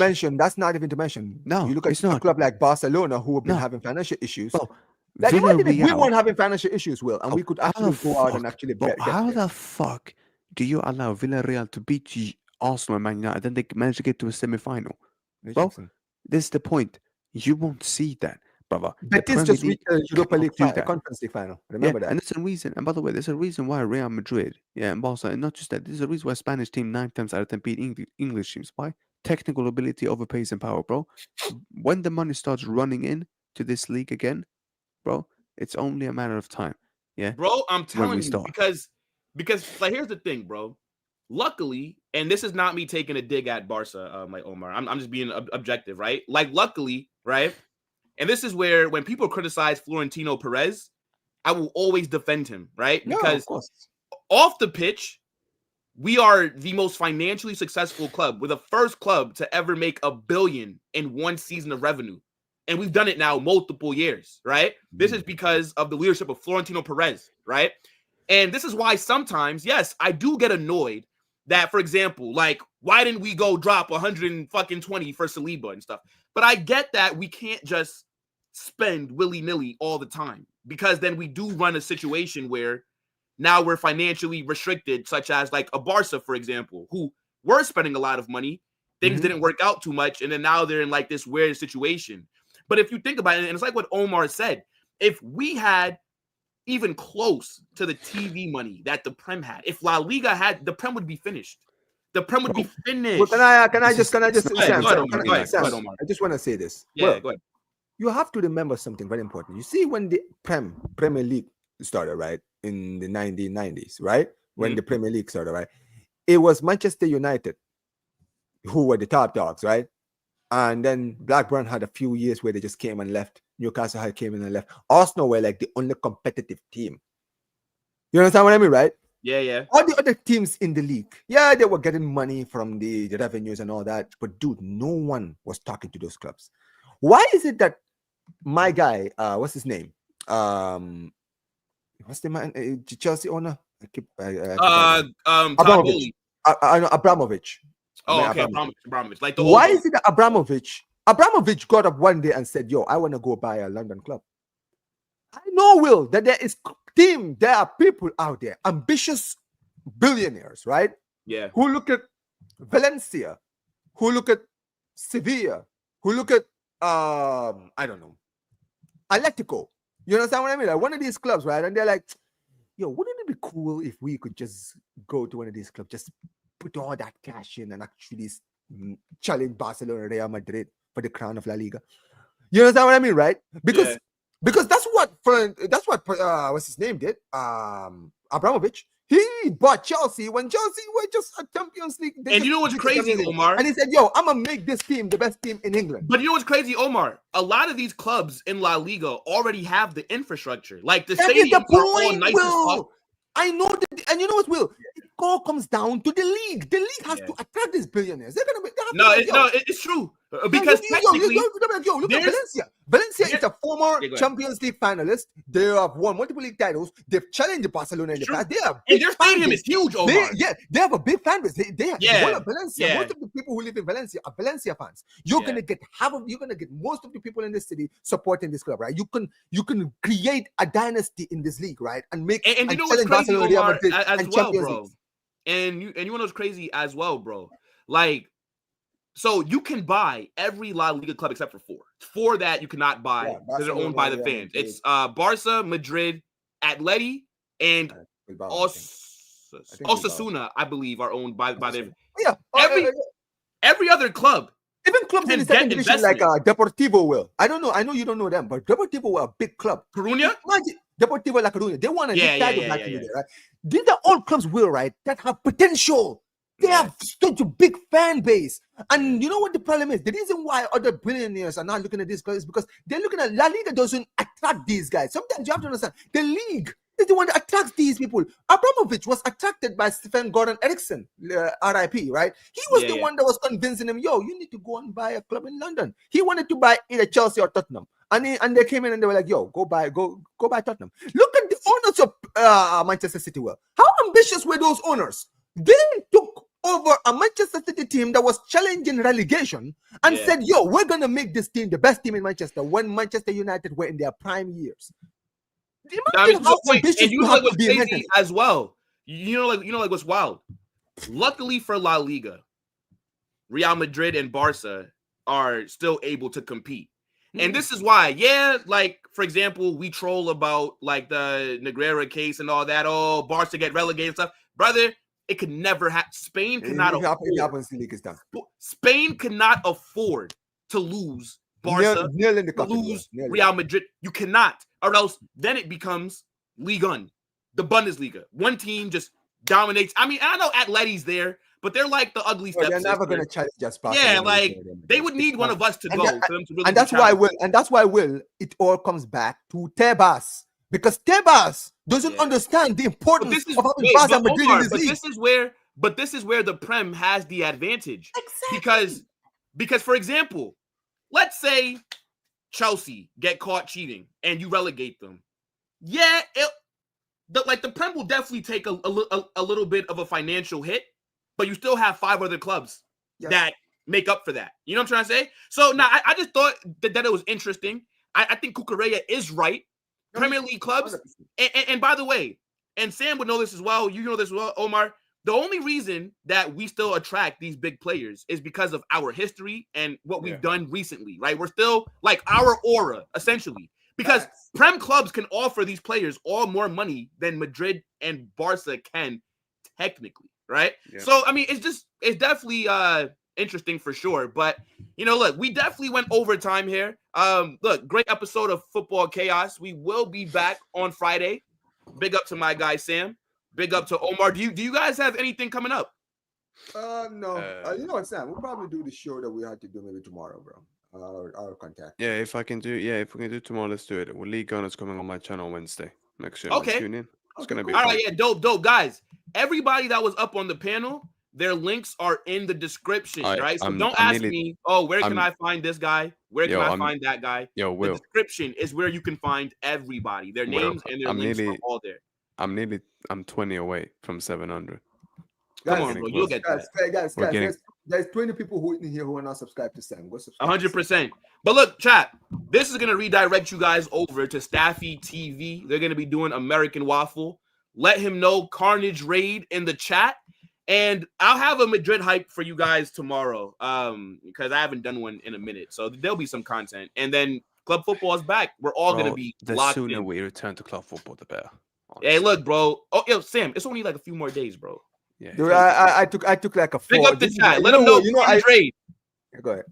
mention. No, you look at a club like Barcelona who have been having financial issues. Bro, like imagine if we weren't having financial issues, and we could actually go out and actually bet. How the fuck do you allow Villarreal to beat Arsenal and Man United. Then they managed to get to a semi-final. Bro, this is the point. You won't see that, brother. Betis just reached the Europa League Conference League final. Remember that. And there's a reason. And by the way, there's a reason why Real Madrid, and Barca, and not just that. There's a reason why Spanish team 9 times out of 10 beat English teams. Why? Technical ability over pace and power, bro. When the money starts running in to this league again, bro, it's only a matter of time. Yeah, bro. I'm telling you because like here's the thing, bro. Luckily, and this is not me taking a dig at Barca, like Omar. I'm just being objective, right? Like, luckily, right? And this is where when people criticize Florentino Perez, I will always defend him, right? Because off the pitch, we are the most financially successful club. We're the first club to ever make $1 billion in one season of revenue. And we've done it now multiple years, right? This is because of the leadership of Florentino Perez, right? And this is why sometimes, yes, I do get annoyed that, for example, like, why didn't we go drop 120 for Saliba and stuff? But I get that we can't just spend willy-nilly all the time, because then we do run a situation where now we're financially restricted, such as like a Barca, for example, who were spending a lot of money. Things didn't work out too much, and then now they're in like this weird situation. But if you think about it, and it's like what Omar said, if we had even close to the TV money that the Prem had, if La Liga had, the Prem would be finished. The Prem would be finished. Well, can I just I just want to say this. Yeah, go ahead. You have to remember something very important. You see, when the Premier League started, right, in the 1990s, right, when the Premier League started, right, it was Manchester United who were the top dogs, right? And then Blackburn had a few years where they just came and left. Newcastle had came in and left. Arsenal were like the only competitive team. You understand what I mean, right? Yeah. All the other teams in the league, yeah, they were getting money from the revenues and all that. But dude, no one was talking to those clubs. Why is it that my guy, what's his name? What's the man? Chelsea owner? Abramovich. Oh, okay, Abramovich. Like the why is it that Abramovich got up one day and said, "Yo, I want to go buy a London club." I know, Will, that there are people out there, ambitious billionaires, right? Yeah. Who look at Valencia, who look at Sevilla, who look at I don't know, Atletico. You understand what I mean? Like one of these clubs, right? And they're like, "Yo, wouldn't it be cool if we could just go to one of these clubs, just put all that cash in and actually challenge Barcelona, Real Madrid for the crown of La Liga?" You understand what I mean, right? Because that's what what's his name did. Abramovich. He bought Chelsea when Chelsea were just a Champions League. And you know what's crazy, Omar? And he said, "Yo, I'm gonna make this team the best team in England." But you know what's crazy, Omar? A lot of these clubs in La Liga already have the infrastructure. Like the stadiums are all nice and stuff. I know that, and you know what, Will? It all comes down to the league. The league has to attract these billionaires. They're gonna be it's true. Because technically, look at Valencia. Valencia is a former Champions League finalist. They have won multiple league titles. They've challenged Barcelona in the past. And their stadium is huge, Omar. They have a big fan base. They one of Valencia. Most of the people who live in Valencia are Valencia fans. You're gonna get most of the people in this city supporting this club, right? You can create a dynasty in this league, right? And make and you know what's crazy, Omar, as well, bro. And you know what's crazy as well, bro. Like, so you can buy every La Liga club except for four. Four that you cannot buy because they're owned by the fans. It's Barca, Madrid, Atleti, and Osasuna, I believe, are owned by their. Yeah. Every other club. Even clubs in the second division like Deportivo will. I don't know. I know you don't know them, but Deportivo were a big club. Coruña? Deportivo La Coruña. They won a league title back in the day, right? These are all clubs, Will, right? That have potential. They have such a big fan base. And you know what the problem is? The reason why other billionaires are not looking at these guys is because they're looking at La Liga doesn't attract these guys. Sometimes you have to understand the league is the one that attracts these people. Abramovich was attracted by Stefan Gordon Eriksson, RIP, right? He was the one that was convincing him, "Yo, you need to go and buy a club in London." He wanted to buy either Chelsea or Tottenham. And they came in and they were like, "Yo, go buy Tottenham." Look at the owners of Manchester City. Well, how ambitious were those owners? They took over a Manchester City team that was challenging relegation and said, "Yo, we're gonna make this team the best team in Manchester," when Manchester United were in their prime years. And you know what's crazy as well. You know what's wild? Luckily for La Liga, Real Madrid and Barca are still able to compete. And this is why, like, for example, we troll about, like, the Negreira case and all that. Oh, Barca get relegated and stuff. Brother, it could never happen. Spain cannot afford. It happens, the league is done. Spain cannot afford to lose Barca, to lose Real Madrid. You cannot. Or else then it becomes Liga, the Bundesliga. One team just dominates. I mean, I know Atleti's there, but they're like the ugly stepsister. They're never going to challenge us. Yeah, like they would need one of us to go for them to really. And that's why it all comes back to Tebas, because Tebas doesn't understand the importance of having Barca and Madrid in this league. But this is where the Prem has the advantage. Exactly. Because for example, let's say Chelsea get caught cheating and you relegate them. Yeah, the Prem will definitely take a little bit of a financial hit, but you still have 5 other clubs that make up for that. You know what I'm trying to say? So now I just thought that it was interesting. I think Cucurella is right. Premier League clubs. And by the way, and Sam would know this as well. You know this as well, Omar. The only reason that we still attract these big players is because of our history and what we've done recently, right? We're still like our aura, essentially. Because Prem clubs can offer these players all more money than Madrid and Barca can technically, right? Yeah. So, I mean, it's definitely interesting for sure. But, you know, look, we definitely went overtime here. Look, great episode of Football Chaos. We will be back on Friday. Big up to my guy, Sam. Big up to Omar. Do you guys have anything coming up? No. You know what, Sam? We'll probably do the show that we had to do maybe tomorrow, bro. Our contact. Yeah, if we can do tomorrow, let's do it. Well, Liga is coming on my channel Wednesday. Make sure okay. Tune in. It's gonna be all fun. right. Yeah, dope, guys. Everybody that was up on the panel, their links are in the description, right? So don't ask me, where can I find this guy? Where can I find that guy? The description is where you can find everybody. Their names and their links are all there. I'm 20 away from 700. Come on, bro. You'll get that. Guys, there's 20 people who in here who are not subscribed to Sam. Go subscribe. 100%. But look, chat, this is going to redirect you guys over to Staffy TV. They're going to be doing American Waffle. Let him know Carnage Raid in the chat. And I'll have a Madrid hype for you guys tomorrow because I haven't done one in a minute. So there'll be some content. And then club football is back. We're all going to be locked in. The sooner we return to club football, the better. Honestly. Hey, look, bro. Oh, yo, Sam, it's only like a few more days, bro. Yeah. Dude, I took like a 4. Pick up the chat. Let them know. Go ahead.